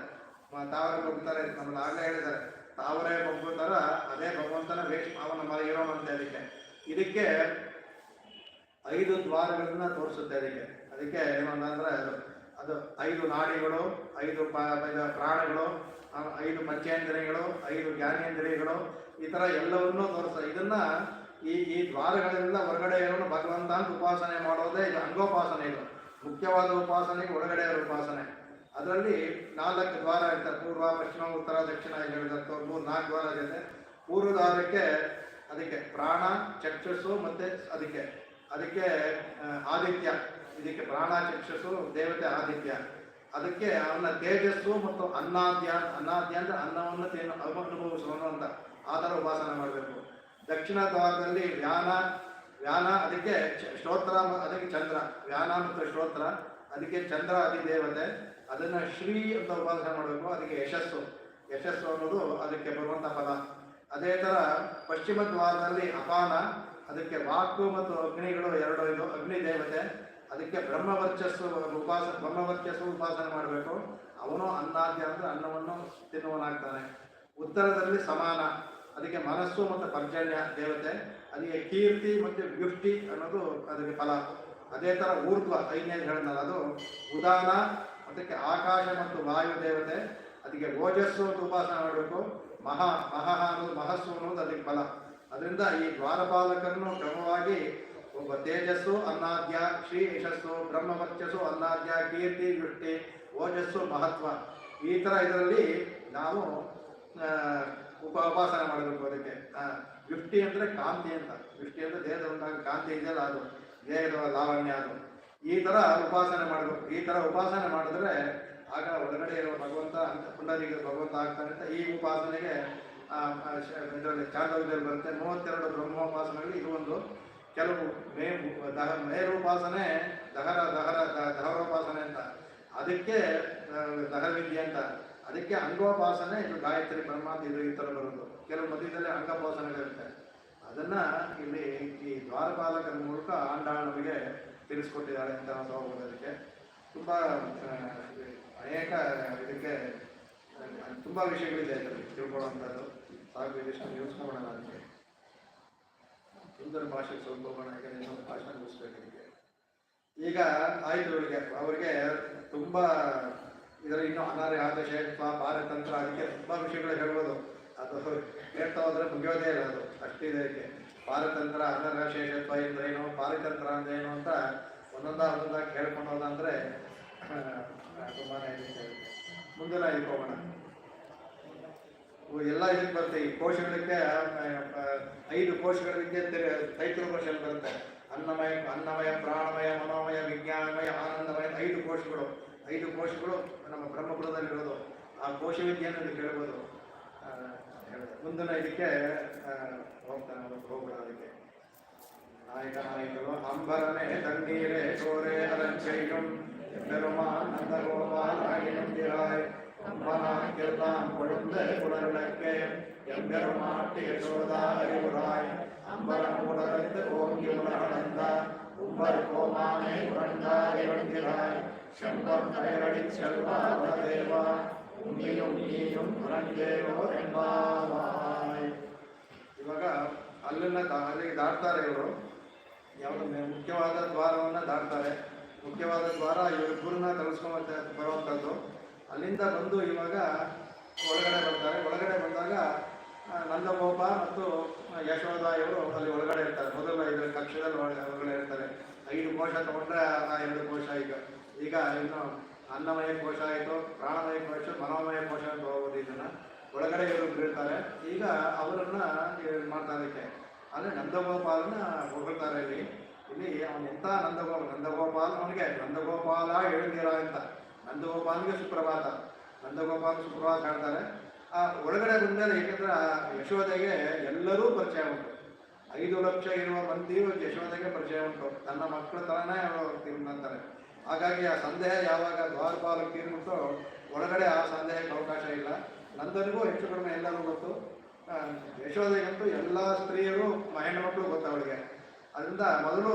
ತಾವರೆ ಮೊಗ್ಗು ತರ ನಮ್ಮಲ್ಲಿ ಆಗಲೇ ಹೇಳಿದ್ದಾರೆ, ತಾವರೆ ಮೊಗ್ಗು ತರ ಅದೇ ಭಗವಂತನ ರೇಷ್ಮ ಅವನ ಮರ ಇರೋವಂತೆ. ಇದಕ್ಕೆ 5 ದ್ವಾರಗಳನ್ನ ತೋರಿಸುತ್ತೆ. ಅದಕ್ಕೆ ಏನು ಅಂತಂದರೆ ಅದು 5 ನಾಡಿಗಳು, 5 ಪ್ರಾಣಗಳು, 5 ಪಂಚೇಂದ್ರಿಯಗಳು, 5 ಜ್ಞಾನೇಂದ್ರಿಯಗಳು, ಈ ಥರ ಎಲ್ಲವನ್ನೂ ತೋರಿಸ್ತದೆ. ಇದನ್ನು ಈ ದ್ವಾರಗಳೆಲ್ಲ ಹೊರಗಡೆ ಇರೋನು ಭಗವಂತ ಅಂತ ಉಪಾಸನೆ ಮಾಡೋದೇ ಇದು ಅಂಗೋಪಾಸನೆ. ಇದು ಮುಖ್ಯವಾದ ಉಪಾಸನೆಗೆ ಒಳಗಡೆ ಇರೋ ಉಪಾಸನೆ. ಅದರಲ್ಲಿ 4 ದ್ವಾರ ಇರ್ತಾರೆ. ಪೂರ್ವ, ಪಶ್ಚಿಮ, ಉತ್ತರ, ದಕ್ಷಿಣ ಹೇಳಿದ್ರೆ 4 ದ್ವಾರ ಇದೆ. ಪೂರ್ವ ದ್ವಾರಕ್ಕೆ ಅದಕ್ಕೆ ಪ್ರಾಣ, ಚಕ್ಷಸ್ಸು ಮತ್ತು ಅದಕ್ಕೆ ಆದಿತ್ಯ. ಇದಕ್ಕೆ ಪ್ರಾಣ, ಚಕ್ಷಸ್ಸು, ದೇವತೆ ಆದಿತ್ಯ. ಅದಕ್ಕೆ ಅವನ ತೇಜಸ್ಸು ಮತ್ತು ಅನ್ನಾದ್ಯ ಅಂದರೆ ಅನ್ನವನ್ನು ಅನುಭವಿಸುವನು ಅಂತ ಆ ಥರ ಉಪಾಸನೆ ಮಾಡಬೇಕು. ದಕ್ಷಿಣ ದ್ವಾರದಲ್ಲಿ ವ್ಯಾನ ಅದಕ್ಕೆ ಶ್ರೋತ್ರ, ಅದಕ್ಕೆ ಚಂದ್ರ. ವ್ಯಾನ ಮತ್ತು ಶ್ರೋತ್ರ ಅದಕ್ಕೆ ಚಂದ್ರ ಅಧಿದೇವತೆ. ಅದನ್ನು ಶ್ರೀ ಅಂತ ಉಪಾಸನೆ ಮಾಡಬೇಕು. ಅದಕ್ಕೆ ಯಶಸ್ಸು ಅನ್ನೋದು ಅದಕ್ಕೆ ಬರುವಂಥ ಪದ. ಅದೇ ಥರ ಪಶ್ಚಿಮ ದ್ವಾರದಲ್ಲಿ ಅಪಾನ, ಅದಕ್ಕೆ ವಾಕು ಮತ್ತು ಅಗ್ನಿಗಳು 2 ಇದು ಅಗ್ನಿ ದೇವತೆ. ಅದಕ್ಕೆ ಬ್ರಹ್ಮವರ್ಚಸ್ಸು ಉಪಾಸನೆ ಮಾಡಬೇಕು. ಅವನು ಅನ್ನಾದ್ಯ ಅಂದರೆ ಅನ್ನವನ್ನು ತಿನ್ನುವನಾಗ್ತಾನೆ. ಉತ್ತರದಲ್ಲಿ ಸಮಾನ, ಅದಕ್ಕೆ ಮನಸ್ಸು ಮತ್ತು ಪರ್ಜನ್ಯ ದೇವತೆ. ಅದಕ್ಕೆ ಕೀರ್ತಿ ಮತ್ತು ವ್ಯುಷ್ಟಿ ಅನ್ನೋದು ಅದಕ್ಕೆ ಫಲ. ಅದೇ ಥರ ಊರ್ಧ್ವ 5ನೇದು ಹೇಳಿದ್ನಲ್ಲ, ಅದು ಉದಾನ, ಅದಕ್ಕೆ ಆಕಾಶ ಮತ್ತು ವಾಯು ದೇವತೆ. ಅದಕ್ಕೆ ಓಜಸ್ಸು ಅಂತ ಉಪಾಸನೆ ಮಾಡಬೇಕು. ಮಹಸ್ಸು ಅನ್ನೋದು ಅದಕ್ಕೆ ಫಲ. ಅದರಿಂದ ಈ ದ್ವಾರಪಾಲಕರನ್ನು ಕ್ರಮವಾಗಿ ಒಬ್ಬ ತೇಜಸ್ಸು ಅನ್ನಾದ್ಯ, ಶ್ರೀ ಯಶಸ್ಸು, ಬ್ರಹ್ಮವರ್ಚಸ್ಸು ಅನ್ನಾದ್ಯ, ಕೀರ್ತಿ ವ್ಯುಷ್ಟಿ, ಓಜಸ್ಸು ಮಹತ್ವ, ಈ ಥರ ಇದರಲ್ಲಿ ನಾವು ಉಪಾಸನೆ ಮಾಡಬೇಕು. ಅದಕ್ಕೆ ವ್ಯುಷ್ಟಿ ಅಂದರೆ ಕಾಂತಿ ಅಂತ. ವ್ಯುಷ್ಟಿ ಅಂದರೆ ದೇಹದ ಉಂಟಾಗ ಕಾಂತಿ ಇದೆಯಲ್ಲ, ಅದು ದೇಹದ ಲಾವಣ್ಯ. ಅದು ಈ ಥರ ಉಪಾಸನೆ ಮಾಡಬೇಕು. ಈ ಥರ ಉಪಾಸನೆ ಮಾಡಿದ್ರೆ ಆಗ ಒಳಗಡೆ ಇರುವ ಭಗವಂತ ಅಂತ ಪುಂಡರಿಗೆ ಭಗವಂತ ಆಗ್ತಾನೆ ಅಂತ ಈ ಉಪಾಸನೆಗೆ ಇದರಲ್ಲಿ ಚಾಂದೋಗ್ಯದಲ್ಲಿ ಬರುತ್ತೆ. 32 ಬ್ರಹ್ಮೋಪಾಸನೆಗಳು ಇದು ಒಂದು. ಕೆಲವು ಮೇರುಪಾಸನೆ ದಹರೋಪಾಸನೆ ಅಂತ, ಅದಕ್ಕೆ ದಹವಿದ್ಯೆ ಅಂತ, ಅದಕ್ಕೆ ಅಂಗೋಪಾಸನೆ. ಇದು ಗಾಯತ್ರಿ ಬ್ರಹ್ಮಾಂತ ಇದು ಈ ಥರ ಬರೋದು. ಕೆಲವು ಮಧ್ಯದಲ್ಲಿ ಅಂಗೋಪಾಸನೆಗಳಿರುತ್ತೆ. ಅದನ್ನು ಇಲ್ಲಿ ಈ ದ್ವಾರಪಾಲಕರ ಮೂಲಕ ಆಂಡಾಳ ನಮಗೆ ತಿಳಿಸ್ಕೊಟ್ಟಿದ್ದಾರೆ ಅಂತ ನಾವು ಅದಕ್ಕೆ ತುಂಬ ಅನೇಕ ಇದಕ್ಕೆ ತುಂಬ ವಿಷಯಗಳಿದೆ ಅದರಲ್ಲಿ ತಿಳ್ಕೊಳ್ಳೋವಂಥದ್ದು. ಸಾಕು, ಇದಿಷ್ಟು ಯೂಸ್ಕೊಳ್ಳೋಣ. ಅದಕ್ಕೆ ಸುಂದರ ಭಾಷೆಗೆ ಸ್ವಲ್ಪ ಹೋಗೋಣ. ಈಗ ಇನ್ನೊಂದು ಭಾಷೆ ಮುಗಿಸ್ಬೇಕು. ಇದಕ್ಕೆ ಈಗ ಆಯಿತು. ಅವರಿಗೆ ತುಂಬ ಇದರ ಇನ್ನೂ ಅನಾರ್ಯಶೇಷತ್ವ, ಪಾರತಂತ್ರ, ಅದಕ್ಕೆ ತುಂಬ ವಿಷಯಗಳು ಹೇಳ್ಬೋದು. ಅದು ಹೇಳ್ತಾ ಹೋದರೆ ಮುಗಿಯೋದೇ ಇಲ್ಲ. ಅದು ಅಷ್ಟಿದೆ. ಇದಕ್ಕೆ ಪಾರತಂತ್ರ, ಅನಾರ್ಯಶೇಷತ್ವ ಅಂದ್ರೇನು, ಪಾರತಂತ್ರ ಅಂದ್ರೇನು ಅಂತ ಒಂದೊಂದಾಗಿ ಹೇಳ್ಕೊಂಡು ಹೋದಂದರೆ ತುಂಬಾ ಇದಕ್ಕೆ ಮುಂದಿನ ಇದಕ್ಕೆ ಹೋಗೋಣ. ಎಲ್ಲ ಇದಕ್ಕೆ ಬರುತ್ತೆ. ಈ ಕೋಶಗಳಿಗೆ 5 ಕೋಶಗಳಿಗೆ ತೈತ್ರೋಪನಿಷತ್ ಬರುತ್ತೆ. ಅನ್ನಮಯ, ಪ್ರಾಣಮಯ, ಮನೋಮಯ, ವಿಜ್ಞಾನಮಯ, ಆನಂದಮಯ, 5 ಕೋಶಗಳು. 5 ಕೋಶಗಳು ನಮ್ಮ ಬ್ರಹ್ಮಪುರದಲ್ಲಿರೋದು. ಆ ಕೋಶ ವಿದ್ಯೆಯನ್ನು ಇದಕ್ಕೆ ಹೇಳ್ಬೋದು. ಮುಂದಿನ ಇದಕ್ಕೆ ಹೋಗೋಣ. ಅದಕ್ಕೆ ನಾಯಕರು ಅಂಬರನೆ ತಣ್ಣೀರೇ ಸೋರೆ ಅರಂಚೈಕಂ பெருமான் அந்த கோபால் ஆகினாய் அம்பனாக்கெல்லாம் கொழுந்த குடலுடக்கே எம்பெருமாட்டு யசோதா அறிவுராய் அம்பரம் உடலத்து ஓங்கி உலகளந்த உம்பர் கோமானை உரண்டாய் வந்திராய் செம்பம் தலையடி செல்வா வளதேவா உம்மியும் நீயும் உரண்டேவோ ಎಂಬಾವಾಯ್. ಇವಾಗ ಅಲ್ಲಿಗೆ ದಾಟ್ತಾರೆ ಇವರು. ಯಾವುದು ಮುಖ್ಯವಾದ ದ್ವಾರವನ್ನು ದಾಟ್ತಾರೆ. ಮುಖ್ಯವಾದ ದ್ವಾರ ಇವರಿಬ್ಬರನ್ನ ಕಳಿಸ್ಕೊಂಡ್ ಬರುವಂಥದ್ದು. ಅಲ್ಲಿಂದ ಬಂದು ಇವಾಗ ಒಳಗಡೆ ಬರ್ತಾರೆ. ಒಳಗಡೆ ಬಂದಾಗ ನಂದಗೋಪ ಮತ್ತು ಯಶೋಧ ಇವರು ಅಲ್ಲಿ ಒಳಗಡೆ ಇರ್ತಾರೆ. ಮೊದಲ ಇದರ ಕಕ್ಷದಲ್ಲಿ ಒಳಗಡೆ ಇರ್ತಾರೆ. 5 ಕೋಶ ತಗೊಂಡ್ರೆ ಆ 2 ಕೋಶ. ಈಗ ಇನ್ನು ಅನ್ನಮಯ ಕೋಶ ಆಯಿತು, ಪ್ರಾಣಮಯ ಕೋಶ, ಮನೋಮಯ ಕೋಶ ಅಂತ ಹೋಗೋದು. ಇದನ್ನು ಒಳಗಡೆ ಇವರು ಇರ್ತಾರೆ. ಈಗ ಅವರನ್ನು ಮಾಡ್ತಾರಕ್ಕೆ ಅಂದರೆ ನಂದಗೋಪಾಲನ ಹೊಗಳ್ತಾರೆ. ಇಲ್ಲಿ ಅವನು ಎಂಥ ನಂದಗೋಪಾಲ, ಅವನಿಗೆ ನಂದಗೋಪಾಲ ಹೇಳಿದ್ದೀರ ಅಂತ. ನಂದಗೋಪಾಲಿಗೆ ಸುಪ್ರಭಾತ, ನಂದಗೋಪಾಲ ಸುಪ್ರಭಾತ ಹೇಳ್ತಾರೆ. ಆ ಒಳಗಡೆ ಬಂದರೆ ಏಕೆಂದರೆ ಯಶೋಧೆಗೆ ಎಲ್ಲರೂ ಪರಿಚಯ ಉಂಟು. 5 ಲಕ್ಷ ಇರುವ ಮಂದಿಯು ಯಶೋಧೆಗೆ ಪರಿಚಯ ಉಂಟು. ತನ್ನ ಮಕ್ಕಳ ಥರನೇ ಅವರು ತೀರ್ಮಾನ್ತಾರೆ. ಹಾಗಾಗಿ ಆ ಸಂದೇಹ ಯಾವಾಗ ದ್ವಾರಪಾಲಕ್ಕೆ ತೀರ್ಬಿಟ್ಟು ಒಳಗಡೆ ಆ ಸಂದೇಹಕ್ಕೆ ಅವಕಾಶ ಇಲ್ಲ. ನಂದನಿಗೂ ಹೆಚ್ಚು ಕಡಿಮೆ ಎಲ್ಲರೂ ಗೊತ್ತು. ಯಶೋಧೆಗಂತೂ ಎಲ್ಲ ಸ್ತ್ರೀಯರು ಹೆಣ್ಣುಮಕ್ಕಳು ಗೊತ್ತು ಅವಳಿಗೆ. ಅದರಿಂದ ಮೊದಲು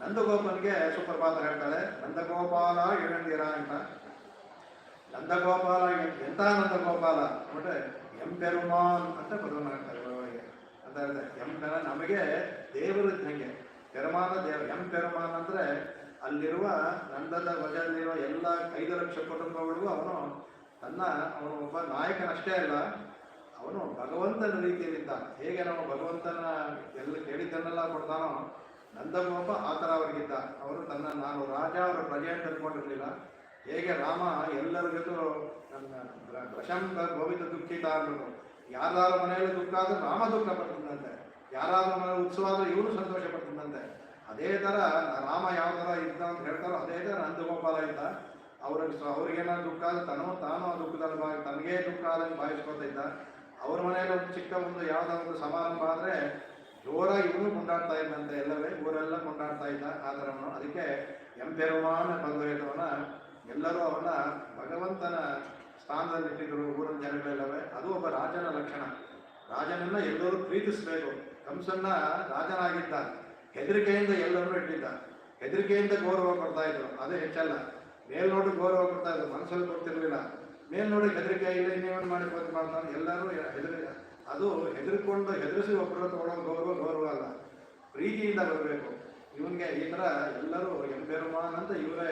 ನಂದಗೋಪನಿಗೆ ಸುಪ್ರಭಾತ ಹೇಳ್ತಾಳೆ. ನಂದಗೋಪಾಲ ಏನಂದಿರ ಅಂತ. ನಂದಗೋಪಾಲ ಎಂಥ ನಂದಗೋಪಾಲ ನೋಡ್ರೆ ಎಂಪೆರುಮಾನ್ ಅಂತ ಬದಲು ಮಾಡ್ತಾರೆ ಒಳಗೆ ಅಂತ ಹೇಳಿದೆ. ನಮಗೆ ದೇವರು ಇದ್ದಂಗೆ ಪೆರುಮಾನ ದೇವ. ಪೆರುಮಾನ್ ಅಂದರೆ ಅಲ್ಲಿರುವ ನಂದದ ವಜದಲ್ಲಿರುವ ಎಲ್ಲ 5 ಲಕ್ಷ ಕುಟುಂಬಗಳಿಗೂ ಅವನು ಒಬ್ಬ ನಾಯಕನಷ್ಟೇ ಅಲ್ಲ, ಅವನು ಭಗವಂತನ ರೀತಿಯಲ್ಲಿದ್ದ. ಹೇಗೆ ನಾವು ಭಗವಂತನ ಕೇಳಿದ್ದನ್ನೆಲ್ಲ ಕೊಡ್ತಾನೋ, ನಂದಗೋಪ ಆ ಥರ ಅವರಿಗಿದ್ದ. ಅವರು ನಾನು ರಾಜ, ಅವರ ಪ್ರಜೆ ಅಂತ ಅಂದ್ಕೊಂಡಿರಲಿಲ್ಲ. ಹೇಗೆ ರಾಮ ಎಲ್ಲರಿಗೂ ಪ್ರಶಂಸ ಗೋವಿಂದ ದುಃಖಿತ ಅಂದರು. ಯಾರಾರ ಮನೆಯಲ್ಲಿ ದುಃಖ ಆದರೂ ರಾಮ ದುಃಖ ಪಡ್ತಿದ್ದಂತೆ, ಯಾರಾದ ಮನೆಯಲ್ಲಿ ಉತ್ಸವ ಆದರೂ ಇವನು ಸಂತೋಷ ಪಡ್ತಿದ್ದಂತೆ. ಅದೇ ಥರ ರಾಮ ಯಾವ ಥರ ಇದ್ದ ಅಂತ ಹೇಳ್ತಾರೋ ಅದೇ ಥರ ನಂದಗೋಪಾಲ ಇದ್ದ. ಅವ್ರಿಗೇನಾದ್ರು ದುಃಖ ಆದ್ರೆ ತಾನು ಆ ದುಃಖದಲ್ಲಿ ತನಗೇ ದುಃಖ ಆದಂಗೆ ಭಾವಿಸ್ಕೊತಾ ಇದ್ದ. ಅವ್ರ ಮನೆಯಲ್ಲಿ ಒಂದು ಚಿಕ್ಕ ಯಾವುದೋ ಒಂದು ಸಮಾರಂಭ ಆದರೆ ಜೋರಾಗಿ ಇವನು ಕೊಂಡಾಡ್ತಾ ಇದ್ದಂತೆ, ಎಲ್ಲವೇ ಊರೆಲ್ಲ ಕೊಂಡಾಡ್ತಾ ಇದ್ದ ಆ ಥರವನು. ಅದಕ್ಕೆ ಎಂಪೆರುಮಾನ ಪದವಿಯದವನ ಎಲ್ಲರೂ ಅವನ ಭಗವಂತನ ಸ್ಥಾನದಲ್ಲಿ ಇಟ್ಟಿದ್ರು ಊರಿನ ಜನಗಳೆಲ್ಲವೇ. ಅದು ಒಬ್ಬ ರಾಜನ ಲಕ್ಷಣ. ರಾಜನನ್ನ ಎಲ್ಲರೂ ಪ್ರೀತಿಸಬೇಕು. ಕಂಸನ್ನ ರಾಜನಾಗಿದ್ದ, ಹೆದರಿಕೆಯಿಂದ ಎಲ್ಲರೂ ಇಟ್ಟಿದ್ದ, ಹೆದರಿಕೆಯಿಂದ ಗೌರವ ಕೊಡ್ತಾ ಇದ್ರು. ಅದು ಹೆಚ್ಚಲ್ಲ. ಮೇಲ್ನೋಡಿ ಗೌರವ ಕೊಡ್ತಾ ಇದ್ರು, ಮನಸ್ಸಲ್ಲಿ ಕೊಡ್ತಿರ್ಲಿಲ್ಲ. ಮೇಲ್ನೋಡಿ ಹೆದರಿಕೆ ಇಲ್ಲ, ಇನ್ನೇನು ಮಾಡಿ ಮಾಡ್ತಾನೆ, ಎಲ್ಲರೂ ಅದು ಹೆದರಿಸಿ ಒಬ್ಬರು ತಗೊಳ್ಳೋ ಗೌರವ ಅಲ್ಲ, ಪ್ರೀತಿಯಿಂದ ಬರಬೇಕು. ಇವನಿಗೆ ಈ ಥರ ಎಲ್ಲರೂ ಎಂಪೆರುಮಾನ್ ಅಂತ ಇವರೇ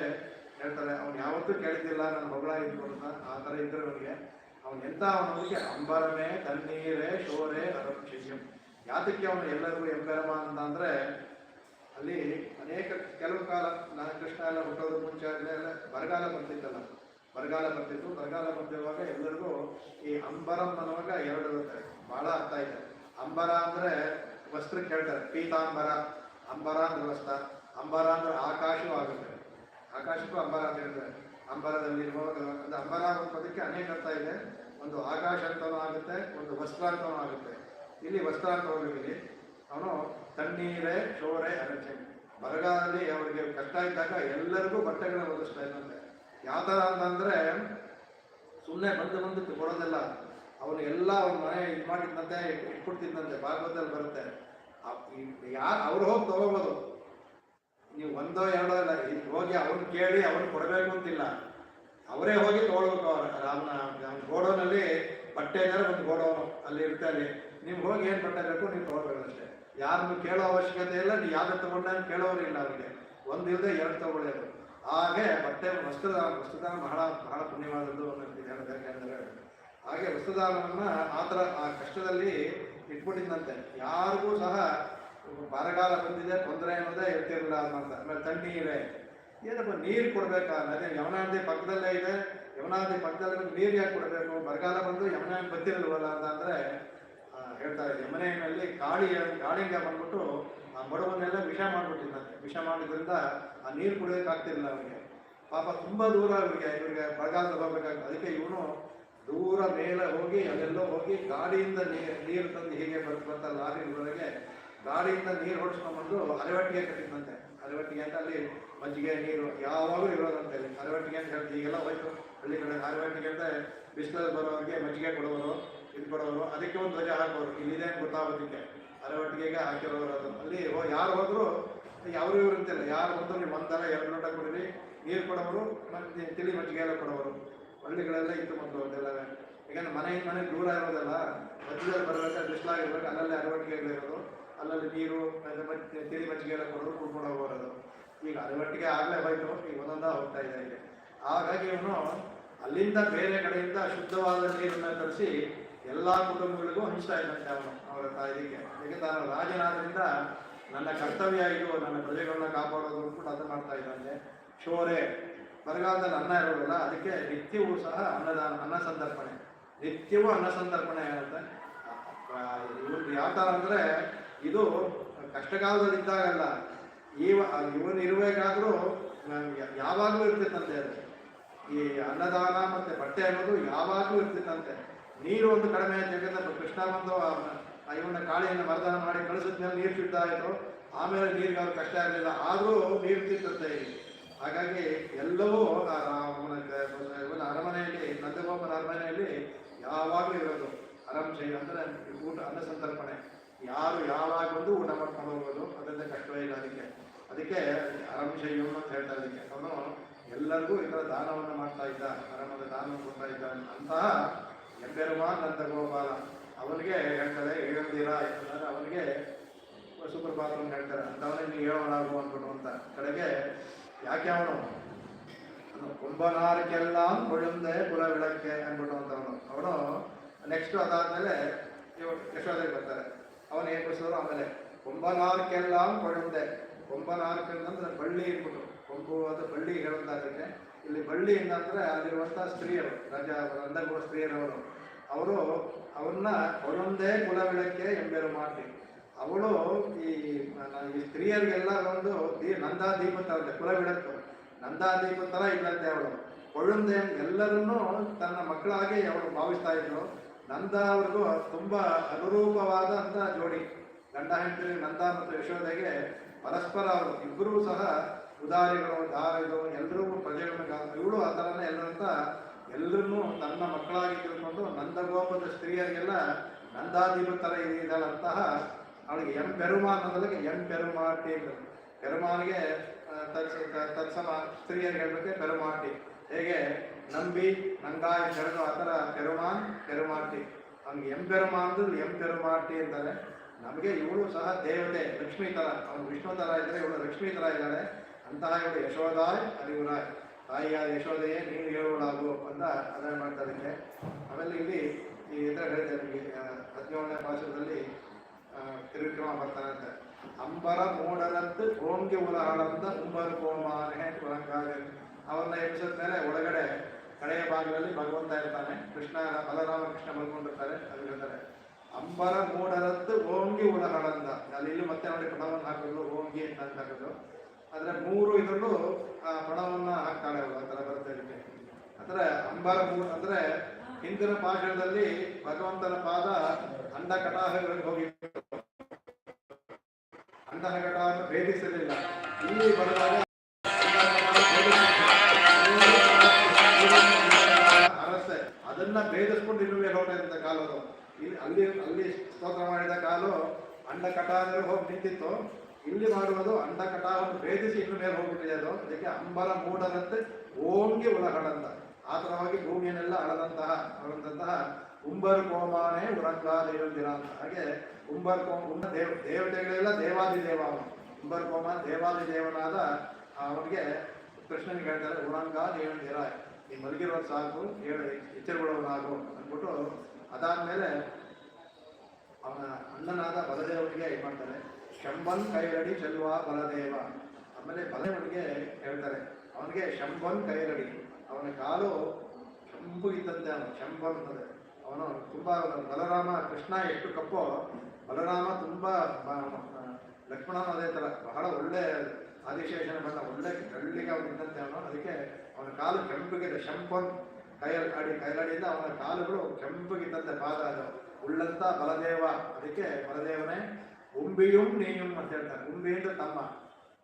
ಹೇಳ್ತಾರೆ. ಅವ್ನು ಯಾವತ್ತೂ ಕೇಳಿದ್ದಿಲ್ಲ ನನ್ನ ಮಗಳ ಇದ್ರು ಅಂತ. ಆ ಥರ ಇದ್ರೆ ಅವನಿಗೆ ಎಂಥ ಅವನಿಗೆ ಅಂಬರಮೇ ತಣ್ಣೀರೇ ಶೋರೆ ಅರಕ್ಷಿಷ್ಯಂ. ಯಾತಕ್ಕೆ ಅವನು ಎಲ್ಲರಿಗೂ ಎಂಪೆರುಮಾನ್ ಅಂತ ಅಂದರೆ, ಅಲ್ಲಿ ಕೆಲವು ಕಾಲ ಕೃಷ್ಣ ಎಲ್ಲ ಹುಟ್ಟೋದು ಮುಂಚೆ ಎಲ್ಲ ಬರಗಾಲ ಬರ್ತಿತ್ತಲ್ಲ, ಬರಗಾಲ ಬರ್ತಿರುವಾಗ ಎಲ್ಲರಿಗೂ ಈ ಅಂಬರಂ ಅನ್ನುವಾಗ 2 ಇರುತ್ತೆ, ಭಾಳ ಅರ್ಥ ಇದೆ. ಅಂಬರ ಅಂದರೆ ವಸ್ತ್ರಕ್ಕೆ ಹೇಳ್ತಾರೆ, ಪೀತಾಂಬರ. ಅಂಬರ ಅಂದ್ರೆ ವಸ್ತ್ರ, ಅಂಬರ ಅಂದ್ರೆ ಆಕಾಶವೂ ಆಗುತ್ತೆ, ಆಕಾಶಕ್ಕೂ ಅಂಬರ ಅಂತ ಹೇಳ್ತಾರೆ. ಅಂಬರದಲ್ಲಿರುವಾಗ ಅದು ಅಂಬರ ಅನ್ನೋದಕ್ಕೆ ಅನೇಕ ಅರ್ಥ ಇದೆ. ಒಂದು ಆಕಾಶ ಅಂತನೂ ಆಗುತ್ತೆ, ಒಂದು ವಸ್ತ್ರ ಅಂತನೂ ಆಗುತ್ತೆ. ಇಲ್ಲಿ ವಸ್ತ್ರ ಅಂತ ಹೋಗಿದ್ದೀನಿ. ಅವನು ತಣ್ಣೀರೇ ಶೋರೆ ಅರಚೆ, ಬರಗಾಲದಲ್ಲಿ ಅವರಿಗೆ ಕಷ್ಟ ಇದ್ದಾಗ ಎಲ್ಲರಿಗೂ ಬಟ್ಟೆಗಳನ್ನ ಒದಗಿಸ್ತಾ ಇದ್ದಂತೆ. ಯಾವ ಥರ ಅಂತಂದರೆ ಸುಮ್ಮನೆ ಬಂದು ಕೊಡೋದಿಲ್ಲ, ಅವನು ಎಲ್ಲ ಅವ್ನ ಮನೆ ಇದು ಮಾಡಿದ್ದಂತೆ ಇಟ್ಬಿಡ್ತಿದ್ದಂತೆ. ಭಾಗವತದಲ್ಲಿ ಬರುತ್ತೆ. ಯಾರು ಅವ್ರು ಹೋಗಿ ತಗೋಬೋದು, ನೀವು 1 2 ಇಲ್ಲ, ಹೋಗಿ ಅವ್ನು ಕೇಳಿ ಅವ್ನು ಕೊಡಬೇಕು ಅಂತಿಲ್ಲ, ಅವರೇ ಹೋಗಿ ತೊಗೊಳ್ಬೇಕು. ರಾಮನ ಗೋಡೌನಲ್ಲಿ ಬಟ್ಟೆ ಇದ್ದಾರೆ, ಒಂದು ಗೋಡೌನು ಅಲ್ಲಿ ಇರ್ತಾರೆ. ನೀವು ಹೋಗಿ ಏನು ಬಟ್ಟೆ ಬೇಕು ನೀವು ತೊಗೊಳ್ಬೇಕಷ್ಟೇ, ಯಾರನ್ನು ಕೇಳೋ ಅವಶ್ಯಕತೆ ಇಲ್ಲ. ನೀವು ಯಾವ್ದು ತೊಗೊಂಡಾಗ ಕೇಳೋರು ಇಲ್ಲ ಅವರಿಗೆ, 1 ಇಲ್ಲದೆ 2 ತೊಗೊಳ್ಳೋದು. ಹಾಗೆ ಬಟ್ಟೆ ವಸ್ತ್ರದಾನ ಬಹಳ ಬಹಳ ಪುಣ್ಯವಾದದ್ದು ಯಾಕಂದರೆ ಹಾಗೆ ವಸ್ತ್ರದಾನವನ್ನು ಆ ಥರ ಆ ಕಷ್ಟದಲ್ಲಿ ಇಟ್ಬಿಟ್ಟಿದ್ದಂತೆ. ಯಾರಿಗೂ ಸಹ ಬರಗಾಲ ಬಂದಿದೆ, ತೊಂದರೆ ಅನ್ನೋದೇ ಇರ್ತಿರಲಿಲ್ಲ ಅಂತ. ಆಮೇಲೆ ತಣ್ಣೀರೇ, ಏನಪ್ಪ ನೀರು ಕೊಡಬೇಕಾ? ಅದೇ ಯಮುನಾ ನದಿ ಪಕ್ಕದಲ್ಲೇ ಇದೆ, ಯಮುನಾ ನದಿ ಪಕ್ಕದಲ್ಲಿ ನೀರು ಯಾಕೆ ಕೊಡಬೇಕು? ಬರಗಾಲ ಬಂದು ಯಮುನಾ ಬರ್ತಿರಲ್ವಲ್ಲ ಅಂತ ಅಂದರೆ ಹೇಳ್ತಾರೆ. ಯಮುನೆಯಲ್ಲಿ ಗಾಳಿಂಗ ಬಂದ್ಬಿಟ್ಟು ಆ ಬಡವನ್ನೆಲ್ಲ ವಿಷ ಮಾಡಿಬಿಟ್ಟಿದ್ದಂತೆ. ವಿಷ ಮಾಡಿದ್ರಿಂದ ಆ ನೀರು ಕುಡಿಯೋಕ್ಕಾಗ್ತಿರಲಿಲ್ಲ ಅವನಿಗೆ. ಪಾಪ ತುಂಬ ದೂರ ಇವರಿಗೆ ಬರಗಾಲ ಹೋಗ್ಬೇಕಾಗ್ತದೆ. ಅದಕ್ಕೆ ಇವನು ದೂರ ಮೇಲೆ ಹೋಗಿ ಅಲ್ಲೆಲ್ಲೋ ಹೋಗಿ ಗಾಡಿಯಿಂದ ನೀರು ತಂದು ಹೀಗೆ ಬರ್ತಾ ಲಾರಿವರೆಗೆ ಗಾಡಿಯಿಂದ ನೀರು ಹೊಡಿಸ್ಕೊಂಡ್ಬಂದು ಅರವಟ್ಟಿಗೆ ಕಟ್ಟಿದ್ದಂತೆ. ಅರವಟ್ಟಿಗೆ ಅಂತ ಅಲ್ಲಿ ಮಜ್ಜಿಗೆ ನೀರು ಯಾವಾಗಲೂ ಇರೋದಂತೆ. ಅರವಟ್ಟಿಗೆ ಅಂತ ಹೇಳ್ತೀವಿ, ಈಗೆಲ್ಲ ಹೋಯ್ತು ಹಳ್ಳಿ ಕಡೆ. ಅರವಟ್ಟಿಗೆ ಅಂತ ಬಿಸಿಲಲ್ಲಿ ಬರೋರಿಗೆ ಮಜ್ಜಿಗೆ ಕೊಡೋರು, ಇದು ಕೊಡೋರು. ಅದಕ್ಕೆ ಒಂದು ಧ್ವಜ ಹಾಕೋರು, ಇಲ್ಲಿದೆ ಗೊತ್ತಾಗೋದಕ್ಕೆ ಅರವಟ್ಟಿಗೆಗೆ ಹಾಕಿರೋರು. ಅದು ಅಲ್ಲಿ ಯಾರು ಹೋದ್ರು ಯಾರು ಇವರು ಅಂತಿಲ್ಲ, ಯಾರು ಬಂದ್ರು ನೀವು 1 2 ಲೋಟ ಕೊಡಿರಿ ನೀರು ಕೊಡೋರು, ಮತ್ತು ತಿಳಿ ಮಜ್ಜಿಗೆ ಎಲ್ಲ ಕೊಡೋರು. ಹಳ್ಳಿಗಳೆಲ್ಲ ಇತ್ತು ಮೊದಲು ಅದೆಲ್ಲವೇ. ಯಾಕಂದ್ರೆ ಮನೆ ದೂರ ಇರೋದಲ್ಲ, ಮಧ್ಯದಲ್ಲಿ ಬರಬೇಕಾದ್ರೆ ಬಿಸಿಲಾಗಿರ್ಬೇಕು, ಅಲ್ಲಲ್ಲೇ ಅರವಟ್ಟಿಗೆಗಳಿರೋದು, ಅಲ್ಲಲ್ಲಿ ನೀರು ಮತ್ತೆ ತಿಳಿ ಮಜ್ಜಿಗೆ ಎಲ್ಲ ಕೊಡೋರು, ಕುಡ್ಕೊಂಡು ಹೋಗೋದು. ಈಗ ಅರವಟ್ಟಿಗೆ ಆಗಲೇ ಹೋಯ್ತು, ಈಗ ಒಂದೊಂದ ಹೋಗ್ತಾ ಇದೆ ಈಗ. ಹಾಗಾಗಿ ಇವನು ಅಲ್ಲಿಂದ ಬೇರೆ ಕಡೆಯಿಂದ ಶುದ್ಧವಾದ ನೀರನ್ನು ತರಿಸಿ ಎಲ್ಲ ಕುಟುಂಬಗಳಿಗೂ ಹಂಚ್ತಾ ಇದ್ದಂತೆ ಅವರ ಇದಕ್ಕೆ. ಯಾಕೆಂದ್ರೆ ನಾನು ರಾಜನಾದ್ರಿಂದ ನನ್ನ ಕರ್ತವ್ಯ ಇದು, ನನ್ನ ಪ್ರಜೆಗಳನ್ನ ಕಾಪಾಡೋದು ಅಂದ್ಬಿಟ್ಟು ಅದು ಮಾಡ್ತಾ ಇದ್ದಂತೆ. ಶೋರೆ, ಬರಗಾಲದಲ್ಲಿ ಅನ್ನ ಇರೋದಿಲ್ಲ, ಅದಕ್ಕೆ ನಿತ್ಯವೂ ಸಹ ಅನ್ನ ಸಂತರ್ಪಣೆ, ನಿತ್ಯವೂ ಅನ್ನ ಸಂತರ್ಪಣೆ ಆಗುತ್ತೆ. ಇವ್ರು ಯಾವ ಥರ ಅಂದರೆ ಇದು ಕಷ್ಟಕಾಲದಲ್ಲಿದ್ದಾಗಲ್ಲ, ಇವನು ಇರಬೇಕಾದ್ರೂ ಯಾವಾಗಲೂ ಇರ್ತಿತ್ತಂತೆ. ಅದು ಈ ಅನ್ನದಾನ ಮತ್ತು ಬಟ್ಟೆ ಅನ್ನೋದು ಯಾವಾಗಲೂ ಇರ್ತಿತ್ತಂತೆ. ನೀರು ಒಂದು ಕಡಿಮೆ ಆಯ್ತು, ಯಾಕಂದ್ರೆ ಕೃಷ್ಣ ಬಂದು ಇವನ್ನ ಕಾಳಿಯನ್ನು ಮರ್ದನ ಮಾಡಿ ಕಳಿಸಿದ್ಮೇಲೆ ನೀರು ಶುದ್ಧ ಆಯಿತು. ಆಮೇಲೆ ನೀರಿಗೆ ಅವ್ರು ಕಷ್ಟ ಆಗಲಿಲ್ಲ, ಆದರೂ ನೀರು ತಿರ್ತಂತೆ ಇಲ್ಲಿ. ಹಾಗಾಗಿ ಎಲ್ಲವೂ ಇವನ ಅರಮನೆಯಲ್ಲಿ, ನಂದಗೋಪನ ಅರಮನೆಯಲ್ಲಿ ಯಾವಾಗಲೂ ಇರೋದು ಆರಾಮ್ಸೆ ಅಂದರೆ ಊಟ, ಅನ್ನ ಸಂತರ್ಪಣೆ. ಯಾರು ಯಾವಾಗ ಬಂದು ಊಟ ಮಾಡ್ಕೊಂಡು ಹೋಗೋದು, ಅದರಿಂದ ಕಷ್ಟವೇ ಇಲ್ಲ. ಅದಕ್ಕೆ ಆರಾಮ್ಶಯ್ಯಂ ಅಂತ ಹೇಳ್ತಾ ಇದಕ್ಕೆ. ಅವನು ಎಲ್ಲರಿಗೂ ಈ ಥರ ದಾನವನ್ನು ಮಾಡ್ತಾ ಇದ್ದ, ಅರಮನೆ ದಾನವನ್ನು ಕೊಡ್ತಾ ಇದ್ದ. ಅಂತಹ ಎಂಪೆರುಮಾನ್ ನಂದಗೋಪಾಲ ಅವನಿಗೆ ಹೇಳ್ತಾರೆ 7 ದಿನ ಯಾಕಂದರೆ ಅವನಿಗೆ ಸುಪ್ರಭಾತ ಅಂತ ಹೇಳ್ತಾರೆ, ಅಂಥವನೇ ನೀವು ಹೇಳೋಣಾಗು ಅಂದ್ಬಿಟ್ಟು ಅಂತ ಕಡೆಗೆ ಯಾಕೆ ಅವನು ಕುಂಭನಾರಕ್ಕೆಲ್ಲ ಕೊழுಂದೆ ಕುಲ ವಿಳಕ್ಕೆ ಅಂದ್ಬಿಟ್ಟು ಅಂತವನು ಅವನು ನೆಕ್ಸ್ಟ್ ಅದಾದ್ಮೇಲೆ ಯಶೋಧೆಗೆ ಬರ್ತಾರೆ. ಅವನು ಏನು ಬಿಡಿಸಿದ್ರು ಆಮೇಲೆ ಕುಂಭನಾರಕ್ಕೆಲ್ಲ ಕೊழுಂದೆ. ಕುಂಭನಾರಕ್ಕೆ ಅಂದ್ರೆ ಬಳ್ಳಿ ಇಟ್ಬಿಟ್ಟು, ಕೊಂಬು ಅದು ಬಳ್ಳಿ ಹೇಳುವಂಥದ್ದಕ್ಕೆ ಇಲ್ಲಿ ಬಳ್ಳಿ ಅಂದರೆ ಅಲ್ಲಿರುವಂಥ ಸ್ತ್ರೀಯರು, ರಂಧಗುವ ಸ್ತ್ರೀಯರವರು, ಅವರು ಅವನ್ನ ಕೊழுಂದೆ ಕುಲ ವಿಳಕ್ಕೆ ಎಂಬೆರು ಮಾಡಿ ಅವಳು ಈ ಸ್ತ್ರೀಯರಿಗೆಲ್ಲ ಒಂದು ನಂದಾ ದೀಪ ತರ ಕುಲ ವಿಳಕ್ಕು ನಂದಾ ದೀಪ ಥರ ಇಲ್ಲಂತೆ ಅವಳು. ಕೊழுಂದೆ ಎಲ್ಲರನ್ನೂ ತನ್ನ ಮಕ್ಕಳಾಗಿ ಅವಳು ಭಾವಿಸ್ತಾ ಇದ್ರು. ನಂದ ಅವ್ರಿಗೂ ತುಂಬ ಅನುರೂಪವಾದಂಥ ಜೋಡಿ, ಗಂಡ ಹೆಂಡತಿ ನಂದ ಮತ್ತು ಯಶೋಧೆಗೆ ಪರಸ್ಪರ ಅವರು ಇಬ್ಬರೂ ಸಹ ಉದಾರಿಗಳು, ದಾರಿಗಳು, ಎಲ್ಲರೂ ಪ್ರಜೆಗಳನ್ನ ಇವಳು ಆ ಥರನೇ ಎಲ್ಲರಂತ ಎಲ್ಲರನ್ನೂ ತನ್ನ ಮಕ್ಕಳಾಗಿ ತಿಳ್ಕೊಂಡು ನಂದಗೋಪದ ಸ್ತ್ರೀಯರಿಗೆಲ್ಲ ನಂದಾದೀಪ ಥರ ಇದ್ದಾಳಂತಹ ಅವಳಿಗೆ ಪೆರುಮಾನ್ ಅನ್ನೋದಕ್ಕೆ ಪೆರುಮಾಟಿ, ಪೆರುಮಾನಿಗೆ ತತ್ಸಮ ಸ್ತ್ರೀಯರಿಗೆ ಹೇಳಬೇಕು ಪೆರುಮಾಟಿ. ಹೇಗೆ ನಂಬಿ ನಂಗಾಯ ಹೇಳಿದ್ರು ಆ ಥರ ಪೆರುಮಾಟಿ. ಅವ್ನಿಗೆ ಪೆರುಮಾನ್ ಅಂದ್ರೆ ಪೆರುಮಾಟಿ ಅಂತಾರೆ. ನಮಗೆ ಇವಳು ಸಹ ದೇವತೆ ಲಕ್ಷ್ಮೀ ಥರ, ಅವನು ವಿಷ್ಣು ಥರ ಇದ್ದರೆ ಇವಳು ಲಕ್ಷ್ಮೀ ಥರ ಇದ್ದಾಳೆ. ಅಂತಹ ಇವಳು ಯಶೋದಾಯ್ ಅರಿವುರಾಯ್, ತಾಯಿಯಾದ ಯಶೋದೆಯೇ ನೀನು ಹೇಳುವಳಾಗು ಅಂತ ಅದನ್ನು ಮಾಡ್ತಾ ಇದಕ್ಕೆ. ಆಮೇಲೆ ಇಲ್ಲಿ ಈ ಇತರ ಹೇಳಿದೆ ನಿಮಗೆ 17ನೇ ಪಾಶದಲ್ಲಿ ತಿರುವಿಕ್ರಮ ಬರ್ತಾನೆ ಅಂತ. ಅಂಬರ ಮೂಡರಂತ ಓಂಗೆ ಉಲಹಳಂತ ಉಂಬರು ಕೋಮಾನೆ ಉರಂಗಾಗ. ಅವನ್ನ ಎಬ್ಸಿದ ಮೇಲೆ ಒಳಗಡೆ ಕಡೆಯ ಭಾಗದಲ್ಲಿ ಭಗವಂತ ಇರ್ತಾನೆ, ಕೃಷ್ಣ ಬಲರಾಮ ಕೃಷ್ಣ ಮಲ್ಕೊಂಡಿರ್ತಾರೆ. ಅದು ಹೇಳ್ತಾರೆ ಅಂಬರ ಮೂಡರದ್ದು ಓಂಗಿ ಉಲಹಳಂದ. ಅಲ್ಲಿ ಇಲ್ಲಿ ಮತ್ತೆ ನೋಡಿ ಪಣವನ್ನು ಹಾಕಿದ್ರು, ಓಂಗಿ ಅಂತ ಹಾಕಿದ್ರು. ಆದರೆ 3 ಇದರಲ್ಲೂ ಪಣವನ್ನು ಹಾಕ್ತಾಳೆ ಅವಳು, ಆ ಥರ ಬರುತ್ತೆ ಇದಕ್ಕೆ. ಅಂದರೆ ಅಂಬರ ಅಂದರೆ ಹಿಂದಿನ ಪಾಠದಲ್ಲಿ ಭಗವಂತನ ಪಾದ ಅಂಡ ಕಟಾಹಗಳಿಗೆ ಹೋಗಿತ್ತು, ಅಂಡನ ಕಟಾಹವನ್ನು ಭೇದಿಸಲಿಲ್ಲ. ಇಲ್ಲಿ ಬರುವಾಗ ಅರಸೆ ಅದನ್ನ ಭೇದಿಸ್ಕೊಂಡು ಇನ್ನೂ ಮೇಲೆ ಹೊರಟಿದ್ದ ಕಾಲದು. ಇಲ್ಲಿ ಅಲ್ಲಿ ಸ್ತೋತ್ರ ಮಾಡಿದ ಕಾಲು ಅಂಡ ಕಟಾಹ ಹೋಗಿ ನಿಂತಿತ್ತು. ಇಲ್ಲಿ ಮಾಡುವುದು ಅಂಡ ಕಟಾವನ್ನು ಭೇದಿಸಿ ಇನ್ನು ಮೇಲೆ ಹೋಗ್ಬಿಟ್ಟಿದೆ ಅದು. ಅದಕ್ಕೆ ಅಂಬರ ಮೂಡದಂತೆ ಓಂಗಿ ಉಲಹಳಂತ, ಆ ಥರವಾಗಿ ಭೂಮಿಯನ್ನೆಲ್ಲ ಅಳದಂತಹ ಉಂಬರು ಕೋಮಾನೇ ಉರಂಗ ದೇವಂದಿರ ಅಂತ. ಹಾಗೆ ಉಂಬರ್ ಕೋಮ ದೇವತೆಗಳೆಲ್ಲ ದೇವಾದಿದೇವ ಅವನು. ಉಂಬರ್ ಕೋಮ ದೇವಾದಿದೇವನಾದ ಅವನಿಗೆ ಕೃಷ್ಣನಿಗೆ ಹೇಳ್ತಾರೆ ಉರಂಗ ದೇವಂದಿರ, ಈ ಮಲಗಿರೋದು ಸಾಕು, ಎಚ್ಚರಗೊಳ್ಳೋನಾಗು ಅಂದ್ಬಿಟ್ಟು ಅದಾದ್ಮೇಲೆ ಅವನ ಅಣ್ಣನಾದ ಬಲದೇವನಿಗೆ ಇದು ಮಾಡ್ತಾರೆ, ಶಂಭನ್ ಕೈರಡಿ ಚೆಲ್ಲುವ ಬಲದೇವ. ಆಮೇಲೆ ಬಲದೇವನಿಗೆ ಹೇಳ್ತಾರೆ ಅವನಿಗೆ ಶಂಭನ್ ಕೈರಡಿ, ಅವನ ಕಾಲು ಕೆಂಪುಗಿದ್ದಂತೆ ಅವನು ಶಂಭನ್ ಅಂದರೆ ಅವನು ತುಂಬ ಬಲರಾಮ ಕೃಷ್ಣ ಎಷ್ಟು ಕಪ್ಪೋ ಬಲರಾಮ ತುಂಬ ಲಕ್ಷ್ಮಣನ ಅದೇ ಥರ ಬಹಳ ಒಳ್ಳೆ ಆದಿಶೇಷನ ಬಣ್ಣ, ಒಳ್ಳೆ ಕಳ್ಳಿಗೆ ಅವನು ಇದ್ದಂತೆ ಅವನು. ಅದಕ್ಕೆ ಅವನ ಕಾಲು ಕೆಂಪಗಿದೆ. ಶಂಭನ್ ಕೈಲಾಡಿಯಿಂದ ಅವನ ಕಾಲುಗಳು ಕೆಂಪಗಿದ್ದಂತೆ ಪಾದ ಅದು ಉಳ್ಳಂತ ಬಲದೇವ. ಅದಕ್ಕೆ ಬಲದೇವನೇ ಉಂಬಿಯುಂ ನೀಯುಂ ಅಂತ ಹೇಳ್ತಾರೆ. ಉಂಬಿ ಅಂದ್ರೆ ತಮ್ಮ,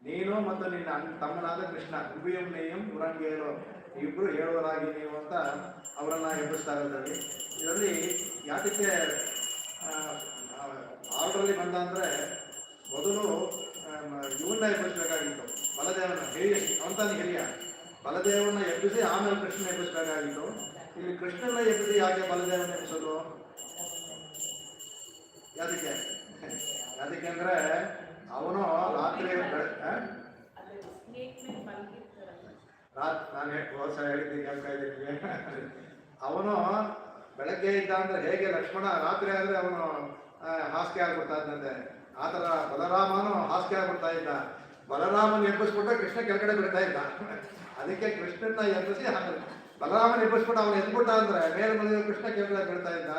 ನೀನು ಮತ್ತು ನಿನ್ನ ತಮ್ಮನಾದ ಕೃಷ್ಣ. ಉಂಬಿಯುಂ ನೀಯುಂ ಉರಂಗೇರು, ಇಬ್ಬರು ಹೇಳುವರಾಗಿ ನೀವು ಅಂತ ಅವರನ್ನ ಎಬ್ಬಿಸ್ತಾರೆ. ಇದರಲ್ಲಿ ಯಾತಕ್ಕೆ ಆರ್ಡ್ರಲ್ಲಿ ಬಂದ ಅಂದರೆ ಮೊದಲು ಇವನ್ನ ಎಬ್ಬಿಸ್ಬೇಕಾಗಿತ್ತು, ಬಲದೇವನ ಅವಂತಾನೆ ಹಿರಿಯ ಬಲದೇವನ ಎಬ್ಬಿಸಿ ಆಮೇಲೆ ಕೃಷ್ಣ ಎಬ್ಬಿಸ್ಬೇಕಾಗಿತ್ತು. ಇಲ್ಲಿ ಕೃಷ್ಣನ ಎಬ್ಬಿಸಿ ಯಾಕೆ ಬಲದೇವನ ಎಬ್ಬಿಸೋದು? ಯಾದಕ್ಕೆ ಅಂದ್ರೆ ಅವನು ರಾತ್ರಿ ನಾನು ವರ್ಷ ಹೇಳಿದ್ದೀನಿ ಕೇಳ್ತಾ ಇದ್ದೀನಿ. ಅವನು ಬೆಳಗ್ಗೆ ಇದ್ದ ಅಂದ್ರೆ ಹೇಗೆ ಲಕ್ಷ್ಮಣ ರಾತ್ರಿ ಆದರೆ ಅವನು ಹಾಸಿಗೆ ಆಗ್ಬಿಡ್ತಾ ಇದ್ದಂತೆ, ಆ ಥರ ಬಲರಾಮನು ಹಾಸಿಗೆ ಆಗ್ಬಿಡ್ತಾ ಇದ್ದ. ಬಲರಾಮನ ಎಬ್ಬಿಸ್ಬಿಟ್ಟು ಕೃಷ್ಣ ಕೆಳಗಡೆ ಬಿಡ್ತಾ ಇದ್ದ. ಅದಕ್ಕೆ ಕೃಷ್ಣನ ಎಬ್ಬಿಸಿ ಬಲರಾಮನ ಎಬ್ಬಿಸ್ಬಿಟ್ಟು ಅವನು ಎದ್ಬಿಟ್ಟ ಅಂದ್ರೆ ಮೇಲೆ ಮನೆಯ ಕೃಷ್ಣ ಕೆಳಗಡೆ ಬಿಡ್ತಾ ಇದ್ದ.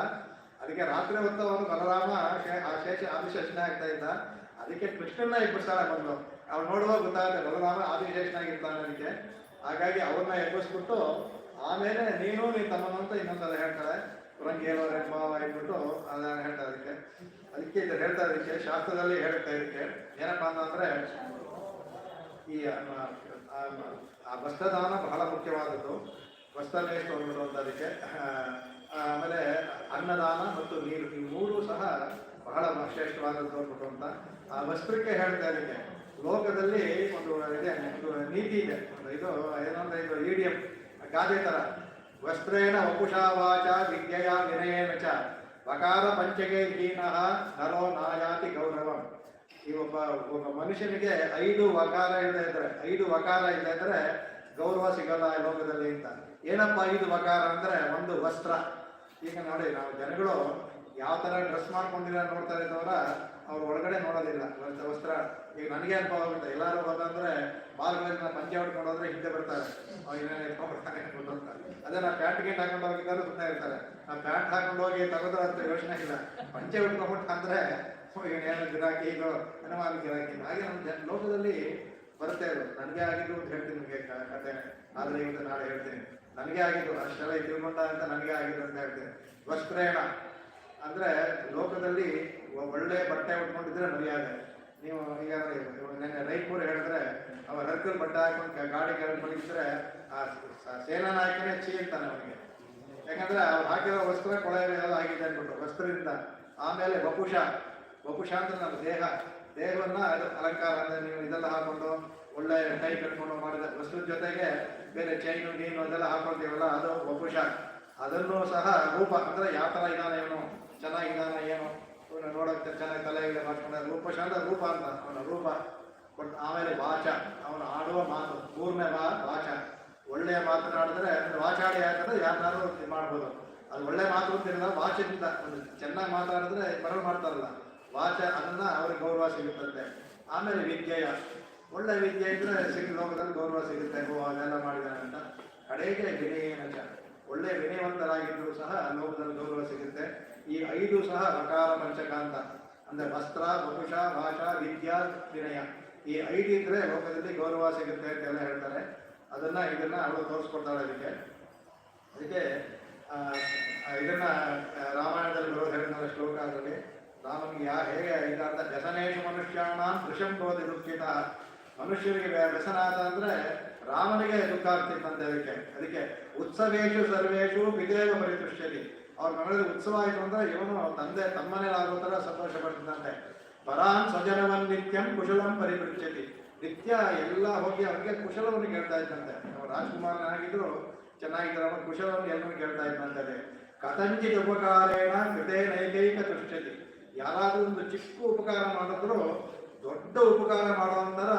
ಅದಕ್ಕೆ ರಾತ್ರಿ ಹೊತ್ತು ಅವನು ಬಲರಾಮ ಆದಿಶೇಷನ ಆಗ್ತಾ ಇದ್ದ. ಅದಕ್ಕೆ ಕೃಷ್ಣನ ಎಬ್ಬಿಸ್ತಾಳೆ ಮೊದಲು. ಅವ್ನು ನೋಡುವಾಗ ಗೊತ್ತಾಗುತ್ತೆ ಬಲರಾಮ ಆದಿಶೇಷನಾಗಿರ್ತಾನೆ. ಅದಕ್ಕೆ ಹಾಗಾಗಿ ಅವ್ರನ್ನ ಎಬ್ಬಿಸ್ಬಿಟ್ಟು ಆಮೇಲೆ ನೀನು ನೀನು ತಮ್ಮನು ಅಂತ ಇನ್ನೊಂದಲ್ಲ ಹೇಳ್ತಾರೆ. ಉರಂಗೇನೋ ರೆಂಬಾವ ಇಟ್ಬಿಟ್ಟು ಅದನ್ನು ಹೇಳ್ತಾರೆ. ಅದಕ್ಕೆ ಇದು ಹೇಳ್ತಾ ಇದಕ್ಕೆ ಶಾಸ್ತ್ರದಲ್ಲಿ ಹೇಳ್ತಾ ಇದಕ್ಕೆ ಏನಪ್ಪಾ ಅಂತಂದ್ರೆ ಈ ವಸ್ತ್ರದಾನ ಬಹಳ ಮುಖ್ಯವಾದದ್ದು. ವಸ್ತ್ರಲೇಶ ಅನ್ನೋದಕ್ಕೆ ಆಮೇಲೆ ಅನ್ನದಾನ ಮತ್ತು ನೀರು, ಈ 3 ಸಹ ಬಹಳ ಶ್ರೇಷ್ಠವಾದದ್ದು ಅಂದ್ಬಿಟ್ಟು ಅಂತ ಆ ವಸ್ತ್ರಕ್ಕೆ ಹೇಳ್ತಾ ಇದಕ್ಕೆ. ಲೋಕದಲ್ಲಿ ಒಂದು ಇದೆ, ಒಂದು ನೀತಿ ಇದೆ, ಇದು ಏನಂದ್ರೆ ಇದು ಇಡಿಯಂ ಗಾದೆ ಥರ. ವಸ್ತ್ರೇಣ ವಪುಷಾ ವಾಚ ವಿದ್ಯೆಯ ವಿನಯೇನ ಚ ವಕಾರ ಪಂಚಗೆ ಹೀನಃ ನರೋ ನಾಯಾತಿ ಗೌರವಂ. ಈ ಒಬ್ಬ ಮನುಷ್ಯನಿಗೆ 5 ವಕಾರ ಇಲ್ಲದೆ ಇದ್ರೆ ಗೌರವ ಸಿಗಲ್ಲ ಈ ಲೋಕದಲ್ಲಿ ಅಂತ. ಏನಪ್ಪ 5 ವಕಾರ ಅಂದ್ರೆ, ಒಂದು ವಸ್ತ್ರ. ಈಗ ನೋಡಿ, ನಾವು ಜನಗಳು ಯಾವ ತರ ಡ್ರೆಸ್ ಮಾಡ್ಕೊಂಡಿರ ನೋಡ್ತಾ ಇದ್ದವರ ಅವ್ರು ಒಳಗಡೆ ನೋಡೋದಿಲ್ಲ ವಸ್ತ್ರ. ಈಗ ನನಗೆ ಅನುಭವ ಆಗುತ್ತೆ, ಎಲ್ಲಾರು ಹೋದಂದ್ರೆ ಬಾಲ್ಗಳಿಂದ ಪಂಚೆ ಹೊಡ್ಕೊಂಡು ಹೋದ್ರೆ ಹಿಂದೆ ಬರ್ತಾರೆ, ಎತ್ಕೊಂಡ್ಬಿಡ್ತಾರೆ. ಅದೇ ನಾವು ಪ್ಯಾಂಟ್ ಗೇಟ್ ಹಾಕೊಂಡು ಹೋಗಿದ್ದಾರೆ ಸುಮ್ಮನೆ ಇರ್ತಾರೆ. ನಾವು ಪ್ಯಾಂಟ್ ಹಾಕೊಂಡು ಹೋಗಿ ತೆಗೆದ್ರೆ ಅಂತ ಯೋಚನೆ ಇಲ್ಲ, ಪಂಚೆ ಹೊಡ್ಕೊಂಡ್ಬಿಟ್ಟು ಅಂದ್ರೆ ಏನು ಗಿರಾಕಿ, ಇದು ಹನುಮಾನ್ ಗಿರಾಕಿ. ಹಾಗೆ ನಮ್ಮ ಲೋಕದಲ್ಲಿ ಬರುತ್ತೆ ಅದು. ನನಗೆ ಆಗಿದ್ದು ಅಂತ ಹೇಳ್ತೀನಿ ನಿಮಗೆ ಕತೆ, ಆದ್ರೆ ಇವತ್ತು ನಾಳೆ ಹೇಳ್ತೀನಿ. ನನಗೆ ಆಗಿದ್ದು ಅಷ್ಟೆಲ್ಲ ತಿಳ್ಕೊಂಡ ಅಂತ ನನಗೆ ಆಗಿದ್ದು ಅಂತ ಹೇಳ್ತೀನಿ. ವಸ್ತ್ರೇಣ ಅಂದ್ರೆ ಲೋಕದಲ್ಲಿ ಒಳ್ಳೆ ಬಟ್ಟೆ ಉಟ್ಕೊಂಡಿದ್ರೆ ಮರ್ಯಾದೆ. ನೀವು ಈಗ ನೆನ್ನೆ ರೈಪುರ್ ಹೇಳಿದ್ರೆ ಅವ ಹರ್ಕಲ್ ಬಟ್ಟೆ ಹಾಕೊಂಡು ಗಾಡಿ ಕೆಳಗೆ ಮಲಗಿದ್ರೆ ಆ ಸೇನಾ ನಾಯಕನೇ ಚೀ ಅಂತಾನೆ ಅವನಿಗೆ. ಯಾಕಂದ್ರೆ ಅವ್ರು ಹಾಕಿರೋ ವಸ್ತ್ರ ಕೊಳೆ ಎಲ್ಲ ಆಗಿದೆ ಅಂದ್ಬಿಟ್ಟು ವಸ್ತ್ರದಿಂದ. ಆಮೇಲೆ ವಪುಷ ಅಂದ್ರೆ ನಮ್ಮ ದೇಹವನ್ನ ಅದು ಅಲಂಕಾರ ಅಂದ್ರೆ ನೀವು ಇದೆಲ್ಲ ಹಾಕೊಂಡು ಒಳ್ಳೆ ಟೈ ಕಟ್ಕೊಂಡು ಮಾಡಿದ ವಸ್ತ್ರದ ಜೊತೆಗೆ ಬೇರೆ ಚೈನು ಗೀನು ಅದೆಲ್ಲ ಹಾಕೊಳ್ತೀವಲ್ಲ, ಅದು ವಪುಷ. ಅದನ್ನು ಸಹ ರೂಪ ಅಂದ್ರೆ ಯಾವ ತರ ಇದಾನೆ, ಇವನು ಚೆನ್ನಾಗಿದ್ದಾನೆ, ಏನು ನೋಡೋಕ್ಕೆ ಚೆನ್ನಾಗಿ ತಲೆ ಮಾಡ್ಕೊಂಡ ರೂಪಶ ಅಂದ್ರೆ ರೂಪ ಅಂತ ಅವನ ರೂಪ ಕೊಟ್ಟು. ಆಮೇಲೆ ವಾಚ, ಅವನು ಆಡುವ ಮಾತು, ಪೂರ್ಣ ವಾಚ. ಒಳ್ಳೆಯ ಮಾತನಾಡಿದ್ರೆ ವಾಚಾಡಿ ಯಾಕಂದ್ರೆ ಯಾರನ್ನಾರು ಇದು ಮಾಡ್ಬೋದು. ಅದು ಒಳ್ಳೆ ಮಾತು ಅಂತಿರಲ್ಲ, ವಾಚದಿಂದ ಒಂದು ಚೆನ್ನಾಗಿ ಮಾತಾಡಿದ್ರೆ ಮರಳು ಮಾಡ್ತಾರಲ್ಲ ವಾಚ, ಅದನ್ನ ಅವ್ರಿಗೆ ಗೌರವ ಸಿಗುತ್ತಂತೆ. ಆಮೇಲೆ ವಿದ್ಯೆಯ, ಒಳ್ಳೆ ವಿದ್ಯೆ ಇದ್ರೆ ಲೋಕದಲ್ಲಿ ಗೌರವ ಸಿಗುತ್ತೆ, ಅದೆಲ್ಲ ಮಾಡಿದಾನೆ ಅಂತ. ಕಡೆಗೆ ವಿನಯನಚ, ಒಳ್ಳೆ ವಿನಯವಂತರಾಗಿದ್ದರೂ ಸಹ ಲೋಕದಲ್ಲಿ ಗೌರವ ಸಿಗುತ್ತೆ. ಈ 5 ಸಹ ವಕಾರ ಪಂಚಕ ಅಂತ ಅಂದ್ರೆ ವಸ್ತ್ರ, ವಪುಷ, ಭಾಷಾ, ವಿದ್ಯಾ, ವಿನಯ. ಈ 5 ಇದ್ರೆ ಲೋಕದಲ್ಲಿ ಗೌರವ ಸಿಗುತ್ತೆ ಅಂತೆಲ್ಲ ಹೇಳ್ತಾರೆ. ಇದನ್ನ ಅವಳು ತೋರಿಸ್ಕೊಡ್ತಾಳೆ. ಅದಕ್ಕೆ ಇದನ್ನ ರಾಮಾಯಣದಲ್ಲಿ ಬರೋದು ಹೇಳಿದ ಶ್ಲೋಕ. ಅದರಲ್ಲಿ ರಾಮನಿಗೆ ಹೇಗೆ ಇದಾದ ವ್ಯಸನೇಶು ಮನುಷ್ಯಾಣ ದೃಶಂ ಭವತಿ ದುಃಖಿತ. ಮನುಷ್ಯರಿಗೆ ವ್ಯಸನಾದ ಅಂದ್ರೆ ರಾಮನಿಗೆ ದುಃಖ ಆಗ್ತಿತ್ತಂತೆ. ಅದಕ್ಕೆ ಉತ್ಸವೇಶು ಸರ್ವೇಶು ವಿದೇವ ಪರಿತುಷ್ಯತಿ. ಅವ್ರ ಮಗಳಲ್ಲಿ ಉತ್ಸವ ಆಯಿತು ಅಂದ್ರೆ ಇವನು ತಂದೆ ತಮ್ಮನೇಲಾಗೋ ಥರ ಸಂತೋಷ ಪಡ್ತಿದ್ದಂತೆ. ಪರಾನ್ ಸ್ವಜನವನ್ ನಿತ್ಯಂ ಕುಶಲಂ ಪರಿಪೃಚ್ಯತಿ. ನಿತ್ಯ ಎಲ್ಲ ಹೋಗಿ ಅವನಿಗೆ ಕುಶಲವನ್ನು ಕೇಳ್ತಾ ಇದ್ದಂತೆ. ರಾಜ್ಕುಮಾರನಾಗಿದ್ರು ಚೆನ್ನಾಗಿದ್ರು, ಅವನು ಕುಶಲವನ್ನು ಎಲ್ಲರೂ ಕೇಳ್ತಾ ಇದ್ದಂತೆ. ಕಥಂಚಿತ್ ಉಪಕಾರೇಣ ಕೃತೆ ನೈಕೈಕ ತುಷ್ಯತಿ. ಯಾರಾದ್ರೂ ಒಂದು ಚಿಕ್ಕ ಉಪಕಾರ ಮಾಡಿದ್ರು ದೊಡ್ಡ ಉಪಕಾರ ಮಾಡುವಂತರ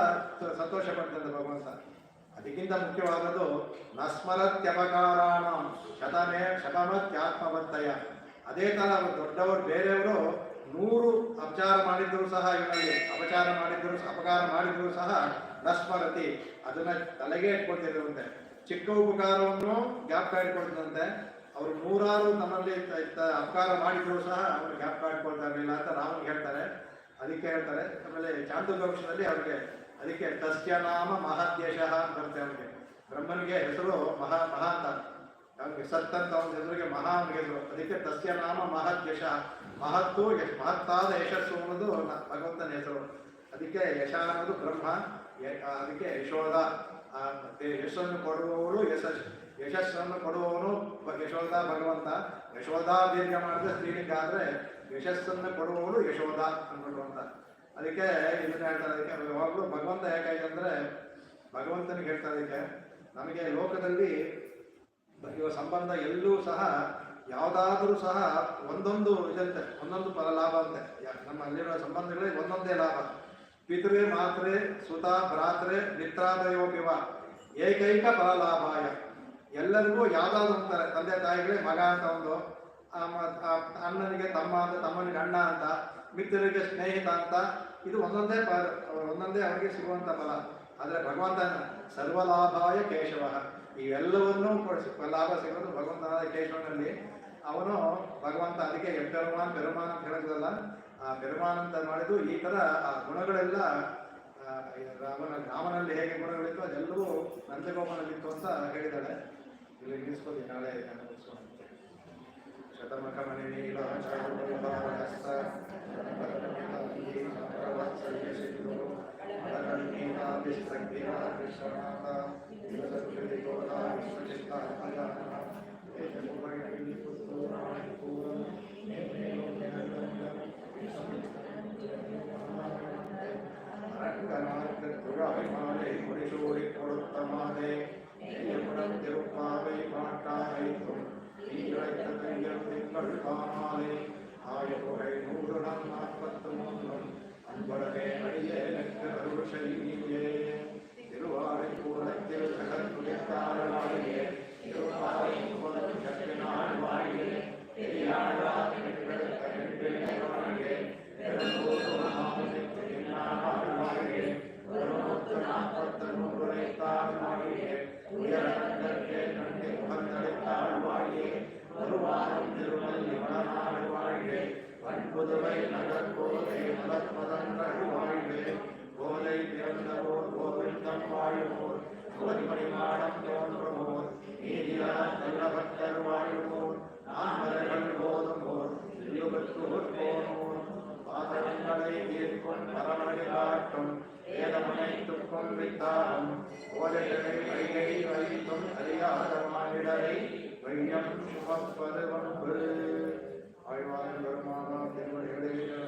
ಸಂತೋಷ ಪಡ್ತಂತೆ ಭಗವಂತ. ಅದಕ್ಕಿಂತ ಮುಖ್ಯವಾದದ್ದು ನಸ್ಮರತ್ಯಪಕಾರಾಣ ಶತಮತ್ಯಾತ್ಮವಂತಯ. ಅದೇ ತರ ದೊಡ್ಡವರು ಬೇರೆಯವರು 100 ಅಪಚಾರ ಮಾಡಿದ್ರು ಸಹ, ಇವನಲ್ಲಿ ಅಪಕಾರ ಮಾಡಿದ್ರು ಸಹ ನಸ್ಮರತಿ, ಅದನ್ನ ತಲೆಗೆ ಇಟ್ಕೊಳ್ತಿರುವಂತೆ. ಚಿಕ್ಕ ಉಪಕಾರವನ್ನು ಜ್ಞಾಪಕ ಇಟ್ಕೊಳ್ತದಂತೆ. ಅವರು 100 ನಮ್ಮಲ್ಲಿ ಅಪಕಾರ ಮಾಡಿದ್ರು ಸಹ ಅವರು ಜ್ಞಾಪಕ ಇಟ್ಕೊಳ್ತಾ ಇರಲಿಲ್ಲ ಅಂತ ರಾಮನಿಗೆ ಹೇಳ್ತಾರೆ. ಅದಕ್ಕೆ ಹೇಳ್ತಾರೆ. ಆಮೇಲೆ ಚಾಂದೋಗ್ಯವಂಶದಲ್ಲಿ ಅವ್ರಿಗೆ ಅದಕ್ಕೆ ತಸ್ಯ ನಾಮ ಮಹದ್ಯಶಃ ಅಂತ ಬರುತ್ತೆ. ಅವನಿಗೆ ಬ್ರಹ್ಮನಿಗೆ ಹೆಸರು ಮಹಾ ಅಂತ, ಅವನಿಗೆ ಸತ್ ಅಂತ ಅವನ ಹೆಸರಿಗೆ ಮಹಾ ಅವನಿಗೆ ಹೆಸರು. ಅದಕ್ಕೆ ತಸ್ಯ ನಾಮ ಮಹದ್ಯಶಃ. ಮಹತ್ತಾದ ಯಶಸ್ಸು ಅನ್ನೋದು ಭಗವಂತನ ಹೆಸರು. ಅದಕ್ಕೆ ಯಶ ಅನ್ನೋದು ಬ್ರಹ್ಮ. ಅದಕ್ಕೆ ಯಶೋಧ, ಯಶಸ್ಸನ್ನು ಕೊಡುವವಳು ಯಶಸ್ಸನ್ನು ಕೊಡುವವನು ಯಶೋಧ ಭಗವಂತ. ಯಶೋಧಾ ದೀರ್ಘ ಮಾಡಿದ್ರೆ ಸ್ತ್ರೀಲಿಂಗ ಆದ್ರೆ ಯಶಸ್ಸನ್ನು ಕೊಡುವವಳು ಯಶೋಧ ಅಂದ್ಬಿಡುವಂತ. ಅದಕ್ಕೆ ಇದನ್ನ ಹೇಳ್ತಾರೆ. ಅದಕ್ಕೆ ಯಾವಾಗಲೂ ಭಗವಂತ ಯಾಕಾಯ್ತಂದ್ರೆ ಭಗವಂತನಿಗೆ ಹೇಳ್ತಾರೆ. ಅದಕ್ಕೆ ನಮಗೆ ಲೋಕದಲ್ಲಿ ಇವ ಸಂಬಂಧ ಎಲ್ಲೂ ಸಹ ಯಾವುದಾದ್ರೂ ಸಹ ಒಂದೊಂದು ಇದಂತೆ, ಒಂದೊಂದು ಫಲ ಲಾಭ ಅಂತೆ. ನಮ್ಮಲ್ಲಿರುವ ಸಂಬಂಧಗಳಿಗೆ ಒಂದೊಂದೇ ಲಾಭ. ಪಿತೃ ಮಾತ್ರೆ ಸುತ ಭ್ರಾತ್ರೆ ಮಿತ್ರಾದಯೋಪಿವ ಏಕೈಕ ಫಲ ಲಾಭಾಯ. ಎಲ್ಲರಿಗೂ ಯಾವ್ದಾದ್ರು ಅಂತಾರೆ. ತಂದೆ ತಾಯಿಗಳೇ ಮಗ ಅಂತ ಒಂದು, ಅಣ್ಣನಿಗೆ ತಮ್ಮ ಅಂತ, ತಮ್ಮನಿಗೆ ಅಣ್ಣ ಅಂತ, ಮಿತ್ರರಿಗೆ ಸ್ನೇಹಿತ ಅಂತ. ಇದು ಒಂದೊಂದೇ ಅವರಿಗೆ ಸಿಗುವಂತ ಫಲ. ಆದರೆ ಭಗವಂತ ಸರ್ವಲಾಭಾಯ ಕೇಶವ, ಇವೆಲ್ಲವನ್ನೂ ಲಾಭ ಸಿಗೋದು ಭಗವಂತನಾದ ಕೇಶವನಲ್ಲಿ. ಅವನು ಭಗವಂತ. ಅದಕ್ಕೆ ಪೆರುಮಾನ್ ಅಂತ ಹೇಳಿದ್ರಲ್ಲ, ಆ ಪೆರುಮಾನ್ ಅಂತ ಮಾಡಿದ್ದು ಈ ತರ ಆ ಗುಣಗಳೆಲ್ಲ ರಾಮನಲ್ಲಿ ಹೇಗೆ ಗುಣಗಳಿತ್ತು ಅದೆಲ್ಲವೂ ನಂದಗೋಪನಲ್ಲಿತ್ತು ಅಂತ ಹೇಳಿದ್ದಾಳೆ. ಇಲ್ಲಿ ನಿಲ್ಲಿಸ್ಬೋದು, ನಾಳೆ ಶತಮಖಮಣಿ அபிமானை முடிசூடி கொடுத்தமானே திருப்பாவை மாட்டாரைக்கும் நீரைத்த கையில் திங்கள் காணாலே ஆய புகை 100 40 புதுவை நகர்கோதை மலர்மதங்கள் வாழ்வே கோதை பிறந்தவோர் கோவிந்தம் வாழுவோர் கோதிமணி மாடம் தோன்றுவோர் நீதியார் நல்லபக்தர் வாழுவோர் நான்மலர்கள் போதுவோர் திருவற்றூர் போனோர் பாதகங்களை தீர்க்கும் பரமனை காட்டும் வேதமனைத்துக்கும் வித்தாகும் ஓலைகளை வைகை வைத்தும் அறியாத மானிடரை வையம் சுமப்பது ஒன்று ஆழ்வார் பெருமானார் திருவடிகளில்